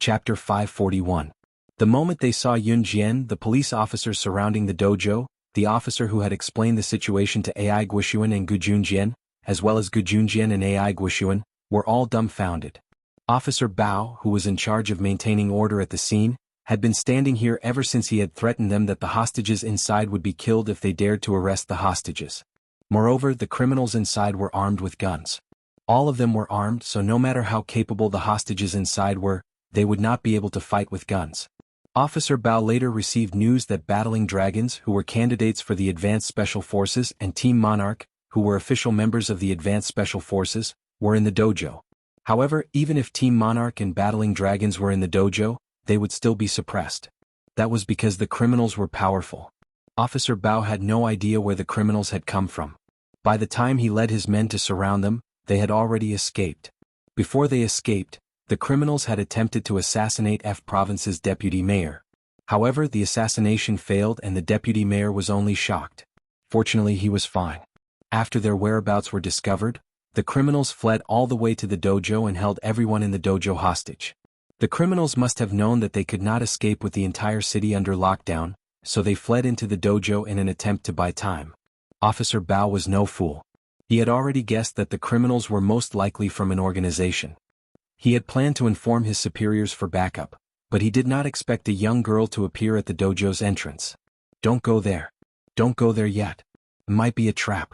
Chapter 541. The moment they saw Yun Jian, the police officers surrounding the dojo, the officer who had explained the situation to Ai Guixuan and Gu Junjian, as well as Gu Junjian and Ai Guixuan, were all dumbfounded. Officer Bao, who was in charge of maintaining order at the scene, had been standing here ever since he had threatened them that the hostages inside would be killed if they dared to arrest the hostages. Moreover, the criminals inside were armed with guns. All of them were armed, so no matter how capable the hostages inside were, they would not be able to fight with guns. Officer Bao later received news that battling dragons, who were candidates for the Advanced Special Forces, and Team Monarch, who were official members of the Advanced Special Forces, were in the dojo. However, even if Team Monarch and battling dragons were in the dojo, they would still be suppressed. That was because the criminals were powerful. Officer Bao had no idea where the criminals had come from. By the time he led his men to surround them, they had already escaped. Before they escaped, the criminals had attempted to assassinate F Province's deputy mayor. However, the assassination failed and the deputy mayor was only shocked. Fortunately, he was fine. After their whereabouts were discovered, the criminals fled all the way to the dojo and held everyone in the dojo hostage. The criminals must have known that they could not escape with the entire city under lockdown, so they fled into the dojo in an attempt to buy time. Officer Bao was no fool. He had already guessed that the criminals were most likely from an organization. He had planned to inform his superiors for backup, but he did not expect a young girl to appear at the dojo's entrance. Don't go there. Don't go there yet. It might be a trap.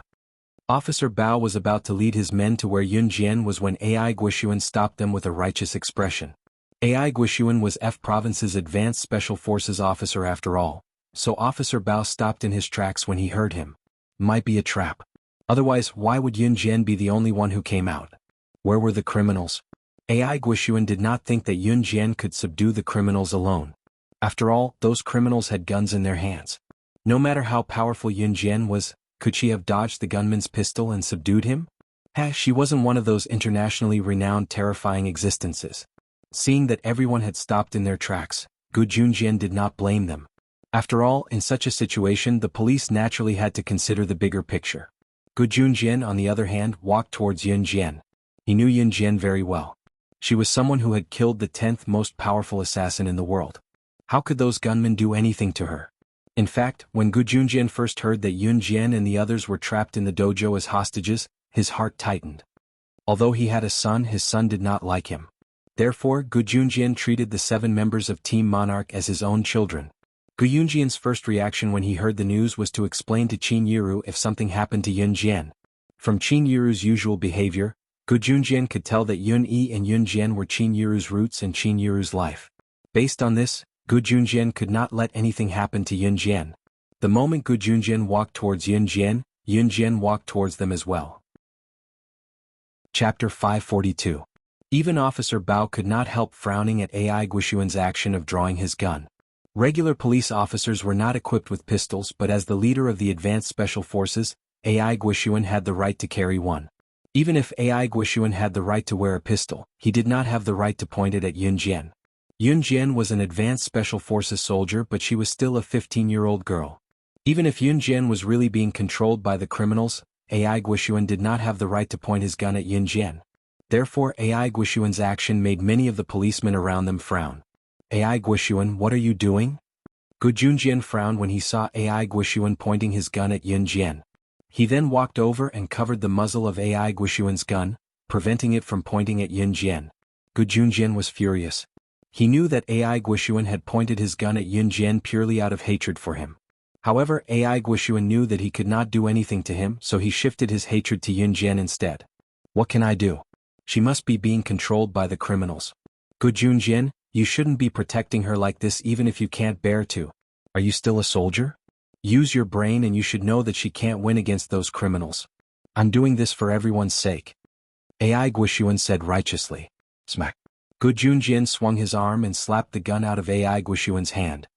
Officer Bao was about to lead his men to where Yun Jian was when Ai Guixuan stopped them with a righteous expression. Ai Guixuan was F Province's Advanced Special Forces officer after all, so Officer Bao stopped in his tracks when he heard him. Might be a trap. Otherwise, why would Yun Jian be the only one who came out? Where were the criminals? Ai Guixuan did not think that Yun Jian could subdue the criminals alone. After all, those criminals had guns in their hands. No matter how powerful Yun Jian was, could she have dodged the gunman's pistol and subdued him? She wasn't one of those internationally renowned terrifying existences. Seeing that everyone had stopped in their tracks, Gu Junjian did not blame them. After all, in such a situation the police naturally had to consider the bigger picture. Gu Junjian, on the other hand, walked towards Yun Jian. He knew Yun Jian very well. She was someone who had killed the 10th most powerful assassin in the world. How could those gunmen do anything to her? In fact, when Gu Junjian first heard that Yun Jian and the others were trapped in the dojo as hostages, his heart tightened. Although he had a son, his son did not like him. Therefore, Gu Junjian treated the 7 members of Team Monarch as his own children. Gu Junjian's first reaction when he heard the news was to explain to Qin Yiru if something happened to Yun Jian. From Qin Yiru's usual behavior, Gu Junjian could tell that Yun Yi and Yun Jian were Qin Yiru's roots and Qin Yiru's life. Based on this, Gu Junjian could not let anything happen to Yun Jian. The moment Gu Junjian walked towards Yun Jian walked towards them as well. Chapter 542. Even Officer Bao could not help frowning at Ai Guixuan's action of drawing his gun. Regular police officers were not equipped with pistols, but as the leader of the Advanced Special Forces, Ai Guixuan had the right to carry one. Even if Ai Guixuan had the right to wear a pistol, he did not have the right to point it at Yun Jian. Yun Jian was an Advanced Special Forces soldier, but she was still a 15-year-old girl. Even if Yun Jian was really being controlled by the criminals, Ai Guixuan did not have the right to point his gun at Yun Jian. Therefore, Ai Guixuan's action made many of the policemen around them frown. Ai Guixuan, what are you doing? Gu Junjian frowned when he saw Ai Guixuan pointing his gun at Yun Jian. He then walked over and covered the muzzle of Ai Guixuan's gun, preventing it from pointing at Yun Jian. Gu Junjian was furious. He knew that Ai Guixuan had pointed his gun at Yun Jian purely out of hatred for him. However, Ai Guixuan knew that he could not do anything to him, so he shifted his hatred to Yun Jian instead. What can I do? She must be being controlled by the criminals. Gu Junjian, you shouldn't be protecting her like this even if you can't bear to. Are you still a soldier? Use your brain and you should know that she can't win against those criminals. I'm doing this for everyone's sake. Ai Guixuan said righteously. Smack. Gu Junjian swung his arm and slapped the gun out of Ai Guixuan's hand.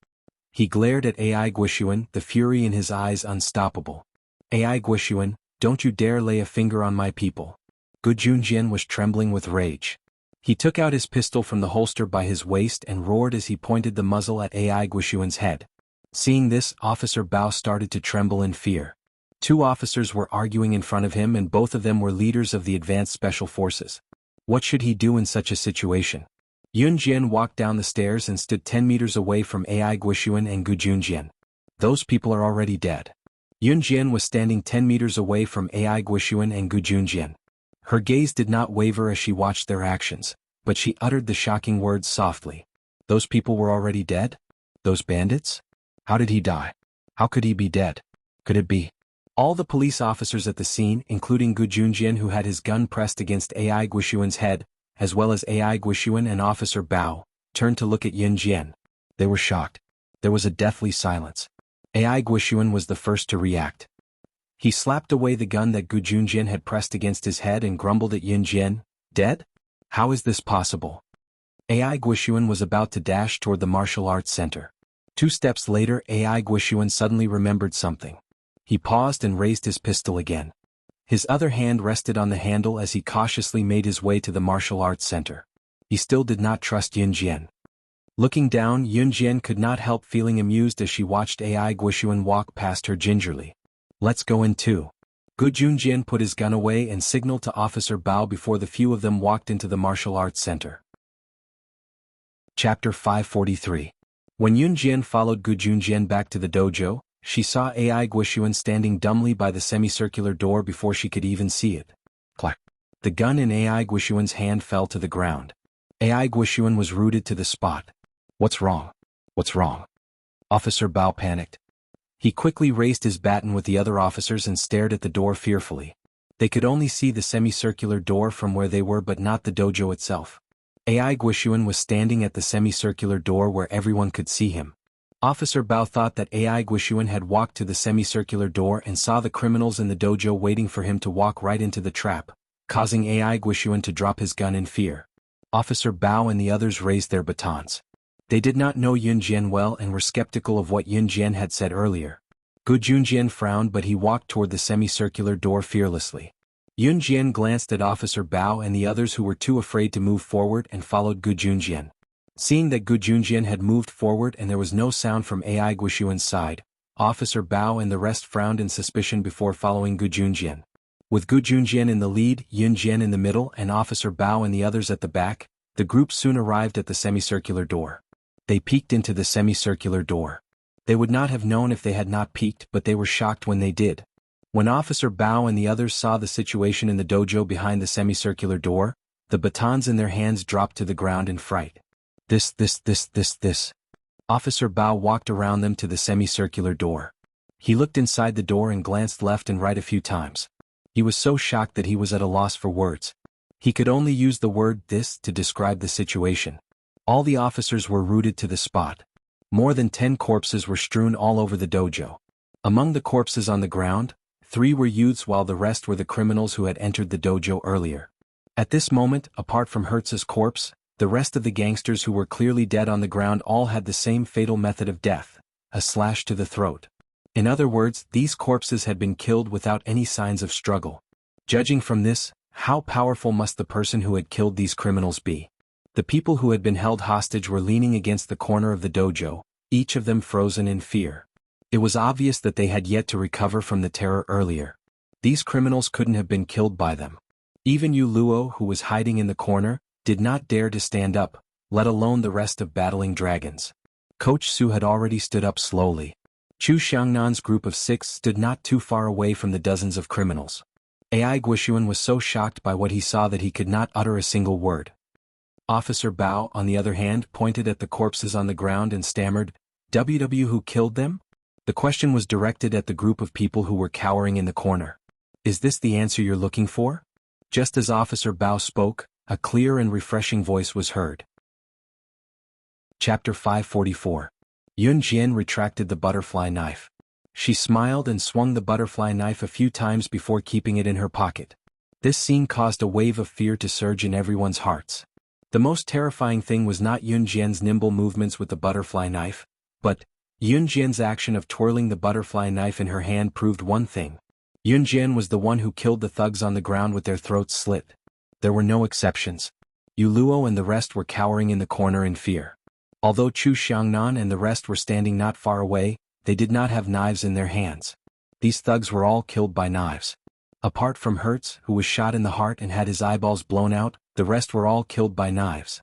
He glared at Ai Guixuan, the fury in his eyes unstoppable. Ai Guixuan, don't you dare lay a finger on my people. Gu Junjian was trembling with rage. He took out his pistol from the holster by his waist and roared as he pointed the muzzle at Ai Guixuan's head. Seeing this, Officer Bao started to tremble in fear. 2 officers were arguing in front of him and both of them were leaders of the Advanced Special Forces. What should he do in such a situation? Yun Jian walked down the stairs and stood 10 meters away from AI Guixuan and Gu Junjian. Those people are already dead. Yun Jian was standing 10 meters away from AI Guixuan and Gu Junjian. Her gaze did not waver as she watched their actions, but she uttered the shocking words softly. Those people were already dead? Those bandits? How did he die? How could he be dead? Could it be? All the police officers at the scene, including Gu Junjian who had his gun pressed against AI Guixuan's head, as well as AI Guixuan and Officer Bao, turned to look at Yun Jian. They were shocked. There was a deathly silence. AI Guixuan was the first to react. He slapped away the gun that Gu Junjian had pressed against his head and grumbled at Yun Jian, "Dead? How is this possible?" AI Guixuan was about to dash toward the martial arts center. 2 steps later, AI Guixuan suddenly remembered something. He paused and raised his pistol again. His other hand rested on the handle as he cautiously made his way to the martial arts center. He still did not trust Yun Jian. Looking down, Yun Jian could not help feeling amused as she watched AI Guixuan walk past her gingerly. "Let's go in too." Gu Junjian put his gun away and signaled to Officer Bao before the few of them walked into the martial arts center. Chapter 543. When Yun Jian followed Gu Junjian back to the dojo, she saw AI Guixuan standing dumbly by the semicircular door before she could even see it. Clack. The gun in AI Guixuan's hand fell to the ground. AI Guixuan was rooted to the spot. "What's wrong? What's wrong?" Officer Bao panicked. He quickly raised his baton with the other officers and stared at the door fearfully. They could only see the semicircular door from where they were but not the dojo itself. AI Guixuan was standing at the semicircular door where everyone could see him. Officer Bao thought that AI Guixuan had walked to the semicircular door and saw the criminals in the dojo waiting for him to walk right into the trap, causing AI Guixuan to drop his gun in fear. Officer Bao and the others raised their batons. They did not know Yun Jian well and were skeptical of what Yun Jian had said earlier. Gu Junjian frowned but he walked toward the semicircular door fearlessly. Yun Jian glanced at Officer Bao and the others who were too afraid to move forward and followed Gu Junjian. Seeing that Gu Junjian had moved forward and there was no sound from AI Guixuan's side, Officer Bao and the rest frowned in suspicion before following Gu Junjian. With Gu Junjian in the lead, Yun Jian in the middle and Officer Bao and the others at the back, the group soon arrived at the semicircular door. They peeked into the semicircular door. They would not have known if they had not peeked, but they were shocked when they did. When Officer Bao and the others saw the situation in the dojo behind the semicircular door, the batons in their hands dropped to the ground in fright. This. Officer Bao walked around them to the semicircular door. He looked inside the door and glanced left and right a few times. He was so shocked that he was at a loss for words. He could only use the word "this" to describe the situation. All the officers were rooted to the spot. More than 10 corpses were strewn all over the dojo. Among the corpses on the ground, 3 were youths while the rest were the criminals who had entered the dojo earlier. At this moment, apart from Hertz's corpse, the rest of the gangsters who were clearly dead on the ground all had the same fatal method of death, a slash to the throat. In other words, these corpses had been killed without any signs of struggle. Judging from this, how powerful must the person who had killed these criminals be? The people who had been held hostage were leaning against the corner of the dojo, each of them frozen in fear. It was obvious that they had yet to recover from the terror earlier. These criminals couldn't have been killed by them. Even Yu Luo, who was hiding in the corner, did not dare to stand up, let alone the rest of battling dragons. Coach Su had already stood up slowly. Chu Xiangnan's group of 6 stood not too far away from the dozens of criminals. AI Guixuan was so shocked by what he saw that he could not utter a single word. Officer Bao, on the other hand, pointed at the corpses on the ground and stammered, "WW, who killed them?" The question was directed at the group of people who were cowering in the corner. "Is this the answer you're looking for?" Just as Officer Bao spoke, a clear and refreshing voice was heard. Chapter 544. Yun Jian retracted the butterfly knife. She smiled and swung the butterfly knife a few times before keeping it in her pocket. This scene caused a wave of fear to surge in everyone's hearts. The most terrifying thing was not Yun Jian's nimble movements with the butterfly knife, but Yun Jian's action of twirling the butterfly knife in her hand proved one thing. Yun Jian was the one who killed the thugs on the ground with their throats slit. There were no exceptions. Yu Luo and the rest were cowering in the corner in fear. Although Chu Xiangnan and the rest were standing not far away, they did not have knives in their hands. These thugs were all killed by knives. Apart from Hertz, who was shot in the heart and had his eyeballs blown out, the rest were all killed by knives.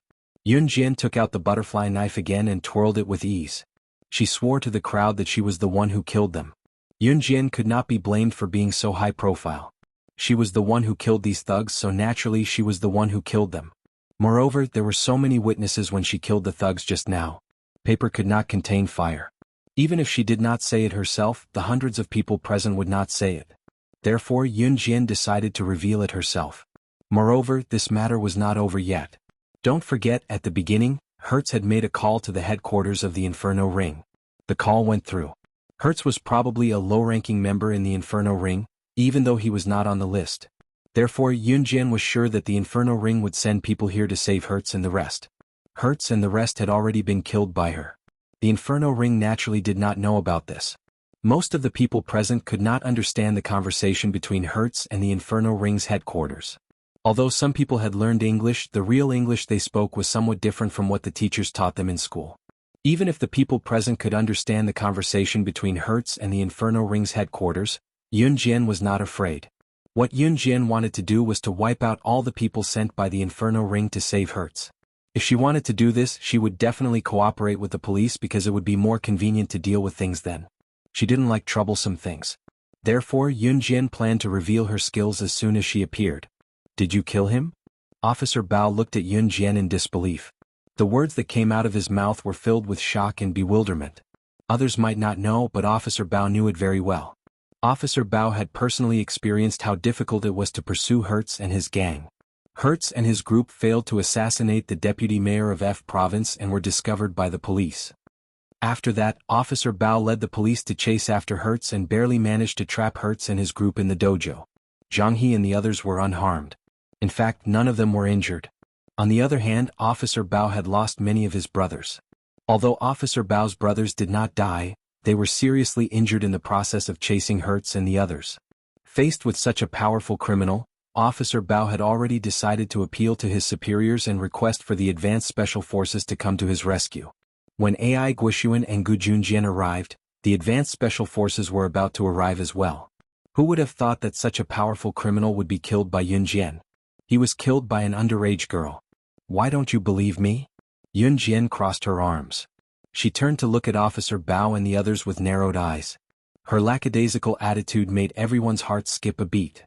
Yun Jian took out the butterfly knife again and twirled it with ease. She swore to the crowd that she was the one who killed them. Yun Jian could not be blamed for being so high profile. She was the one who killed these thugs, so naturally she was the one who killed them. Moreover, there were so many witnesses when she killed the thugs just now. Paper could not contain fire. Even if she did not say it herself, the hundreds of people present would not say it. Therefore Yun Jian decided to reveal it herself. Moreover, this matter was not over yet. Don't forget, at the beginning, Hertz had made a call to the headquarters of the Inferno Ring. The call went through. Hertz was probably a low-ranking member in the Inferno Ring, even though he was not on the list. Therefore Yun Jian was sure that the Inferno Ring would send people here to save Hertz and the rest. Hertz and the rest had already been killed by her. The Inferno Ring naturally did not know about this. Most of the people present could not understand the conversation between Hertz and the Inferno Ring's headquarters. Although some people had learned English, the real English they spoke was somewhat different from what the teachers taught them in school. Even if the people present could understand the conversation between Hertz and the Inferno Ring's headquarters, Yun Jian was not afraid. What Yun Jian wanted to do was to wipe out all the people sent by the Inferno Ring to save Hertz. If she wanted to do this, she would definitely cooperate with the police because it would be more convenient to deal with things then. She didn't like troublesome things. Therefore Yun Jian planned to reveal her skills as soon as she appeared. Did you kill him? Officer Bao looked at Yun Jian in disbelief. The words that came out of his mouth were filled with shock and bewilderment. Others might not know, but Officer Bao knew it very well. Officer Bao had personally experienced how difficult it was to pursue Hertz and his gang. Hertz and his group failed to assassinate the deputy mayor of F province and were discovered by the police. After that, Officer Bao led the police to chase after Hertz and barely managed to trap Hertz and his group in the dojo. Zhang He and the others were unharmed. In fact, none of them were injured. On the other hand, Officer Bao had lost many of his brothers. Although Officer Bao's brothers did not die, they were seriously injured in the process of chasing Hertz and the others. Faced with such a powerful criminal, Officer Bao had already decided to appeal to his superiors and request for the advanced special forces to come to his rescue. When AI Guixuan and Gu Junjian arrived, the advanced special forces were about to arrive as well. Who would have thought that such a powerful criminal would be killed by Yun Jian? He was killed by an underage girl. Why don't you believe me? Yun Jian crossed her arms. She turned to look at Officer Bao and the others with narrowed eyes. Her lackadaisical attitude made everyone's heart skip a beat.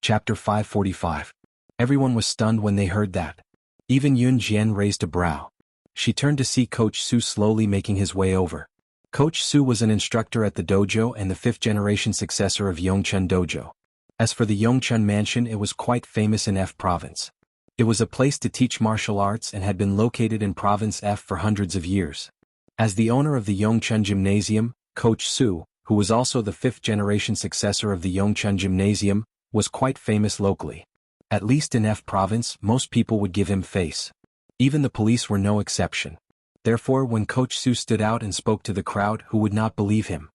Chapter 545. Everyone was stunned when they heard that. Even Yun Jian raised a brow. She turned to see Coach Su slowly making his way over. Coach Su was an instructor at the dojo and the fifth-generation successor of Yongchun Dojo. As for the Yongchun Mansion, it was quite famous in F Province. It was a place to teach martial arts and had been located in Province F for hundreds of years. As the owner of the Yongchun Gymnasium, Coach Su, who was also the fifth-generation successor of the Yongchun Gymnasium, was quite famous locally. At least in F Province, most people would give him face. Even the police were no exception. Therefore, when Coach Su stood out and spoke to the crowd, who would not believe him?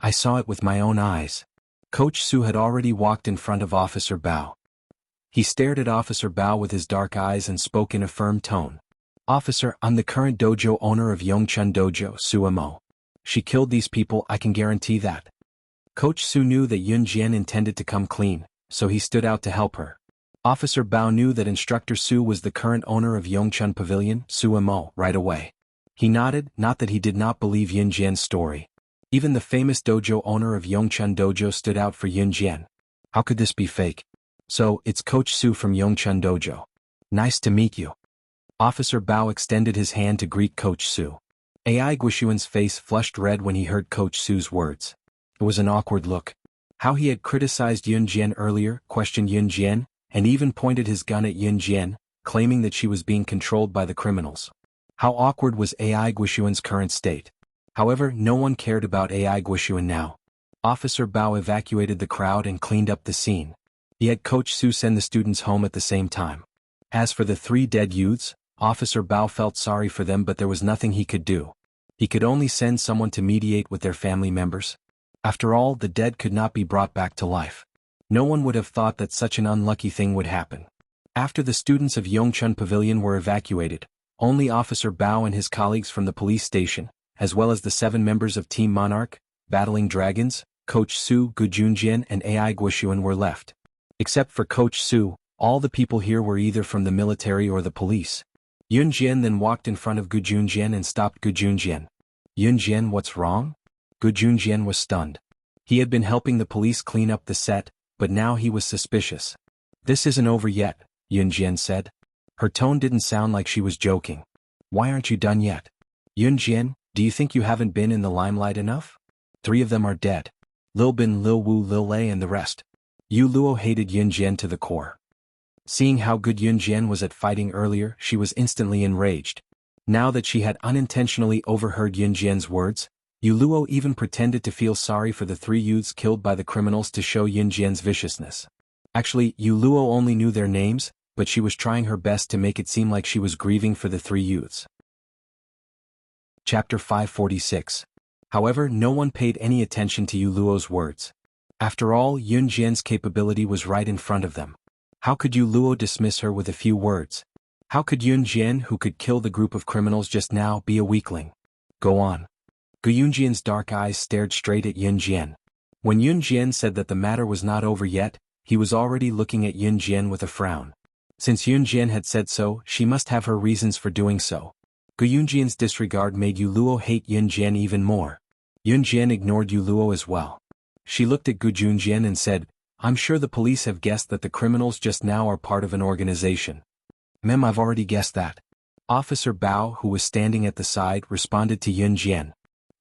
I saw it with my own eyes. Coach Su had already walked in front of Officer Bao. He stared at Officer Bao with his dark eyes and spoke in a firm tone. Officer, I'm the current dojo owner of Yongchun Dojo, Suamo. She killed these people, I can guarantee that. Coach Su knew that Yun Jian intended to come clean, so he stood out to help her. Officer Bao knew that Instructor Su was the current owner of Yongchun Pavilion, Suamo, right away. He nodded, not that he did not believe Yun Jian's story. Even the famous dojo owner of Yongchun Dojo stood out for Yun Jian. How could this be fake? So, it's Coach Su from Yongchun Dojo. Nice to meet you. Officer Bao extended his hand to greet Coach Su. AI Guixuan's face flushed red when he heard Coach Su's words. It was an awkward look. How he had criticized Yun Jian earlier, questioned Yun Jian, and even pointed his gun at Yun Jian, claiming that she was being controlled by the criminals. How awkward was AI Guixuan's current state. However, no one cared about AI Guixuan now. Officer Bao evacuated the crowd and cleaned up the scene. He had Coach Su send the students home at the same time. As for the 3 dead youths, Officer Bao felt sorry for them, but there was nothing he could do. He could only send someone to mediate with their family members. After all, the dead could not be brought back to life. No one would have thought that such an unlucky thing would happen. After the students of Yongchun Pavilion were evacuated, only Officer Bao and his colleagues from the police station, as well as the 7 members of Team Monarch, Battling Dragons, Coach Su, Gu Junjian and AI Guixuan were left. Except for Coach Su, All the people here were either from the military or the police. Yun Jian then walked in front of Gu Junjian and stopped Gu Junjian. Yun Jian, what's wrong? Gu Junjian was stunned. He had been helping the police clean up the set, but now he was suspicious. This isn't over yet, Yun Jian said. Her tone didn't sound like she was joking. Why aren't you done yet? Yun Jian, do you think you haven't been in the limelight enough? 3 of them are dead. Lil Bin, Lil Wu, Lil Lei and the rest. Yu Luo hated Yun Jian to the core. Seeing how good Yun Jian was at fighting earlier, she was instantly enraged. Now that she had unintentionally overheard Yun Jian's words, Yu Luo even pretended to feel sorry for the 3 youths killed by the criminals to show Yun Jian's viciousness. Actually, Yu Luo only knew their names, but she was trying her best to make it seem like she was grieving for the 3 youths. Chapter 546. However, no one paid any attention to Yu Luo's words. After all, Yun Jian's capability was right in front of them. How could Yu Luo dismiss her with a few words? How could Yun Jian, who could kill the group of criminals just now, be a weakling? Go on. Gu Yunjian's dark eyes stared straight at Yun Jian. When Yun Jian said that the matter was not over yet, he was already looking at Yun Jian with a frown. Since Yun Jian had said so, she must have her reasons for doing so. Gu Yunjian's disregard made Yu Luo hate Yun Jian even more. Yun Jian ignored Yu Luo as well. She looked at Gu Junjian and said, I'm sure the police have guessed that the criminals just now are part of an organization. Ma'am, I've already guessed that. Officer Bao, who was standing at the side, responded to Yun Jian.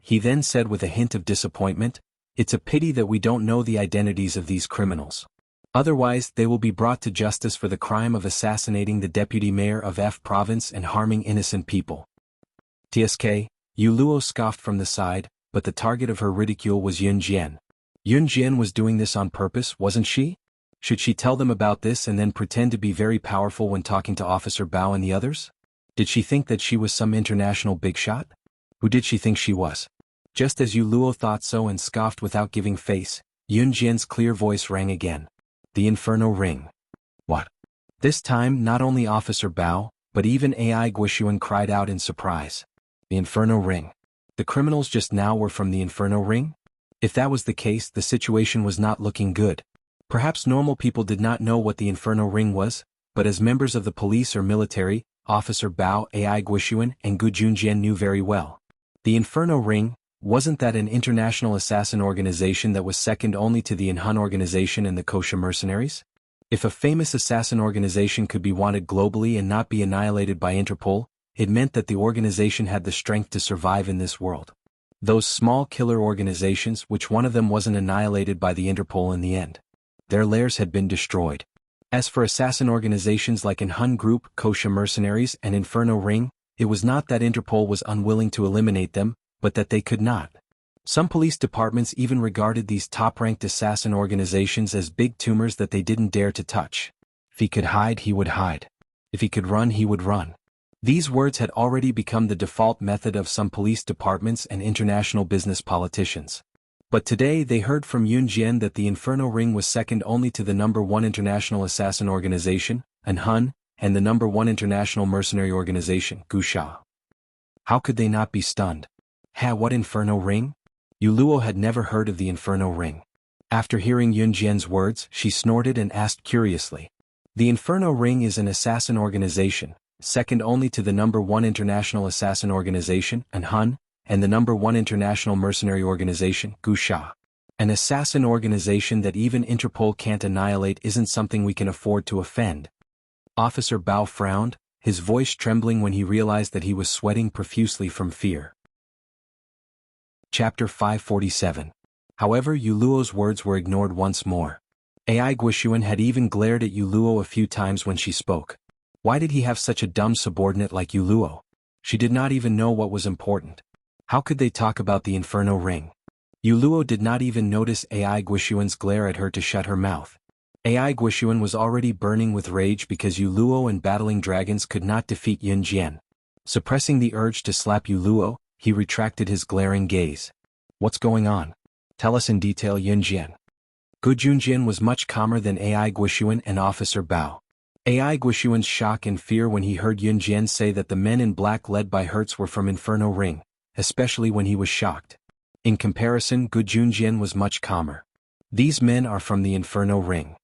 He then said with a hint of disappointment, it's a pity that we don't know the identities of these criminals. Otherwise, they will be brought to justice for the crime of assassinating the deputy mayor of F province and harming innocent people. TSK, Yu Luo scoffed from the side, but the target of her ridicule was Yun Jian. Yun Jian was doing this on purpose, wasn't she? Should she tell them about this and then pretend to be very powerful when talking to Officer Bao and the others? Did she think that she was some international big shot? Who did she think she was? Just as Yu Luo thought so and scoffed without giving face, Yun Jian's clear voice rang again. The Inferno Ring. What? This time not only Officer Bao, but even AI Guishuan cried out in surprise. The Inferno Ring. The criminals just now were from the Inferno Ring? If that was the case, the situation was not looking good. Perhaps normal people did not know what the Inferno Ring was, but as members of the police or military, Officer Bao, AI Guishuan, and Gu Junjian knew very well. The Inferno Ring, wasn't that an international assassin organization that was second only to the Inhun organization and the Kosha mercenaries? If a famous assassin organization could be wanted globally and not be annihilated by Interpol, it meant that the organization had the strength to survive in this world. Those small killer organizations, which one of them wasn't annihilated by the Interpol in the end. Their lairs had been destroyed. As for assassin organizations like Inhun Group, Kosha Mercenaries, and Inferno Ring, it was not that Interpol was unwilling to eliminate them, but that they could not. Some police departments even regarded these top-ranked assassin organizations as big tumors that they didn't dare to touch. If he could hide, he would hide. If he could run, he would run. These words had already become the default method of some police departments and international business politicians. But today they heard from Yun Jian that the Inferno Ring was second only to the #1 international assassin organization, Inhun, and the #1 international mercenary organization, Wuxia. How could they not be stunned? What Inferno Ring? Yu Luo had never heard of the Inferno Ring. After hearing Yun Jian's words, she snorted and asked curiously. The Inferno Ring is an assassin organization, second only to the #1 international assassin organization, Inhun, and the #1 international mercenary organization, Wuxia. An assassin organization that even Interpol can't annihilate isn't something we can afford to offend. Officer Bao frowned, his voice trembling when he realized that he was sweating profusely from fear. Chapter 547. However, Yu Luo's words were ignored once more. AI Guishuan had even glared at Yu Luo a few times when she spoke. Why did he have such a dumb subordinate like Yu Luo? She did not even know what was important. How could they talk about the Inferno Ring? Yu Luo did not even notice AI Guishuan's glare at her to shut her mouth. AI Guishuan was already burning with rage because Yu Luo and battling dragons could not defeat Yun Jian. Suppressing the urge to slap Yu Luo, he retracted his glaring gaze. What's going on? Tell us in detail, Yun Jian. Gu Junjian was much calmer than AI Guishuan and Officer Bao. AI Guishuan's shock and fear when he heard Yun Jian say that the men in black led by Hertz were from Inferno Ring, especially when he was shocked. In comparison, Gu Junjian was much calmer. These men are from the Inferno Ring.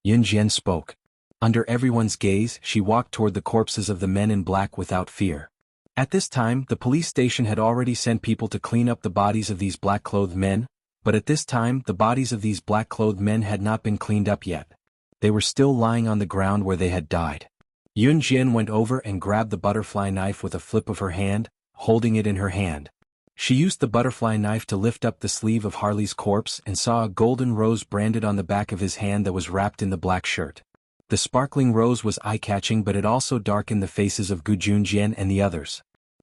Yun Jian spoke. Under everyone's gaze, she walked toward the corpses of the men in black without fear. At this time, the police station had already sent people to clean up the bodies of these black-clothed men, but at this time, the bodies of these black-clothed men had not been cleaned up yet. They were still lying on the ground where they had died. Yun Jian went over and grabbed the butterfly knife with a flip of her hand, holding it in her hand. She used the butterfly knife to lift up the sleeve of Harley's corpse and saw a golden rose branded on the back of his hand that was wrapped in the black shirt. The sparkling rose was eye-catching, but it also darkened the faces of Gu Junjian and the others.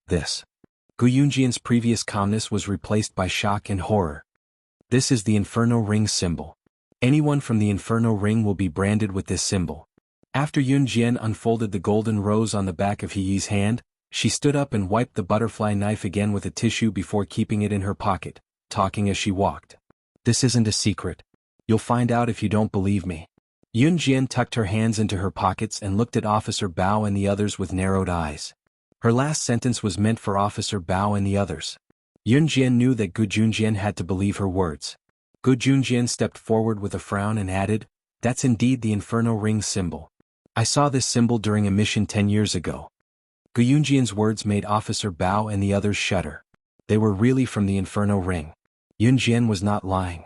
Gu Yunjian's previous calmness was replaced by shock and horror. This is the Inferno Ring symbol. Anyone from the Inferno Ring will be branded with this symbol. After Yun Jian unfolded the golden rose on the back of He Yi's hand, she stood up and wiped the butterfly knife again with a tissue before keeping it in her pocket, talking as she walked. This isn't a secret. You'll find out if you don't believe me. Yun Jian tucked her hands into her pockets and looked at Officer Bao and the others with narrowed eyes. Her last sentence was meant for Officer Bao and the others. Yun Jian knew that Gu Junjian had to believe her words. Gu Junjian stepped forward with a frown and added, "That's indeed the Inferno Ring symbol. I saw this symbol during a mission 10 years ago." Gu Yunjian's words made Officer Bao and the others shudder. They were really from the Inferno Ring. Yun Jian was not lying.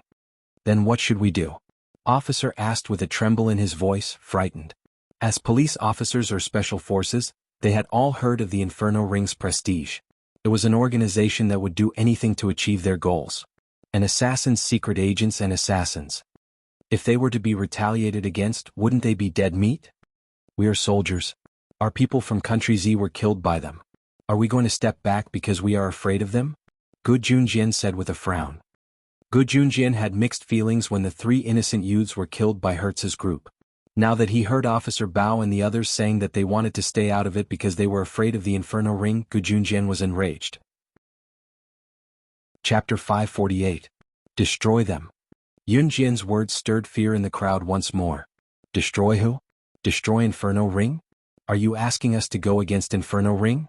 Then what should we do? Officer asked with a tremble in his voice, frightened. As police officers or special forces, they had all heard of the Inferno Ring's prestige. It was an organization that would do anything to achieve their goals. An assassin's secret agents and assassins. If they were to be retaliated against, wouldn't they be dead meat? We are soldiers. Our people from Country Z were killed by them. Are we going to step back because we are afraid of them? Gu Junjian said with a frown. Gu Junjian had mixed feelings when the 3 innocent youths were killed by Hertz's group. Now that he heard Officer Bao and the others saying that they wanted to stay out of it because they were afraid of the Inferno Ring, Gu Junjian was enraged. Chapter 548. Destroy them. Yun Jian's words stirred fear in the crowd once more. Destroy who? Destroy Inferno Ring? Are you asking us to go against Inferno Ring?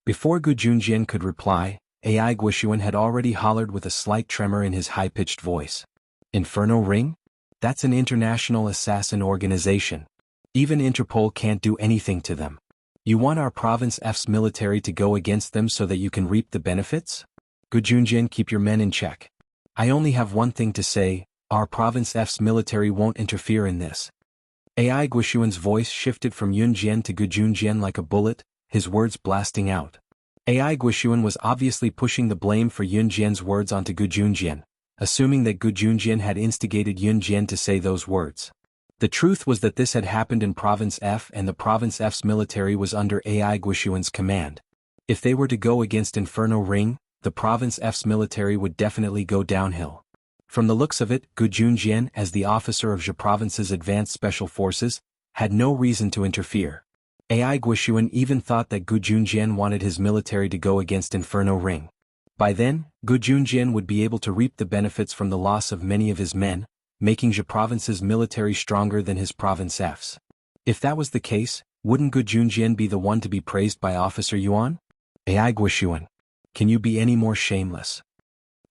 Before Gu Junjian could reply, AI Guishuan had already hollered with a slight tremor in his high-pitched voice. Inferno Ring? That's an international assassin organization. Even Interpol can't do anything to them. You want our Province F's military to go against them so that you can reap the benefits? Gu Junjian, keep your men in check. I only have one thing to say, our Province F's military won't interfere in this. AI Guishuan's voice shifted from Yun Jian to Gu Junjian like a bullet, his words blasting out. AI Guishuan was obviously pushing the blame for Yun Jian's words onto Gu Junjian, assuming that Gu Junjian had instigated Yun Jian to say those words. The truth was that this had happened in Province F and the Province F's military was under AI Guishuan's command. If they were to go against Inferno Ring, the Province F's military would definitely go downhill. From the looks of it, Gu Junjian, as the officer of Zhe Province's advanced special forces, had no reason to interfere. AI Guishuan even thought that Gu Junjian wanted his military to go against Inferno Ring. By then, Gu Junjian would be able to reap the benefits from the loss of many of his men, making Zhe Province's military stronger than his Province F's. If that was the case, wouldn't Gu Junjian be the one to be praised by Officer Yuan? AI Guishuan, can you be any more shameless?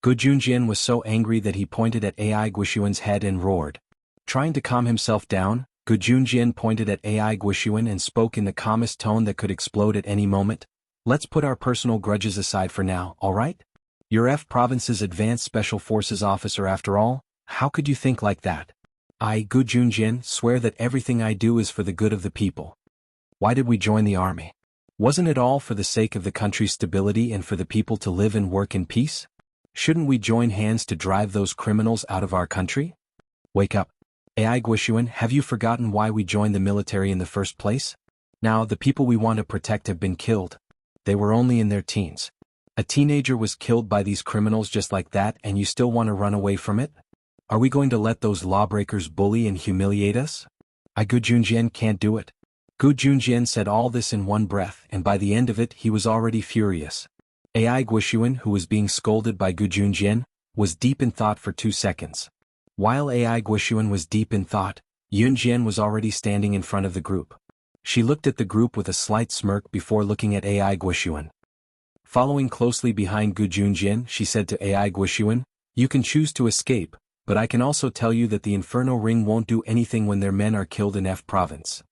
Gu Junjian was so angry that he pointed at AI Guishuan's head and roared. Trying to calm himself down, Gu Junjian pointed at AI Guishuan and spoke in the calmest tone that could explode at any moment. Let's put our personal grudges aside for now, alright? You're F Province's advanced special forces officer after all, how could you think like that? I, Gu Junjian, swear that everything I do is for the good of the people. Why did we join the army? Wasn't it all for the sake of the country's stability and for the people to live and work in peace? Shouldn't we join hands to drive those criminals out of our country? Wake up. AI Guishuan, have you forgotten why we joined the military in the first place? Now the people we want to protect have been killed. They were only in their teens. A teenager was killed by these criminals just like that and you still want to run away from it? Are we going to let those lawbreakers bully and humiliate us? Gu Junjian can't do it. Gu Junjian said all this in one breath and by the end of it he was already furious. AI Guishuan, who was being scolded by Gu Junjian, was deep in thought for 2 seconds. While AI Guishuan was deep in thought, Yun Jian was already standing in front of the group. She looked at the group with a slight smirk before looking at AI Guishuan. Following closely behind Gu Junjian, she said to AI Guishuan, "You can choose to escape, But I can also tell you that the Inferno Ring won't do anything when their men are killed in F province.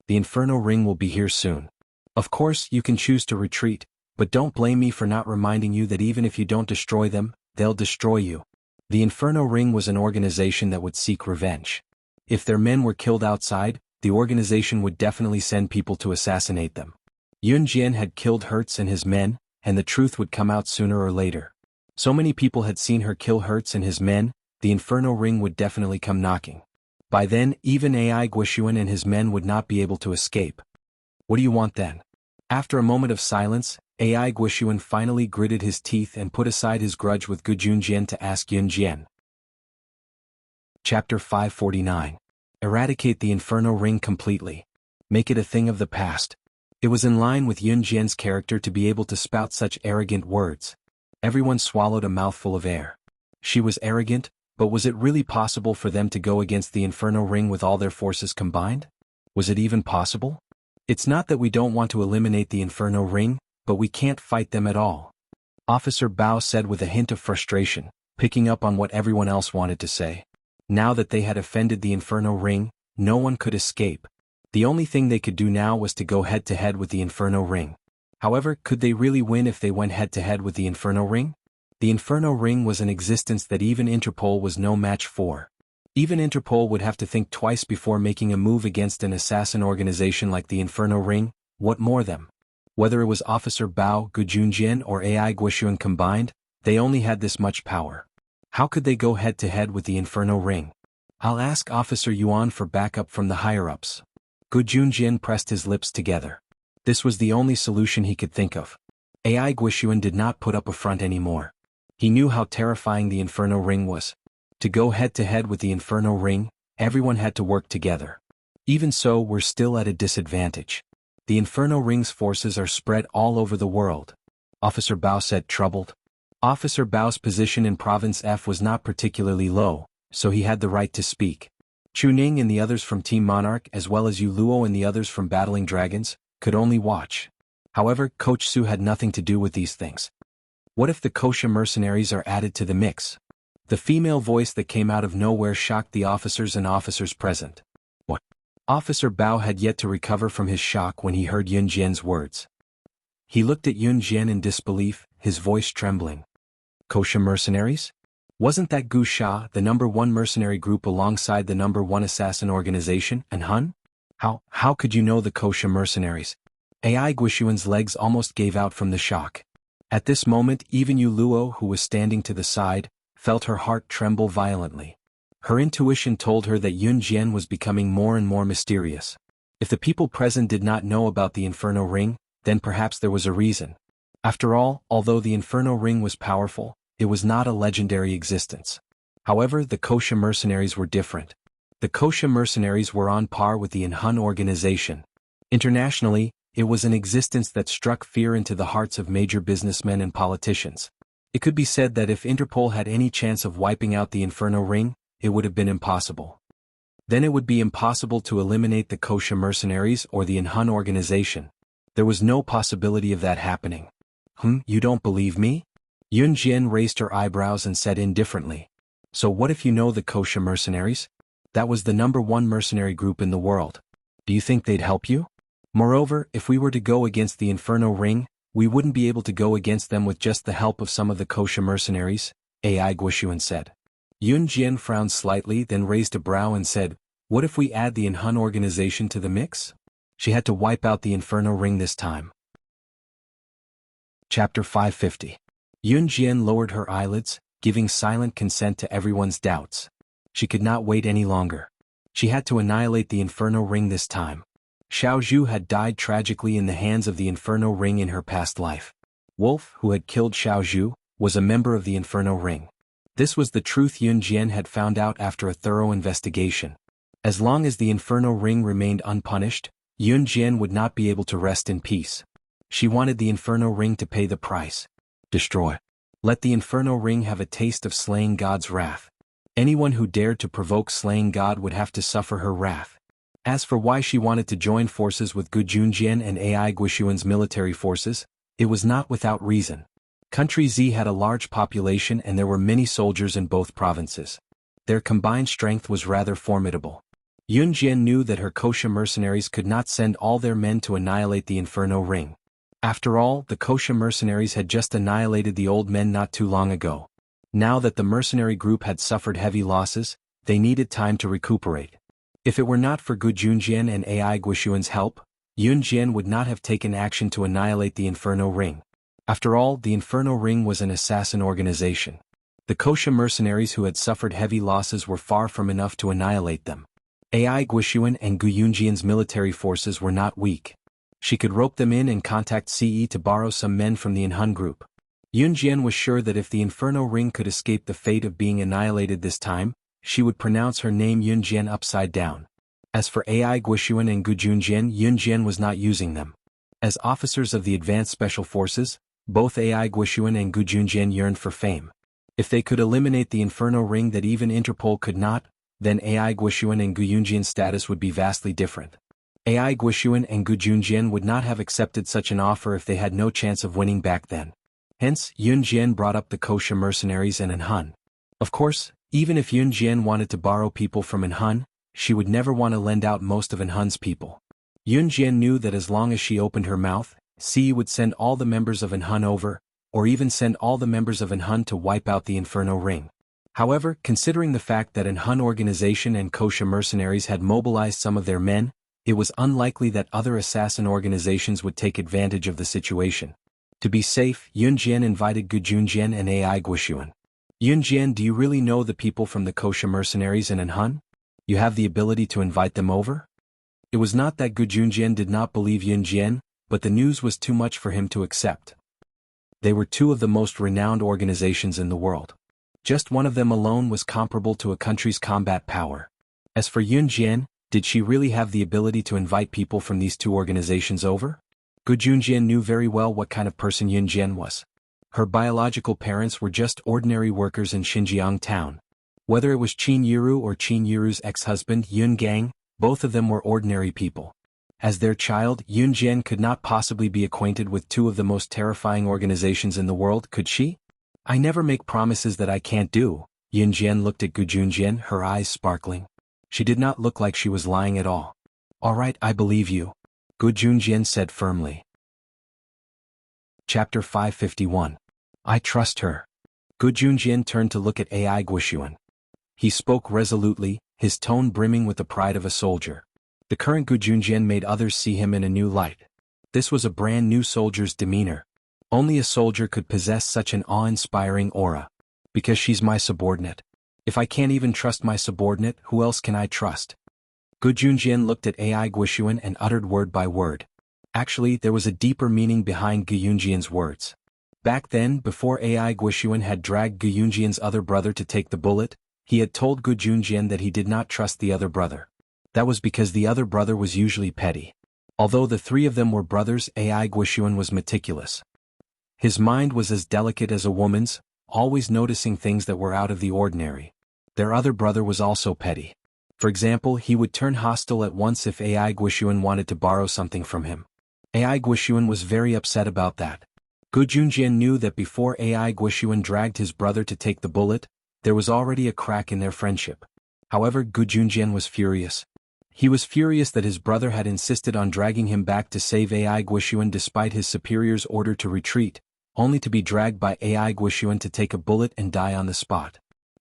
The Inferno Ring will be here soon. Of course, you can choose to retreat, but don't blame me for not reminding you that even if you don't destroy them, they'll destroy you. The Inferno Ring was an organization that would seek revenge. If their men were killed outside, the organization would definitely send people to assassinate them. Yun Jian had killed Hertz and his men, and the truth would come out sooner or later. So many people had seen her kill Hertz and his men, the Inferno Ring would definitely come knocking. By then, even AI Guishuan and his men would not be able to escape. What do you want then? After a moment of silence, AI Guishuan finally gritted his teeth and put aside his grudge with Gu Junjian to ask Yun Jian. Chapter 549. Eradicate the Inferno Ring completely. Make it a thing of the past. It was in line with Yun Jian's character to be able to spout such arrogant words. Everyone swallowed a mouthful of air. She was arrogant, but was it really possible for them to go against the Inferno Ring with all their forces combined? Was it even possible? It's not that we don't want to eliminate the Inferno Ring, but we can't fight them at all. Officer Bao said with a hint of frustration, picking up on what everyone else wanted to say. Now that they had offended the Inferno Ring, no one could escape. The only thing they could do now was to go head-to-head with the Inferno Ring. However, could they really win if they went head-to-head with the Inferno Ring? The Inferno Ring was an existence that even Interpol was no match for. Even Interpol would have to think twice before making a move against an assassin organization like the Inferno Ring, what more them? Whether it was Officer Bao, Gu Junjian or AI Guishuan combined, they only had this much power. How could they go head-to-head with the Inferno Ring? I'll ask Officer Yuan for backup from the higher-ups. Gu Junjian pressed his lips together. This was the only solution he could think of. AI Guishuan did not put up a front anymore. He knew how terrifying the Inferno Ring was. To go head-to-head with the Inferno Ring, everyone had to work together. Even so, we're still at a disadvantage. The Inferno Ring's forces are spread all over the world. Officer Bao said, troubled. Officer Bao's position in Province F was not particularly low, so he had the right to speak. Chu Ning and the others from Team Monarch as well as Yu Luo and the others from Battling Dragons, could only watch. However, Coach Su had nothing to do with these things. What if the Kosha mercenaries are added to the mix? The female voice that came out of nowhere shocked the officers and officers present. What? Officer Bao had yet to recover from his shock when he heard Yun Jian's words. He looked at Yun Jian in disbelief, his voice trembling. Kosha mercenaries? Wasn't that Gu Sha, the #1 mercenary group alongside the #1 assassin organization, and Hun? How could you know the Kosha mercenaries? AI Guishuan's legs almost gave out from the shock. At this moment, even Yu Luo, who was standing to the side, felt her heart tremble violently. Her intuition told her that Yun Jian was becoming more and more mysterious. If the people present did not know about the Inferno Ring, then perhaps there was a reason. After all, although the Inferno Ring was powerful, it was not a legendary existence. However, the Kosha mercenaries were different. The Kosha mercenaries were on par with the Hun organization. Internationally, it was an existence that struck fear into the hearts of major businessmen and politicians. It could be said that if Interpol had any chance of wiping out the Inferno Ring, it would have been impossible. Then it would be impossible to eliminate the Kosha mercenaries or the Hun organization. There was no possibility of that happening. You don't believe me? Yun Jian raised her eyebrows and said indifferently. So what if you know the Kosha mercenaries? That was the #1 mercenary group in the world. Do you think they'd help you? Moreover, if we were to go against the Inferno Ring, we wouldn't be able to go against them with just the help of some of the Kosha mercenaries, AI Guishuan said. Yun Jian frowned slightly, then raised a brow and said, what if we add the Hun organization to the mix? She had to wipe out the Inferno Ring this time. Chapter 550. Yun Jian lowered her eyelids, giving silent consent to everyone's doubts. She could not wait any longer. She had to annihilate the Inferno Ring this time. Xiao Zhu had died tragically in the hands of the Inferno Ring in her past life. Wolf, who had killed Xiao Zhu, was a member of the Inferno Ring. This was the truth Yun Jian had found out after a thorough investigation. As long as the Inferno Ring remained unpunished, Yun Jian would not be able to rest in peace. She wanted the Inferno Ring to pay the price. Destroy. Let the Inferno Ring have a taste of slaying God's wrath. Anyone who dared to provoke slaying God would have to suffer her wrath. As for why she wanted to join forces with Gu Junjian and AI Guishuan's military forces, it was not without reason. Country Z had a large population and there were many soldiers in both provinces. Their combined strength was rather formidable. Yun Jian knew that her Kosha mercenaries could not send all their men to annihilate the Inferno Ring. After all, the Kosha mercenaries had just annihilated the old men not too long ago. Now that the mercenary group had suffered heavy losses, they needed time to recuperate. If it were not for Gu Junjian and AI Guishuan's help, Yun Jian would not have taken action to annihilate the Inferno Ring. After all, the Inferno Ring was an assassin organization. The Kosha mercenaries who had suffered heavy losses were far from enough to annihilate them. AI Guishuan and Gu Yunjian's military forces were not weak. She could rope them in and contact CE to borrow some men from the Inhun group. Yun Jian was sure that if the Inferno Ring could escape the fate of being annihilated this time, she would pronounce her name Yun Jian upside down. As for AI Guishuan and Gu Junjian, Yun Jian was not using them. As officers of the Advanced Special Forces, both AI Guishuan and Gu Junjian yearned for fame. If they could eliminate the Inferno Ring that even Interpol could not, then AI Guishuan and Gu Yunjian's status would be vastly different. AI Guishuan and Gu Junjian would not have accepted such an offer if they had no chance of winning back then. Hence, Yun Jian brought up the Kosha mercenaries and Inhun. Of course, even if Yun Jian wanted to borrow people from Inhun, she would never want to lend out most of Inhun's people. Yun Jian knew that as long as she opened her mouth, CE would send all the members of Inhun over, or even send all the members of Inhun to wipe out the Inferno Ring. However, considering the fact that Inhun organization and Kosha mercenaries had mobilized some of their men, it was unlikely that other assassin organizations would take advantage of the situation. To be safe, Yun Jian invited Gu Junjian and AI Guishuan. Yun Jian, do you really know the people from the Kosha mercenaries and Inhun? You have the ability to invite them over? It was not that Gu Junjian did not believe Yun Jian, but the news was too much for him to accept. They were two of the most renowned organizations in the world. Just one of them alone was comparable to a country's combat power. As for Yun Jian, did she really have the ability to invite people from these two organizations over? Gu Junjian knew very well what kind of person Yun Jian was. Her biological parents were just ordinary workers in Xinjiang town. Whether it was Qin Yiru or Qin Yiru's ex-husband Yun Gang, both of them were ordinary people. As their child, Yun Jian could not possibly be acquainted with two of the most terrifying organizations in the world, could she? I never make promises that I can't do. Yun Jian looked at Gu Junjian, her eyes sparkling. She did not look like she was lying at all. All right, I believe you, Gu Junjian said firmly. Chapter 551. I trust her. Gu Junjian turned to look at AI Guishuan. He spoke resolutely, his tone brimming with the pride of a soldier. The current Gu Junjian made others see him in a new light. This was a brand new soldier's demeanor. Only a soldier could possess such an awe-inspiring aura. Because she's my subordinate. If I can't even trust my subordinate, who else can I trust? Gu Junjian looked at AI Guishuan and uttered word by word. Actually, there was a deeper meaning behind Gu Yunjian's words. Back then, before AI Guishuan had dragged Gu Yunjian's other brother to take the bullet, he had told Gu Junjian that he did not trust the other brother. That was because the other brother was usually petty. Although the three of them were brothers, AI Guishuan was meticulous. His mind was as delicate as a woman's, always noticing things that were out of the ordinary. Their other brother was also petty. For example, he would turn hostile at once if AI Guishuan wanted to borrow something from him. AI Guishuan was very upset about that. Gu Junjian knew that before AI Guishuan dragged his brother to take the bullet, there was already a crack in their friendship. However, Gu Junjian was furious. He was furious that his brother had insisted on dragging him back to save AI Guishuan despite his superior's order to retreat, only to be dragged by AI Guishuan to take a bullet and die on the spot.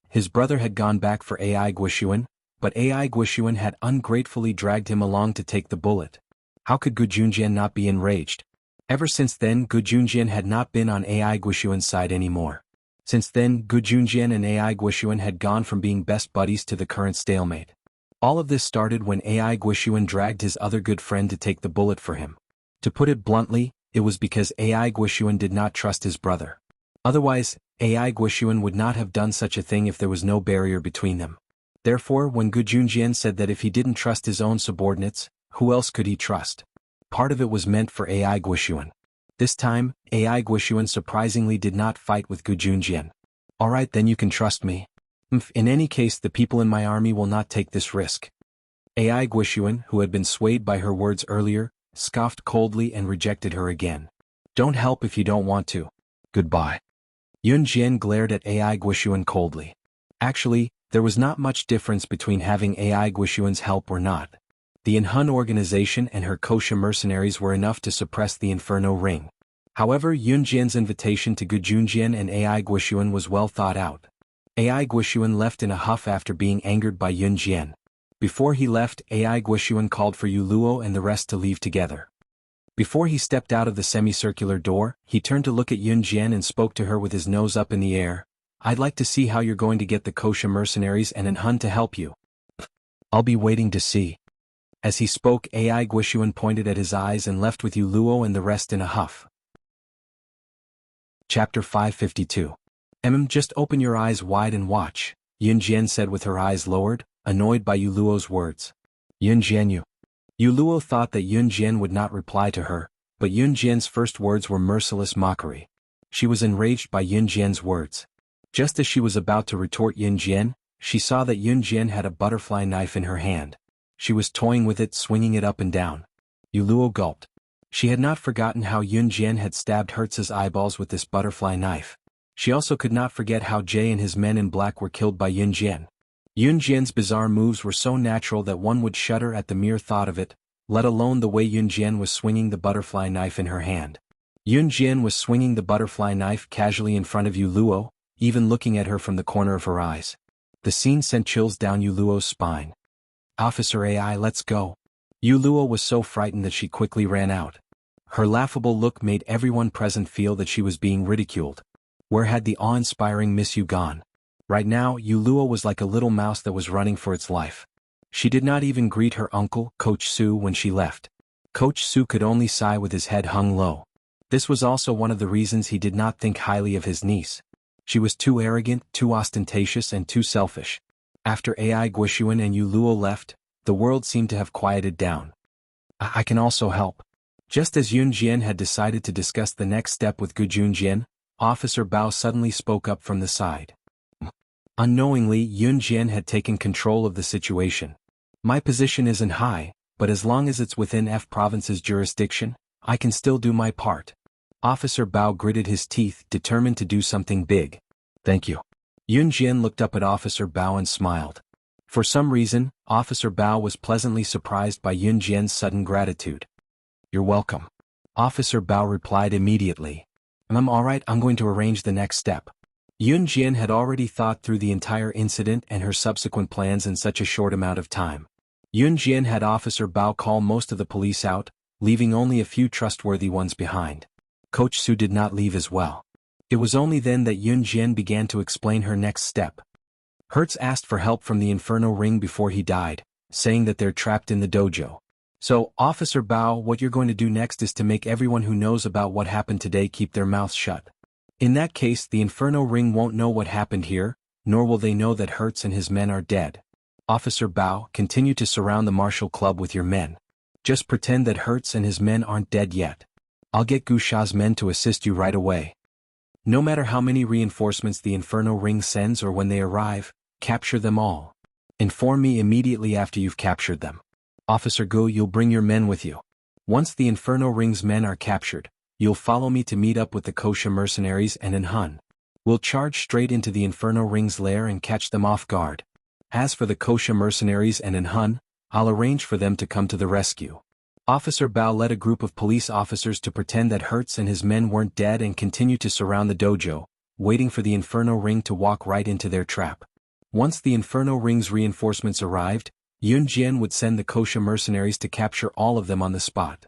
His brother had gone back for AI Guishuan, but AI Guishuan had ungratefully dragged him along to take the bullet. How could Gu Junjian not be enraged? Ever since then, Gu Junjian had not been on AI Guishuan's side anymore. Since then, Gu Junjian and AI Guishuan had gone from being best buddies to the current stalemate. All of this started when AI Guishuan dragged his other good friend to take the bullet for him. To put it bluntly, it was because AI Guishuan did not trust his brother. Otherwise, AI Guishuan would not have done such a thing if there was no barrier between them. Therefore, when Gu Junjian said that if he didn't trust his own subordinates, who else could he trust? Part of it was meant for AI Guishuan. This time, AI Guishuan surprisingly did not fight with Gu Junjian. Alright, then you can trust me. In any case, the people in my army will not take this risk. AI Guishuan, who had been swayed by her words earlier, scoffed coldly and rejected her again. Don't help if you don't want to. Goodbye. Yun Jian glared at AI Guishuan coldly. Actually, There was not much difference between having AI Guishuan's help or not. The Inhun organization and her Kosha mercenaries were enough to suppress the Inferno Ring. However, Yun Jian's invitation to Gu Junjian and AI Guishuan was well thought out. AI Guishuan left in a huff after being angered by Yun Jian. Before he left, AI Guishuan called for Yu Luo and the rest to leave together. Before he stepped out of the semicircular door, he turned to look at Yun Jian and spoke to her with his nose up in the air. "I'd like to see how you're going to get the Kosha mercenaries and Inhun to help you. I'll be waiting to see." As he spoke, AI Guishuan pointed at his eyes and left with Yu Luo and the rest in a huff. Chapter 552. Just open your eyes wide and watch, Yun Jian said with her eyes lowered, annoyed by Yu Luo's words. Yun Jian. Yu Luo thought that Yun Jian would not reply to her, but Yun Jian's first words were merciless mockery. She was enraged by Yun Jian's words. Just as she was about to retort Yun Jian, she saw that Yun Jian had a butterfly knife in her hand. She was toying with it, swinging it up and down. Yu Luo gulped. She had not forgotten how Yun Jian had stabbed Hertz's eyeballs with this butterfly knife. She also could not forget how Jay and his men in black were killed by Yun Jian. Yun Jian's bizarre moves were so natural that one would shudder at the mere thought of it, let alone the way Yun Jian was swinging the butterfly knife in her hand. Yun Jian was swinging the butterfly knife casually in front of Yu Luo, even looking at her from the corner of her eyes. The scene sent chills down Yu Luo's spine. "Officer AI, let's go." Yu Luo was so frightened that she quickly ran out. Her laughable look made everyone present feel that she was being ridiculed. Where had the awe-inspiring Miss Yu gone? Right now, Yu Luo was like a little mouse that was running for its life. She did not even greet her uncle, Coach Su, when she left. Coach Su could only sigh with his head hung low. This was also one of the reasons he did not think highly of his niece. She was too arrogant, too ostentatious, and too selfish. After AI Guishuan and Yu Luo left, the world seemed to have quieted down. I can also help. Just as Yun Jian had decided to discuss the next step with Gu Junjian, Officer Bao suddenly spoke up from the side. Unknowingly, Yun Jian had taken control of the situation. "My position isn't high, but as long as it's within F Province's jurisdiction, I can still do my part." Officer Bao gritted his teeth, determined to do something big. "Thank you." Yun Jian looked up at Officer Bao and smiled. For some reason, Officer Bao was pleasantly surprised by Yun Jian's sudden gratitude. "You're welcome." Officer Bao replied immediately. "I'm alright, I'm going to arrange the next step." Yun Jian had already thought through the entire incident and her subsequent plans in such a short amount of time. Yun Jian had Officer Bao call most of the police out, leaving only a few trustworthy ones behind. Coach Su did not leave as well. It was only then that Yun Jian began to explain her next step. Hertz asked for help from the Inferno Ring before he died, saying that they're trapped in the dojo. "So, Officer Bao, what you're going to do next is to make everyone who knows about what happened today keep their mouths shut. In that case, the Inferno Ring won't know what happened here, nor will they know that Hertz and his men are dead. Officer Bao, continue to surround the Martial Club with your men. Just pretend that Hertz and his men aren't dead yet. I'll get Gu Sha's men to assist you right away. No matter how many reinforcements the Inferno Ring sends or when they arrive, capture them all. Inform me immediately after you've captured them. Officer Gu, you'll bring your men with you. Once the Inferno Ring's men are captured, you'll follow me to meet up with the Kosha mercenaries and Inhun. We'll charge straight into the Inferno Ring's lair and catch them off guard. As for the Kosha mercenaries and Inhun, I'll arrange for them to come to the rescue." Officer Bao led a group of police officers to pretend that Hertz and his men weren't dead and continued to surround the dojo, waiting for the Inferno Ring to walk right into their trap. Once the Inferno Ring's reinforcements arrived, Yun Jian would send the Kosha mercenaries to capture all of them on the spot.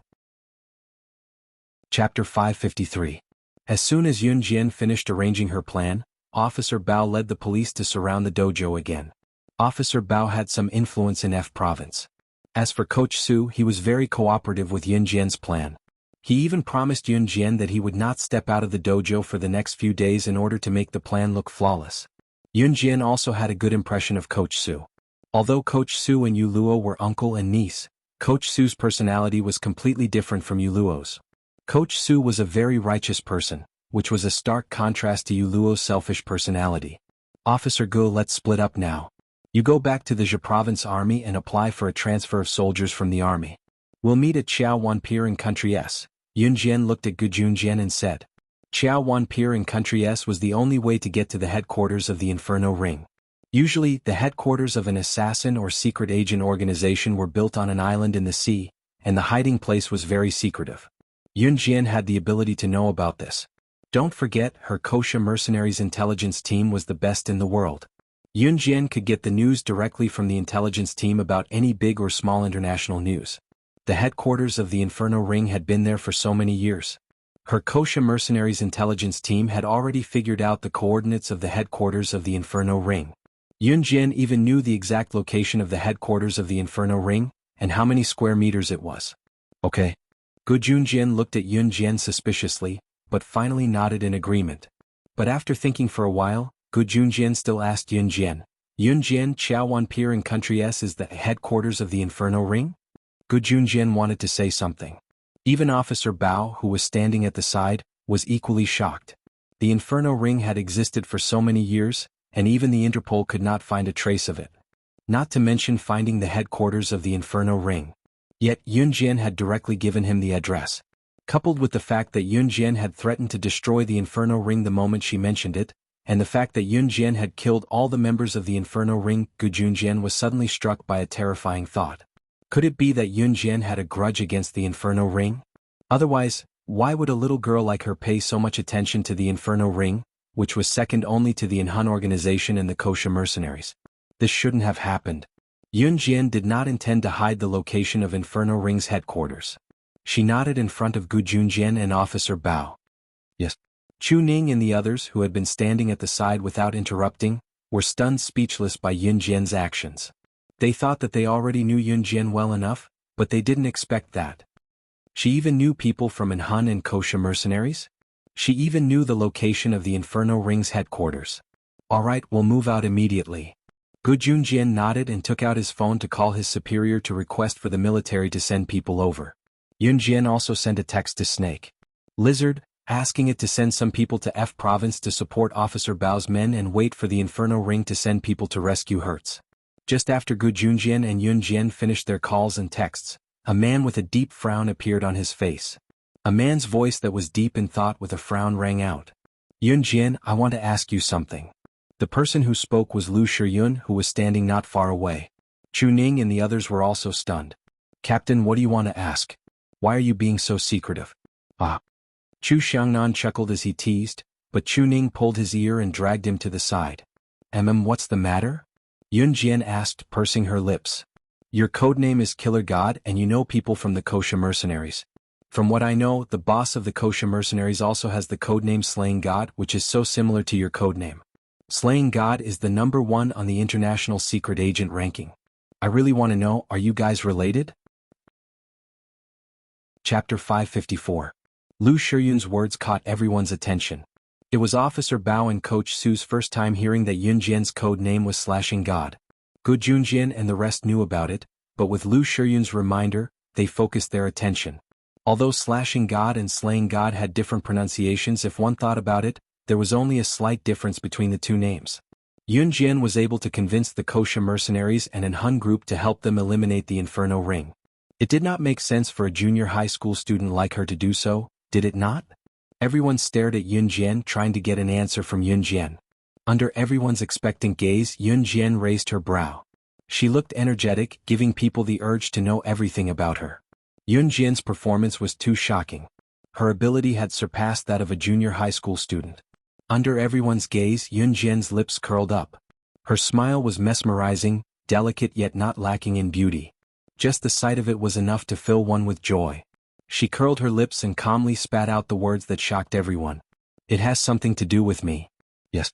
Chapter 553. As soon as Yun Jian finished arranging her plan, Officer Bao led the police to surround the dojo again. Officer Bao had some influence in F Province. As for Coach Su, he was very cooperative with Yun Jian's plan. He even promised Yun Jian that he would not step out of the dojo for the next few days in order to make the plan look flawless. Yun Jian also had a good impression of Coach Su. Although Coach Su and Yu Luo were uncle and niece, Coach Su's personality was completely different from Yu Luo's. Coach Su was a very righteous person, which was a stark contrast to Yu Luo's selfish personality. "Officer Gu, let's split up now. You go back to the Zhe Province Army and apply for a transfer of soldiers from the army. We'll meet at Qiaowan Pier in Country S." Yun Jian looked at Gu Junjian and said. Qiaowan Pier in Country S was the only way to get to the headquarters of the Inferno Ring. Usually, the headquarters of an assassin or secret agent organization were built on an island in the sea, and the hiding place was very secretive. Yun Jian had the ability to know about this. Don't forget, her Wuxia mercenaries intelligence team was the best in the world. Yun Jian could get the news directly from the intelligence team about any big or small international news. The headquarters of the Inferno Ring had been there for so many years. Her Wuxia mercenaries intelligence team had already figured out the coordinates of the headquarters of the Inferno Ring. Yun Jian even knew the exact location of the headquarters of the Inferno Ring, and how many square meters it was. Okay. Gu Junjian looked at Yun Jian suspiciously, but finally nodded in agreement. But after thinking for a while, Gu Junjian still asked Yun Jian, Yun Jian, Chaowan Pier in Country S is the headquarters of the Inferno Ring? Gu Junjian wanted to say something. Even Officer Bao, who was standing at the side, was equally shocked. The Inferno Ring had existed for so many years, and even the Interpol could not find a trace of it. Not to mention finding the headquarters of the Inferno Ring. Yet Yun Jian had directly given him the address. Coupled with the fact that Yun Jian had threatened to destroy the Inferno Ring the moment she mentioned it, and the fact that Yun Jian had killed all the members of the Inferno Ring, Gu Junjian was suddenly struck by a terrifying thought. Could it be that Yun Jian had a grudge against the Inferno Ring? Otherwise, why would a little girl like her pay so much attention to the Inferno Ring, which was second only to the Inhun organization and the Wuxia mercenaries? This shouldn't have happened. Yun Jian did not intend to hide the location of Inferno Ring's headquarters. She nodded in front of Gu Junjian and Officer Bao. Yes. Chu Ning and the others, who had been standing at the side without interrupting, were stunned speechless by Yun Jian's actions. They thought that they already knew Yun Jian well enough, but they didn't expect that. She even knew people from Inhun and Wuxia mercenaries? She even knew the location of the Inferno Ring's headquarters. Alright, we'll move out immediately. Gu Junjian nodded and took out his phone to call his superior to request for the military to send people over. Yun Jian also sent a text to Snake Lizard, asking it to send some people to F Province to support Officer Bao's men and wait for the Inferno Ring to send people to rescue Hertz. Just after Gu Junjian and Yun Jian finished their calls and texts, a man with a deep frown appeared on his face. A man's voice that was deep in thought with a frown rang out. Yun Jian, I want to ask you something. The person who spoke was Lu Shiyun, who was standing not far away. Chu Ning and the others were also stunned. Captain, what do you want to ask? Why are you being so secretive? Ah. Chu Xiangnan chuckled as he teased, but Chu Ning pulled his ear and dragged him to the side. What's the matter? Yun Jian asked, pursing her lips. Your codename is Killer God and you know people from the Wuxia mercenaries. From what I know, the boss of the Wuxia mercenaries also has the codename Slaying God, which is so similar to your codename. Slaying God is the number 1 on the international secret agent ranking. I really want to know, are you guys related? Chapter 554. Lu Shiyun's words caught everyone's attention. It was Officer Bao and Coach Su's first time hearing that Yun Jian's code name was Slashing God. Gu Junjian and the rest knew about it, but with Lu Shiyun's reminder, they focused their attention. Although Slashing God and Slaying God had different pronunciations if one thought about it, there was only a slight difference between the two names. Yun Jian was able to convince the Wuxia mercenaries and Inhun group to help them eliminate the Inferno Ring. It did not make sense for a junior high school student like her to do so, did it not? Everyone stared at Yun Jian trying to get an answer from Yun Jian. Under everyone's expectant gaze, Yun Jian raised her brow. She looked energetic, giving people the urge to know everything about her. Yun Jian's performance was too shocking. Her ability had surpassed that of a junior high school student. Under everyone's gaze, Yun Jian's lips curled up. Her smile was mesmerizing, delicate yet not lacking in beauty. Just the sight of it was enough to fill one with joy. She curled her lips and calmly spat out the words that shocked everyone. It has something to do with me. Yes.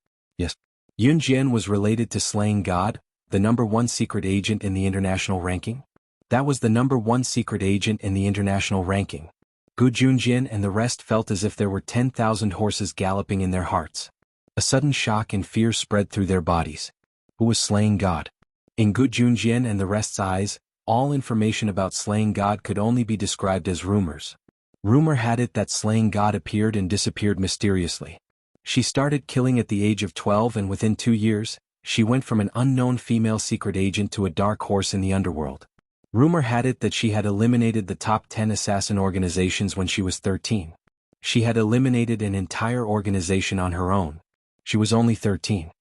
Yun Jian was related to Slaying God, the number 1 secret agent in the international ranking. That was the number 1 secret agent in the international ranking. Gu Junjian and the rest felt as if there were 10,000 horses galloping in their hearts. A sudden shock and fear spread through their bodies. Who was Slaying God? In Gu Junjian and the rest's eyes, all information about Slaying God could only be described as rumors. Rumor had it that Slaying God appeared and disappeared mysteriously. She started killing at the age of 12 and within 2 years, she went from an unknown female secret agent to a dark horse in the underworld. Rumor had it that she had eliminated the top 10 assassin organizations when she was 13. She had eliminated an entire organization on her own. She was only 13.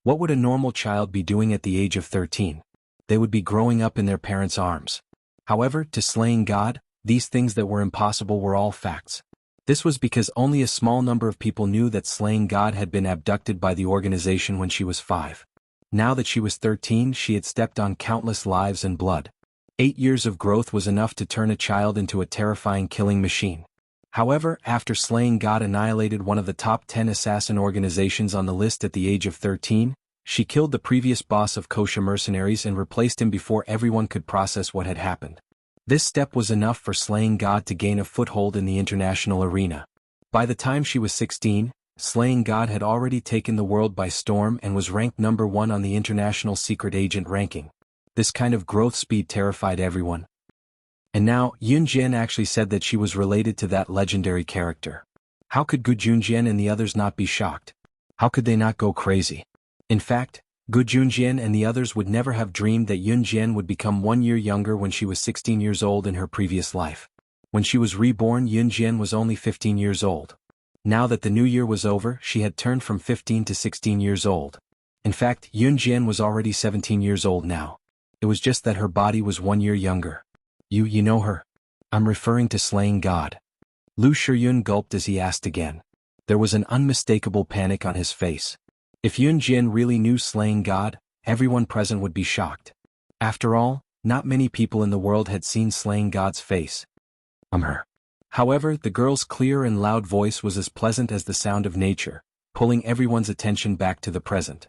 What would a normal child be doing at the age of 13? They would be growing up in their parents' arms. However, to slaying God, these things that were impossible were all facts. This was because only a small number of people knew that slaying God had been abducted by the organization when she was 5. Now that she was 13, she had stepped on countless lives and blood. 8 years of growth was enough to turn a child into a terrifying killing machine. However, after slaying God annihilated one of the top 10 assassin organizations on the list at the age of 13, she killed the previous boss of kosher mercenaries and replaced him before everyone could process what had happened. This step was enough for slaying God to gain a foothold in the international arena. By the time she was 16, slaying God had already taken the world by storm and was ranked number 1 on the international secret agent ranking. This kind of growth speed terrified everyone. And now, Yun Jian actually said that she was related to that legendary character. How could Gu Junjian and the others not be shocked? How could they not go crazy? In fact, Gu Junjian and the others would never have dreamed that Yun Jian would become 1 year younger when she was 16 years old in her previous life. When she was reborn, Yun Jian was only 15 years old. Now that the new year was over, she had turned from 15 to 16 years old. In fact, Yun Jian was already 17 years old now. It was just that her body was 1 year younger. You know her? I'm referring to slaying God. Lu Shiyun gulped as he asked again. There was an unmistakable panic on his face. If Yun Jian really knew slaying God, everyone present would be shocked. After all, not many people in the world had seen slaying God's face. Her. However, the girl's clear and loud voice was as pleasant as the sound of nature, pulling everyone's attention back to the present.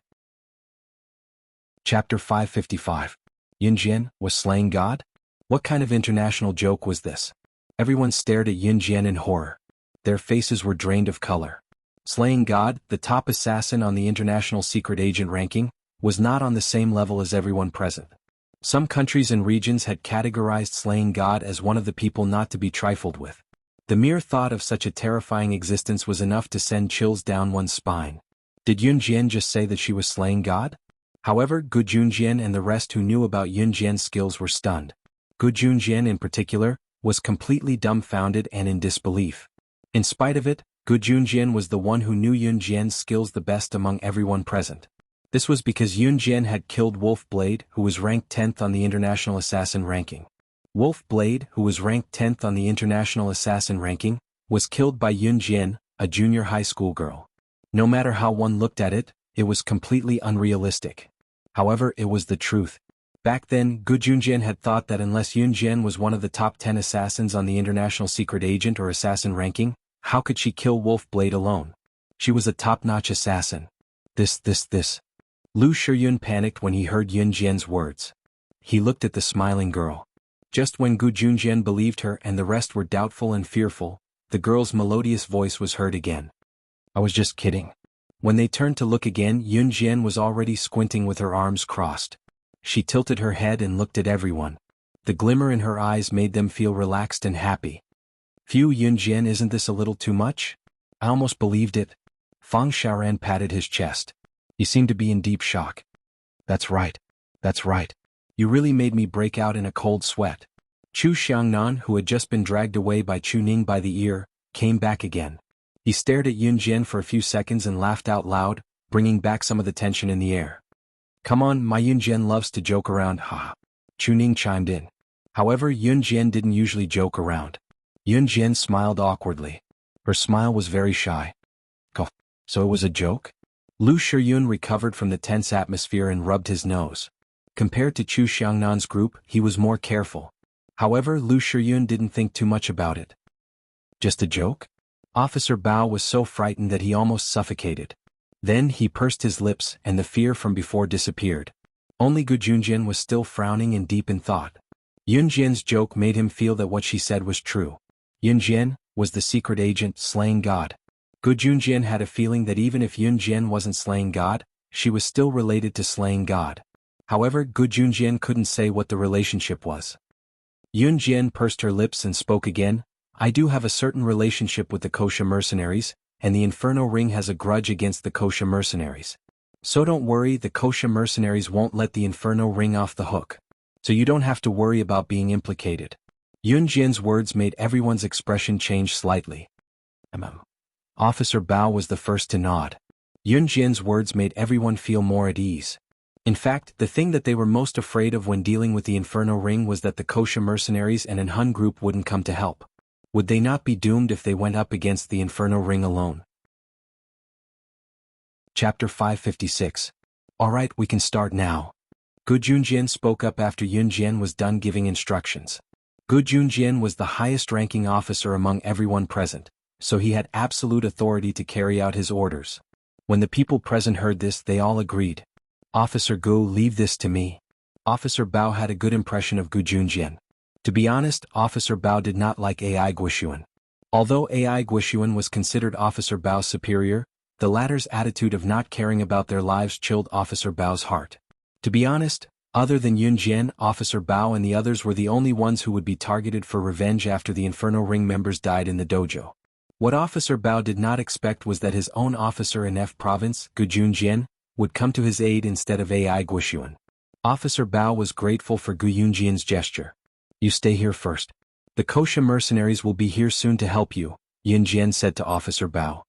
Chapter 555. Yun Jian was slaying God? What kind of international joke was this? Everyone stared at Yun Jian in horror. Their faces were drained of color. Slaying God, the top assassin on the international secret agent ranking, was not on the same level as everyone present. Some countries and regions had categorized slaying God as one of the people not to be trifled with. The mere thought of such a terrifying existence was enough to send chills down one's spine. Did Yun Jian just say that she was slaying God? However, Gu Junjian and the rest who knew about Yun Jian's skills were stunned. Gu Junjian in particular was completely dumbfounded and in disbelief. In spite of it, Gu Junjian was the one who knew Yun Jian's skills the best among everyone present. This was because Yun Jian had killed Wolf Blade, who was ranked 10th on the international assassin ranking. Wolf Blade, who was ranked 10th on the international assassin ranking, was killed by Yun Jian, a junior high school girl. No matter how one looked at it, it was completely unrealistic. However, it was the truth. Back then, Gu Junjian had thought that unless Yun Jian was one of the top 10 assassins on the international secret agent or assassin ranking, how could she kill Wolf Blade alone? She was a top-notch assassin. This. Lu Shiyun panicked when he heard Yun Jian's words. He looked at the smiling girl. Just when Gu Junjian believed her and the rest were doubtful and fearful, the girl's melodious voice was heard again. I was just kidding. When they turned to look again, Yun Jian was already squinting with her arms crossed. She tilted her head and looked at everyone. The glimmer in her eyes made them feel relaxed and happy. Phew, Yun Jian, isn't this a little too much? I almost believed it. Fang Xiaoran patted his chest. He seemed to be in deep shock. That's right. You really made me break out in a cold sweat. Chu Xiangnan, who had just been dragged away by Chu Ning by the ear, came back again. He stared at Yun Jian for a few seconds and laughed out loud, bringing back some of the tension in the air. Come on, my Yun Jian loves to joke around, ha. Chu Ning chimed in. However, Yun Jian didn't usually joke around. Yun Jian smiled awkwardly. Her smile was very shy. So it was a joke? Lu Shiyun recovered from the tense atmosphere and rubbed his nose. Compared to Chu Xiangnan's group, he was more careful. However, Lu Shiyun didn't think too much about it. Just a joke? Officer Bao was so frightened that he almost suffocated. Then he pursed his lips and the fear from before disappeared. Only Gu Junjian was still frowning and deep in thought. Yun Jian's joke made him feel that what she said was true. Yun Jian was the secret agent slaying God. Gu Junjian had a feeling that even if Yun Jian wasn't slaying God, she was still related to slaying God. However, Gu Junjian couldn't say what the relationship was. Yun Jian pursed her lips and spoke again. I do have a certain relationship with the kosher mercenaries, and the Inferno Ring has a grudge against the kosher mercenaries. So don't worry, the kosher mercenaries won't let the Inferno Ring off the hook. So you don't have to worry about being implicated. Yun Jian's words made everyone's expression change slightly. Officer Bao was the first to nod. Yun Jian's words made everyone feel more at ease. In fact, the thing that they were most afraid of when dealing with the Inferno Ring was that the Kosha mercenaries and an Hun group wouldn't come to help. Would they not be doomed if they went up against the Inferno Ring alone? Chapter 556. Alright, we can start now. Gu Junjian spoke up after Yun Jian was done giving instructions. Gu Junjian was the highest-ranking officer among everyone present, so he had absolute authority to carry out his orders. When the people present heard this, they all agreed. Officer Gu, leave this to me. Officer Bao had a good impression of Gu Junjian. To be honest, Officer Bao did not like AI Guixuan. Although AI Guixuan was considered Officer Bao's superior, the latter's attitude of not caring about their lives chilled Officer Bao's heart. To be honest, other than Yun Jian, Officer Bao and the others were the only ones who would be targeted for revenge after the Inferno Ring members died in the dojo. What Officer Bao did not expect was that his own officer in F Province, Gu Junjian, would come to his aid instead of AI Guixuan. Officer Bao was grateful for Gu Junjian's gesture. You stay here first. The Kosha mercenaries will be here soon to help you, Yun Jian said to Officer Bao.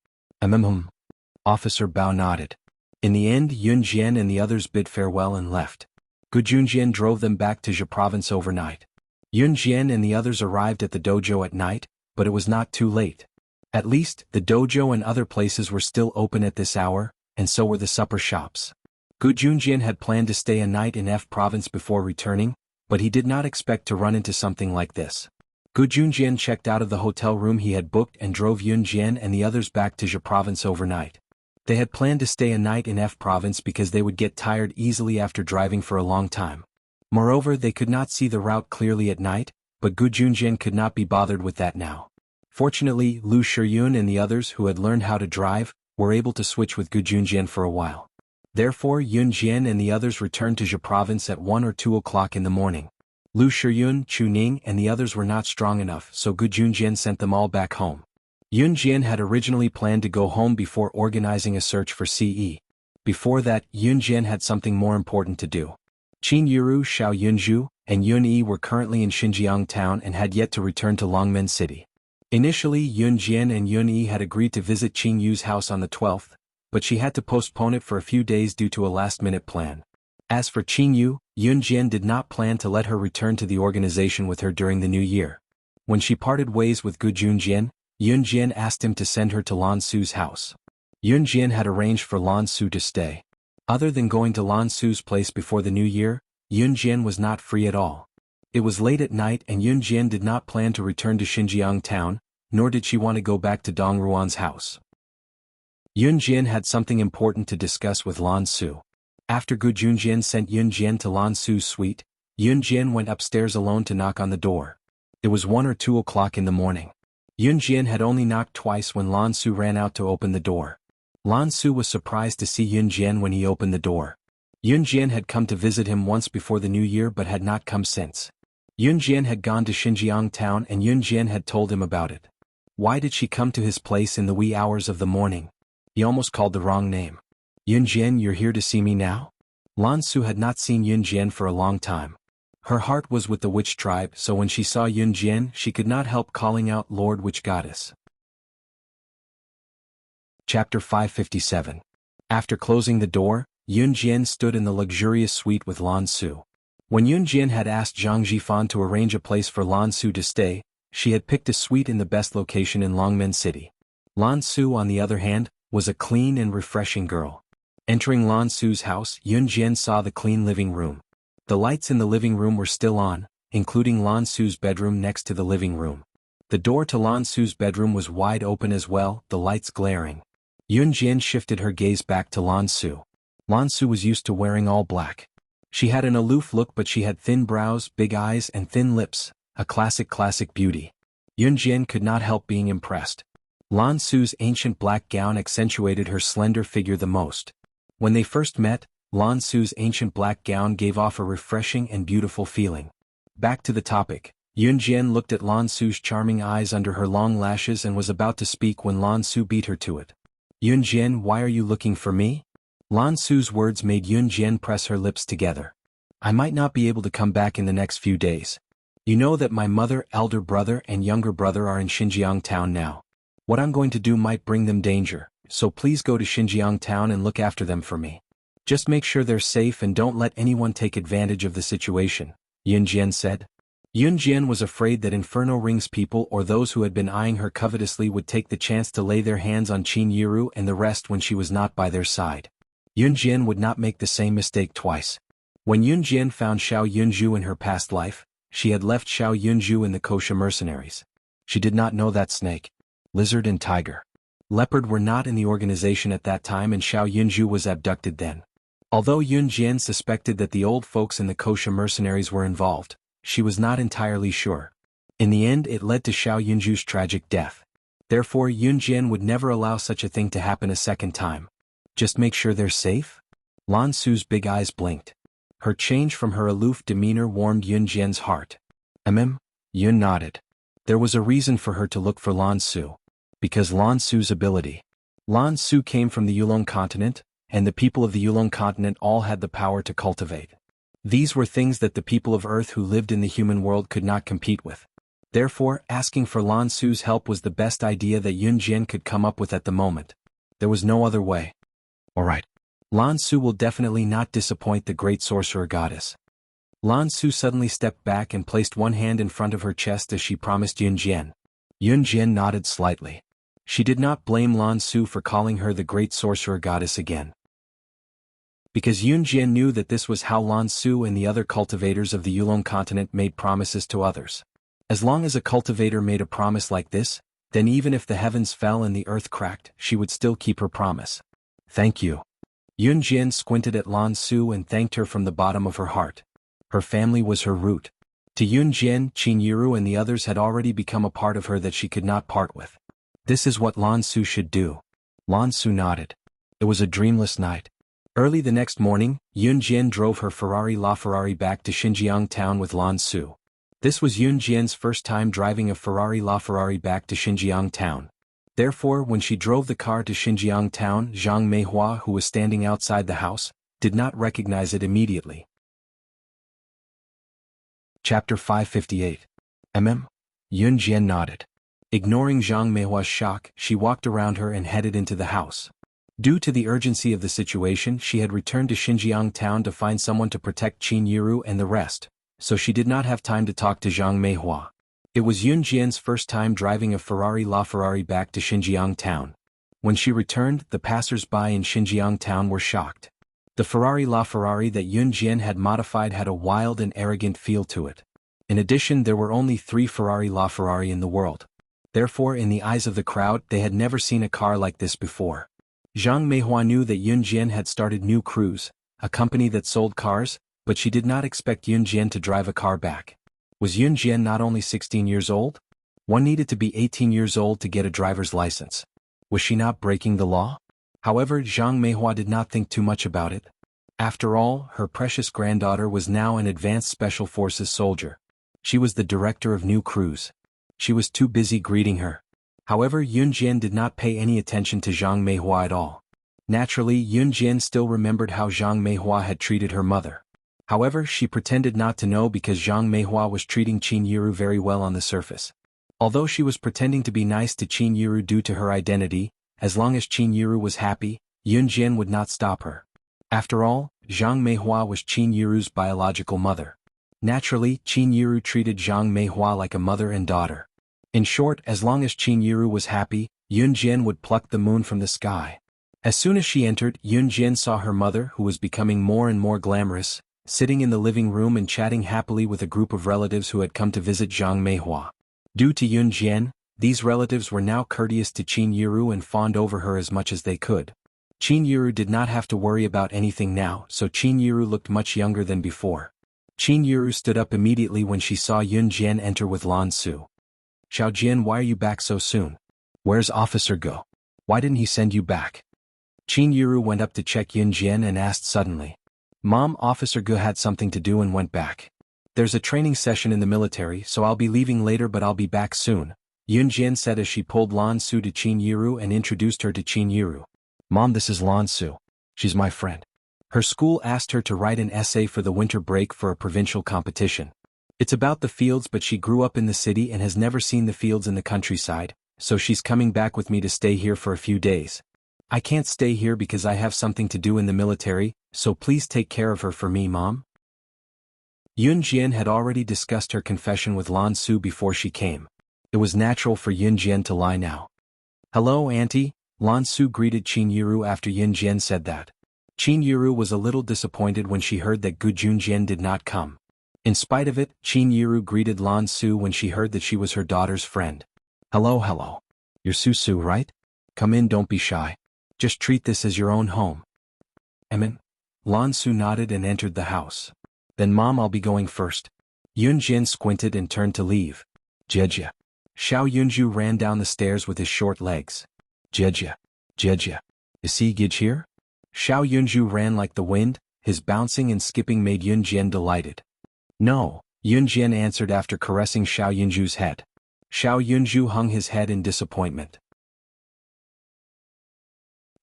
Officer Bao nodded. In the end, Yun Jian and the others bid farewell and left. Gu Junjian drove them back to Zhe Province overnight. Yun Jian and the others arrived at the dojo at night, but it was not too late. At least, the dojo and other places were still open at this hour, and so were the supper shops. Gu Junjian had planned to stay a night in F Province before returning, but he did not expect to run into something like this. Gu Junjian checked out of the hotel room he had booked and drove Yun Jian and the others back to Zhe Province overnight. They had planned to stay a night in F Province because they would get tired easily after driving for a long time. Moreover, they could not see the route clearly at night, but Gu Junjian could not be bothered with that now. Fortunately, Lu Shiyun and the others who had learned how to drive were able to switch with Gu Junjian for a while. Therefore, Yun Jian and the others returned to Zhe Province at 1 or 2 o'clock in the morning. Lu Shiyun, Chu Ning and the others were not strong enough, so Gu Junjian sent them all back home. Yun Jian had originally planned to go home before organizing a search for CE. Before that, Yun Jian had something more important to do. Qin Yuru, Xiao Yunzhu, and Yun Yi were currently in Xinjiang town and had yet to return to Longmen City. Initially, Yun Jian and Yun Yi had agreed to visit Qin Yu's house on the 12th, but she had to postpone it for a few days due to a last-minute plan. As for Qin Yu, Yun Jian did not plan to let her return to the organization with her during the new year. When she parted ways with Gu Junjian, Yun Jian asked him to send her to Lan Su's house. Yun Jian had arranged for Lan Su to stay. Other than going to Lan Su's place before the new year, Yun Jian was not free at all. It was late at night and Yun Jian did not plan to return to Xinjiang town, nor did she want to go back to Dong Ruan's house. Yun Jian had something important to discuss with Lan Su. After Gu Junjian sent Yun Jian to Lan Su's suite, Yun Jian went upstairs alone to knock on the door. It was 1 or 2 o'clock in the morning. Yun Jian had only knocked twice when Lan Su ran out to open the door. Lan Su was surprised to see Yun Jian when he opened the door. Yun Jian had come to visit him once before the new year but had not come since. Yun Jian had gone to Xinjiang town and Yun Jian had told him about it. Why did she come to his place in the wee hours of the morning? He almost called the wrong name. Yun Jian, you're here to see me now? Lan Su had not seen Yun Jian for a long time. Her heart was with the witch tribe, so when she saw Yun Jian, she could not help calling out Lord Witch Goddess. Chapter 557. After closing the door, Yun Jian stood in the luxurious suite with Lan Su. When Yun Jian had asked Zhang Jifan to arrange a place for Lan Su to stay, she had picked a suite in the best location in Longmen City. Lan Su, on the other hand, was a clean and refreshing girl. Entering Lan Su's house, Yun Jian saw the clean living room. The lights in the living room were still on, including Lan Su's bedroom next to the living room. The door to Lan Su's bedroom was wide open as well, the lights glaring. Yun Jian shifted her gaze back to Lan Su. Lan Su was used to wearing all black. She had an aloof look but she had thin brows, big eyes and thin lips, a classic beauty. Yun Jian could not help being impressed. Lan Su's ancient black gown accentuated her slender figure the most. When they first met, Lan Su's ancient black gown gave off a refreshing and beautiful feeling. Back to the topic, Yun Jian looked at Lan Su's charming eyes under her long lashes and was about to speak when Lan Su beat her to it. Yun Jian, why are you looking for me? Lan Su's words made Yun Jian press her lips together. I might not be able to come back in the next few days. You know that my mother, elder brother and younger brother are in Xinjiang town now. What I'm going to do might bring them danger, so please go to Xinjiang town and look after them for me. Just make sure they're safe and don't let anyone take advantage of the situation, Yun Jian said. Yun Jian was afraid that Inferno Ring's people or those who had been eyeing her covetously would take the chance to lay their hands on Qin Yiru and the rest when she was not by their side. Yun Jian would not make the same mistake twice. When Yun Jian found Xiao Yunju in her past life, she had left Xiao Yunju in the kosher mercenaries. She did not know that snake, lizard and tiger, leopard were not in the organization at that time and Xiao Yunju was abducted then. Although Yun Jian suspected that the old folks in the kosher mercenaries were involved, she was not entirely sure. In the end it led to Xiao Yunju's tragic death. Therefore Yun Jian would never allow such a thing to happen a second time. Just make sure they're safe? Lan Su's big eyes blinked. Her change from her aloof demeanor warmed Yun Jian's heart. Yun nodded. There was a reason for her to look for Lan Su. Because Lan Su's ability. Lan Su came from the Yulong continent, and the people of the Yulong continent all had the power to cultivate. These were things that the people of Earth who lived in the human world could not compete with. Therefore, asking for Lan Su's help was the best idea that Yun Jian could come up with at the moment. There was no other way. Alright. Lan Su will definitely not disappoint the great sorcerer goddess. Lan Su suddenly stepped back and placed one hand in front of her chest as she promised Yun Jian. Yun Jian nodded slightly. She did not blame Lan Su for calling her the great sorcerer goddess again. Because Yun Jian knew that this was how Lan Su and the other cultivators of the Yulong continent made promises to others. As long as a cultivator made a promise like this, then even if the heavens fell and the earth cracked, she would still keep her promise. Thank you. Yun Jian squinted at Lan Su and thanked her from the bottom of her heart. Her family was her root. To Yun Jian, Qin Yiru and the others had already become a part of her that she could not part with. This is what Lan Su should do. Lan Su nodded. It was a dreamless night. Early the next morning, Yun Jian drove her Ferrari LaFerrari back to Xinjiang town with Lan Su. This was Yun Jian's first time driving a Ferrari LaFerrari back to Xinjiang town. Therefore, when she drove the car to Xinjiang town, Zhang Meihua, who was standing outside the house, did not recognize it immediately. Chapter 558. Yun Jian nodded. Ignoring Zhang Meihua's shock, she walked around her and headed into the house. Due to the urgency of the situation, she had returned to Xinjiang town to find someone to protect Qin Yiru and the rest, so she did not have time to talk to Zhang Meihua. It was Yun Jian's first time driving a Ferrari LaFerrari back to Xinjiang town. When she returned, the passers-by in Xinjiang town were shocked. The Ferrari LaFerrari that Yun Jian had modified had a wild and arrogant feel to it. In addition, there were only 3 Ferrari LaFerrari in the world. Therefore, in the eyes of the crowd, they had never seen a car like this before. Zhang Meihua knew that Yun Jian had started New Cruise, a company that sold cars, but she did not expect Yun Jian to drive a car back. Was Yun Jian not only 16 years old? One needed to be 18 years old to get a driver's license. Was she not breaking the law? However, Zhang Meihua did not think too much about it. After all, her precious granddaughter was now an advanced special forces soldier. She was the director of New Cruise. She was too busy greeting her. However, Yun Jian did not pay any attention to Zhang Meihua at all. Naturally, Yun Jian still remembered how Zhang Meihua had treated her mother. However, she pretended not to know because Zhang Meihua was treating Qin Yiru very well on the surface. Although she was pretending to be nice to Qin Yiru due to her identity, as long as Qin Yiru was happy, Yun Jian would not stop her. After all, Zhang Meihua was Qin Yiru's biological mother. Naturally, Qin Yiru treated Zhang Meihua like a mother and daughter. In short, as long as Qin Yiru was happy, Yun Jian would pluck the moon from the sky. As soon as she entered, Yun Jian saw her mother, who was becoming more and more glamorous, sitting in the living room and chatting happily with a group of relatives who had come to visit Zhang Meihua. Due to Yun Jian, these relatives were now courteous to Qin Yiru and fawned over her as much as they could. Qin Yiru did not have to worry about anything now, so Qin Yiru looked much younger than before. Qin Yiru stood up immediately when she saw Yun Jian enter with Lan Su. Xiao Jian, why are you back so soon? Where's Officer Go? Why didn't he send you back? Qin Yiru went up to check Yun Jian and asked suddenly. Mom, Officer Go had something to do and went back. There's a training session in the military, so I'll be leaving later but I'll be back soon, Yun Jian said as she pulled Lan Su to Qin Yiru and introduced her to Qin Yiru. Mom, this is Lan Su. She's my friend. Her school asked her to write an essay for the winter break for a provincial competition. It's about the fields, but she grew up in the city and has never seen the fields in the countryside, so she's coming back with me to stay here for a few days. I can't stay here because I have something to do in the military, so please take care of her for me, Mom. Yun Jian had already discussed her confession with Lan Su before she came. It was natural for Yun Jian to lie now. Hello, Auntie, Lan Su greeted Qin Yiru after Yun Jian said that. Qin Yiru was a little disappointed when she heard that Gu Junjian did not come. In spite of it, Qin Yiru greeted Lan Su when she heard that she was her daughter's friend. Hello. You're Su, right? Come in, don't be shy. Just treat this as your own home. Amen. Lan Su nodded and entered the house. Then Mom, I'll be going first. Yun Jian squinted and turned to leave. Jejia. Xiao Yunju ran down the stairs with his short legs. Jejia. Is he Gij here? Xiao Yunju ran like the wind, his bouncing and skipping made Yun Jian delighted. No, Yun Jian answered after caressing Xiao Yunju's head. Xiao Yunju hung his head in disappointment.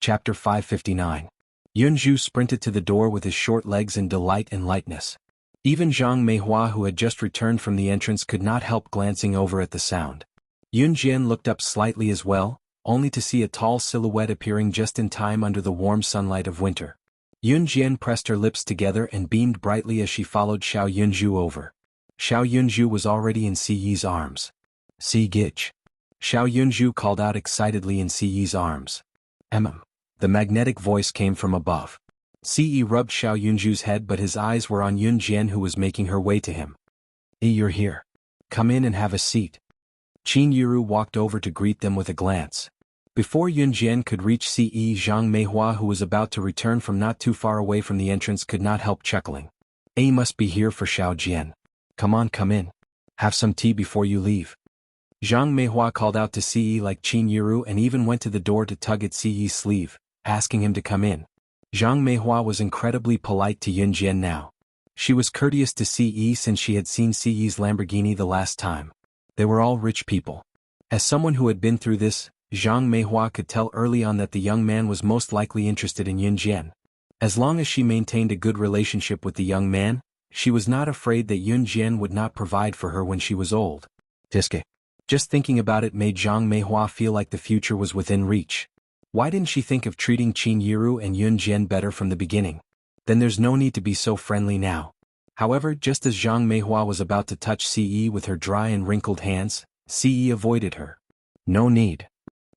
Chapter 559. Yunju sprinted to the door with his short legs in delight and lightness. Even Zhang Meihua, who had just returned from the entrance, could not help glancing over at the sound. Yun Jian looked up slightly as well, only to see a tall silhouette appearing just in time under the warm sunlight of winter. Yun Jian pressed her lips together and beamed brightly as she followed Xiao Yunju over. Xiao Yunju was already in Si Yi's arms. Si Gij. Xiao Yunju called out excitedly in Si Yi's arms. The magnetic voice came from above. Si Yi rubbed Xiao Yunju's head, but his eyes were on Yun Jian, who was making her way to him. You're here. Come in and have a seat. Qin Yiru walked over to greet them with a glance. Before Yun Jian could reach Si Yi, Zhang Meihua, who was about to return from not too far away from the entrance, could not help chuckling. Must be here for Xiao Jian. Come on, come in. Have some tea before you leave. Zhang Meihua called out to Si Yi like Qin Yiru and even went to the door to tug at Si Yi's sleeve, asking him to come in. Zhang Meihua was incredibly polite to Yun Jian now. She was courteous to Si Yi since she had seen Si Yi's Lamborghini the last time. They were all rich people. As someone who had been through this, Zhang Meihua could tell early on that the young man was most likely interested in Yun Jian. As long as she maintained a good relationship with the young man, she was not afraid that Yun Jian would not provide for her when she was old. Just thinking about it made Zhang Meihua feel like the future was within reach. Why didn't she think of treating Qin Yiru and Yun Jian better from the beginning? Then there's no need to be so friendly now. However, just as Zhang Meihua was about to touch Si Yi with her dry and wrinkled hands, Si Yi avoided her. No need.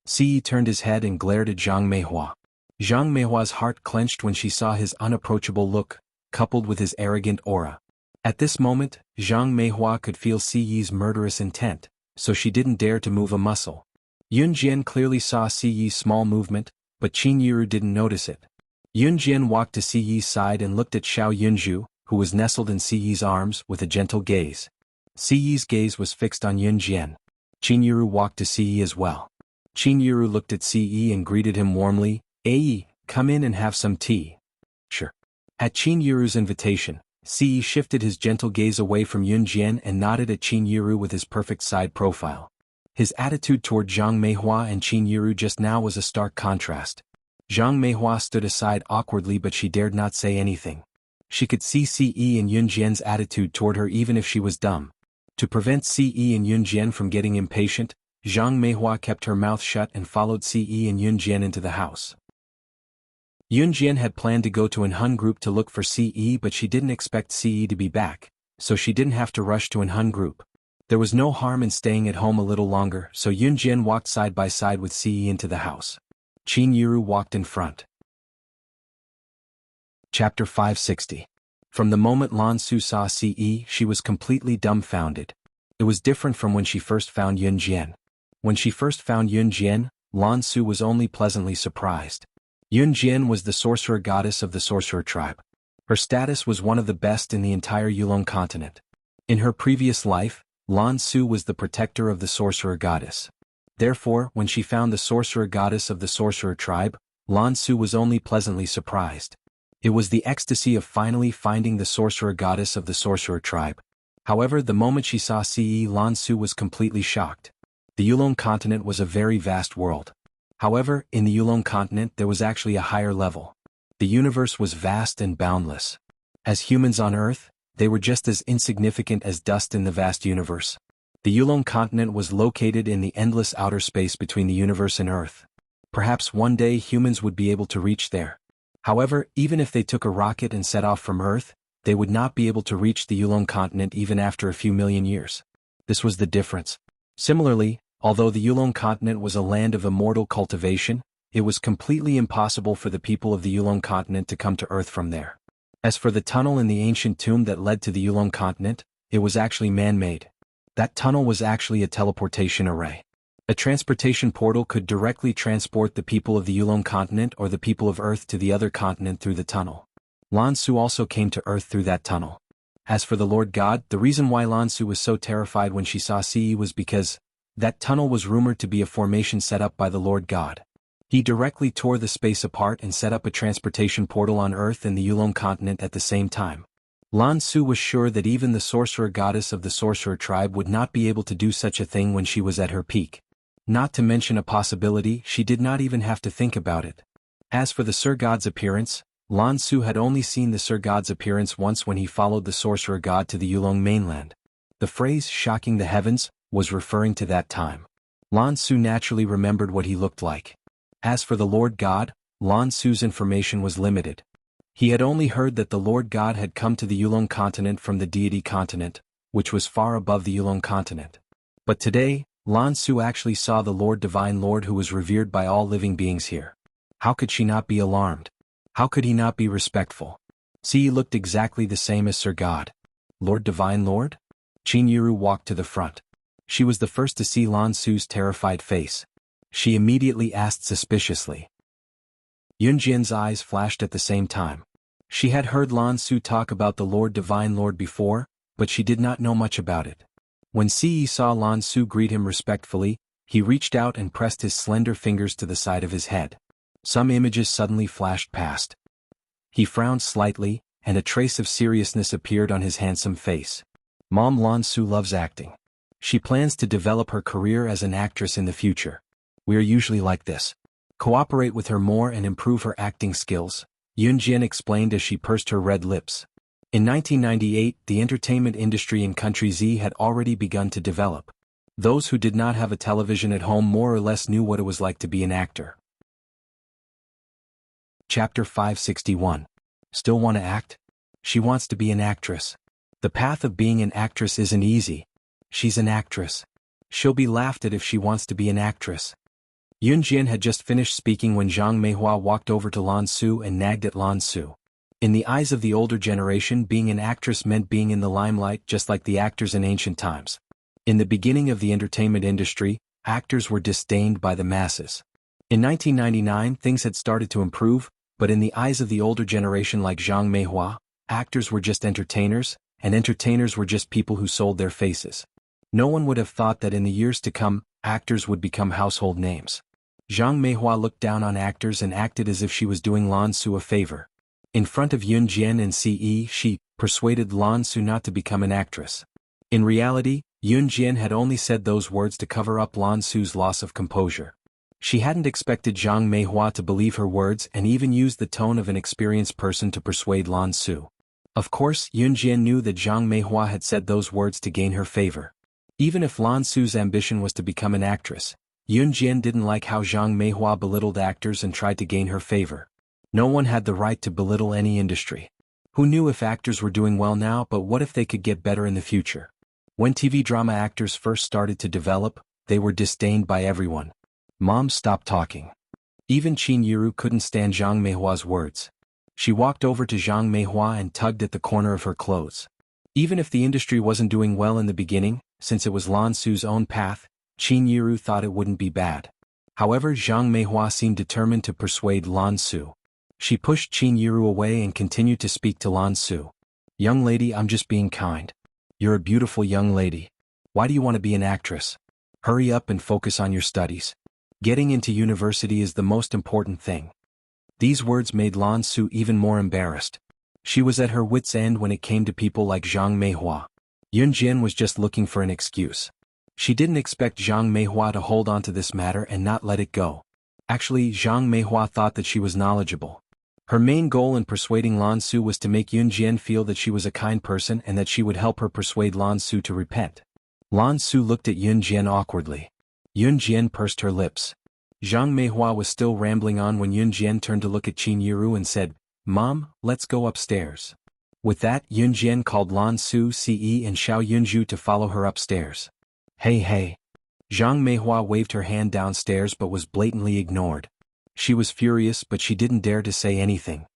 Si Yi turned his head and glared at Zhang Meihua. Zhang Meihua's heart clenched when she saw his unapproachable look, coupled with his arrogant aura. At this moment, Zhang Meihua could feel Si Yi's murderous intent, so she didn't dare to move a muscle. Yun Jian clearly saw Si Yi's small movement, but Qin Yiru didn't notice it. Yun Jian walked to Si Yi's side and looked at Xiao Yunju, who was nestled in Si Yi's arms, with a gentle gaze. Si Yi's gaze was fixed on Yun Jian. Qin Yiru walked to Si Yi as well. Qin Yiru looked at Si Yi and greeted him warmly. Yi, come in and have some tea. Sure. At Qin Yiru's invitation, Si Yi shifted his gentle gaze away from Yun Jian and nodded at Qin Yiru with his perfect side profile. His attitude toward Zhang Meihua and Qin Yiru just now was a stark contrast. Zhang Meihua stood aside awkwardly, but she dared not say anything. She could see Si Yi and Yun Jian's attitude toward her even if she was dumb. To prevent Si Yi and Yun Jian from getting impatient, Zhang Meihua kept her mouth shut and followed Si Yi and Yun Jian into the house. Yun Jian had planned to go to An Hun Group to look for Si Yi, but she didn't expect Si Yi to be back, so she didn't have to rush to An Hun Group. There was no harm in staying at home a little longer, so Yun Jian walked side by side with Si Yi into the house. Qin Yiru walked in front. Chapter 560. From the moment Lan Su saw Si Yi, she was completely dumbfounded. It was different from when she first found Yun Jian. When she first found Yun Jian, Lan Su was only pleasantly surprised. Yun Jian was the sorcerer goddess of the sorcerer tribe. Her status was one of the best in the entire Yulong continent. In her previous life, Lan Su was the protector of the sorcerer goddess. Therefore, when she found the sorcerer goddess of the sorcerer tribe, Lan Su was only pleasantly surprised. It was the ecstasy of finally finding the sorcerer goddess of the sorcerer tribe. However, the moment she saw Si Yi, Lan Su was completely shocked. The Yulong continent was a very vast world. However, in the Yulong continent there was actually a higher level. The universe was vast and boundless. As humans on Earth, they were just as insignificant as dust in the vast universe. The Yulong continent was located in the endless outer space between the universe and Earth. Perhaps one day humans would be able to reach there. However, even if they took a rocket and set off from Earth, they would not be able to reach the Yulong continent even after a few million years. This was the difference. Similarly, although the Yulong continent was a land of immortal cultivation, it was completely impossible for the people of the Yulong continent to come to Earth from there. As for the tunnel in the ancient tomb that led to the Yulong continent, it was actually man-made. That tunnel was actually a teleportation array. A transportation portal could directly transport the people of the Yulong continent or the people of Earth to the other continent through the tunnel. Lan Su also came to Earth through that tunnel. As for the Lord God, the reason why Lan Su was so terrified when she saw Ce was because that tunnel was rumored to be a formation set up by the Lord God. He directly tore the space apart and set up a transportation portal on Earth and the Yulong continent at the same time. Lan Su was sure that even the sorcerer goddess of the sorcerer tribe would not be able to do such a thing when she was at her peak. Not to mention a possibility, she did not even have to think about it. As for the Sir God's appearance, Lan Su had only seen the Sir God's appearance once when he followed the sorcerer god to the Yulong mainland. The phrase, shocking the heavens, was referring to that time. Lan Su naturally remembered what he looked like. As for the Lord God, Lan Su's information was limited. He had only heard that the Lord God had come to the Yulong continent from the deity continent, which was far above the Yulong continent. But today, Lan Su actually saw the Lord Divine Lord who was revered by all living beings here. How could she not be alarmed? How could he not be respectful? Ce looked exactly the same as Sir God. Lord Divine Lord? Qin Yiru walked to the front. She was the first to see Lan Su's terrified face. She immediately asked suspiciously. Yunjian's eyes flashed at the same time. She had heard Lan Su talk about the Lord Divine Lord before, but she did not know much about it. When Ce saw Lan Su greet him respectfully, he reached out and pressed his slender fingers to the side of his head. Some images suddenly flashed past. He frowned slightly, and a trace of seriousness appeared on his handsome face. Mom Lan Su loves acting. She plans to develop her career as an actress in the future. We are usually like this. Cooperate with her more and improve her acting skills, Yunjian explained as she pursed her red lips. In 1998, the entertainment industry in Country Z had already begun to develop. Those who did not have a television at home more or less knew what it was like to be an actor. Chapter 561. Still want to act? She wants to be an actress. The path of being an actress isn't easy. She's an actress. She'll be laughed at if she wants to be an actress. Yunjian had just finished speaking when Zhang Meihua walked over to Lan Su and nagged at Lan Su. In the eyes of the older generation, being an actress meant being in the limelight just like the actors in ancient times. In the beginning of the entertainment industry, actors were disdained by the masses. In 1999, things had started to improve, but in the eyes of the older generation like Zhang Meihua, actors were just entertainers, and entertainers were just people who sold their faces. No one would have thought that in the years to come, actors would become household names. Zhang Meihua looked down on actors and acted as if she was doing Lan Su a favor. In front of Yunjian and Ce, she persuaded Lan Su not to become an actress. In reality, Yunjian had only said those words to cover up Lan Su's loss of composure. She hadn't expected Zhang Meihua to believe her words and even used the tone of an experienced person to persuade Lan Su. Of course, Yunjian knew that Zhang Meihua had said those words to gain her favor. Even if Lan Su's ambition was to become an actress, Yunjian didn't like how Zhang Meihua belittled actors and tried to gain her favor. No one had the right to belittle any industry. Who knew if actors were doing well now, but what if they could get better in the future? When TV drama actors first started to develop, they were disdained by everyone. Mom stopped talking. Even Qin Yiru couldn't stand Zhang Meihua's words. She walked over to Zhang Meihua and tugged at the corner of her clothes. Even if the industry wasn't doing well in the beginning, since it was Lan Su's own path, Qin Yiru thought it wouldn't be bad. However, Zhang Meihua seemed determined to persuade Lan Su. She pushed Qin Yiru away and continued to speak to Lan Su. Young lady, I'm just being kind. You're a beautiful young lady. Why do you want to be an actress? Hurry up and focus on your studies. Getting into university is the most important thing. These words made Lan Su even more embarrassed. She was at her wits' end when it came to people like Zhang Meihua. Yunjian was just looking for an excuse. She didn't expect Zhang Meihua to hold on to this matter and not let it go. Actually, Zhang Meihua thought that she was knowledgeable. Her main goal in persuading Lan Su was to make Yunjian feel that she was a kind person and that she would help her persuade Lan Su to repent. Lan Su looked at Yunjian awkwardly. Yunjian pursed her lips. Zhang Meihua was still rambling on when Yun Jian turned to look at Qin Yiru and said, "Mom, let's go upstairs." With that, Yun Jian called Lan Su Ce and Xiao Yunju to follow her upstairs. Hey hey. Zhang Meihua waved her hand downstairs but was blatantly ignored. She was furious but she didn't dare to say anything.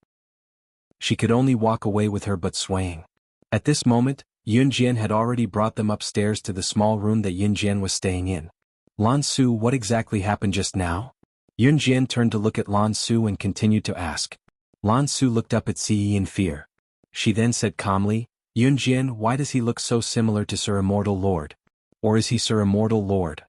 She could only walk away with her but swaying. At this moment, Yun Jian had already brought them upstairs to the small room that Yun Jian was staying in. Lan Su, what exactly happened just now? Yun Jian turned to look at Lan Su and continued to ask. Lan Su looked up at Ce in fear. She then said calmly, Yun Jian, why does he look so similar to Sir Immortal Lord? Or is he Sir Immortal Lord?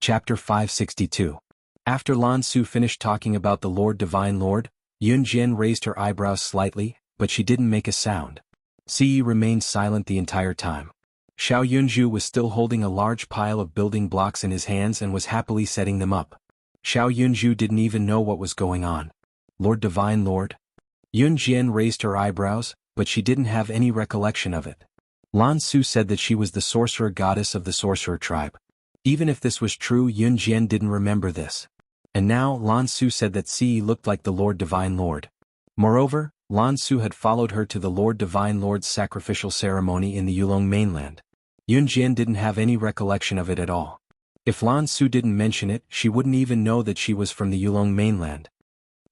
Chapter 562. After Lan Su finished talking about the Lord Divine Lord, Yun Jian raised her eyebrows slightly, but she didn't make a sound. Ce remained silent the entire time. Xiao Yunju was still holding a large pile of building blocks in his hands and was happily setting them up. Xiao Yunju didn't even know what was going on. Lord Divine Lord? Yun Jian raised her eyebrows, but she didn't have any recollection of it. Lan Su said that she was the sorcerer goddess of the sorcerer tribe. Even if this was true, Yun Jian didn't remember this. And now, Lan Su said that Ce looked like the Lord Divine Lord. Moreover, Lan Su had followed her to the Lord Divine Lord's sacrificial ceremony in the Yulong mainland. Yun Jian didn't have any recollection of it at all. If Lan Su didn't mention it, she wouldn't even know that she was from the Yulong mainland.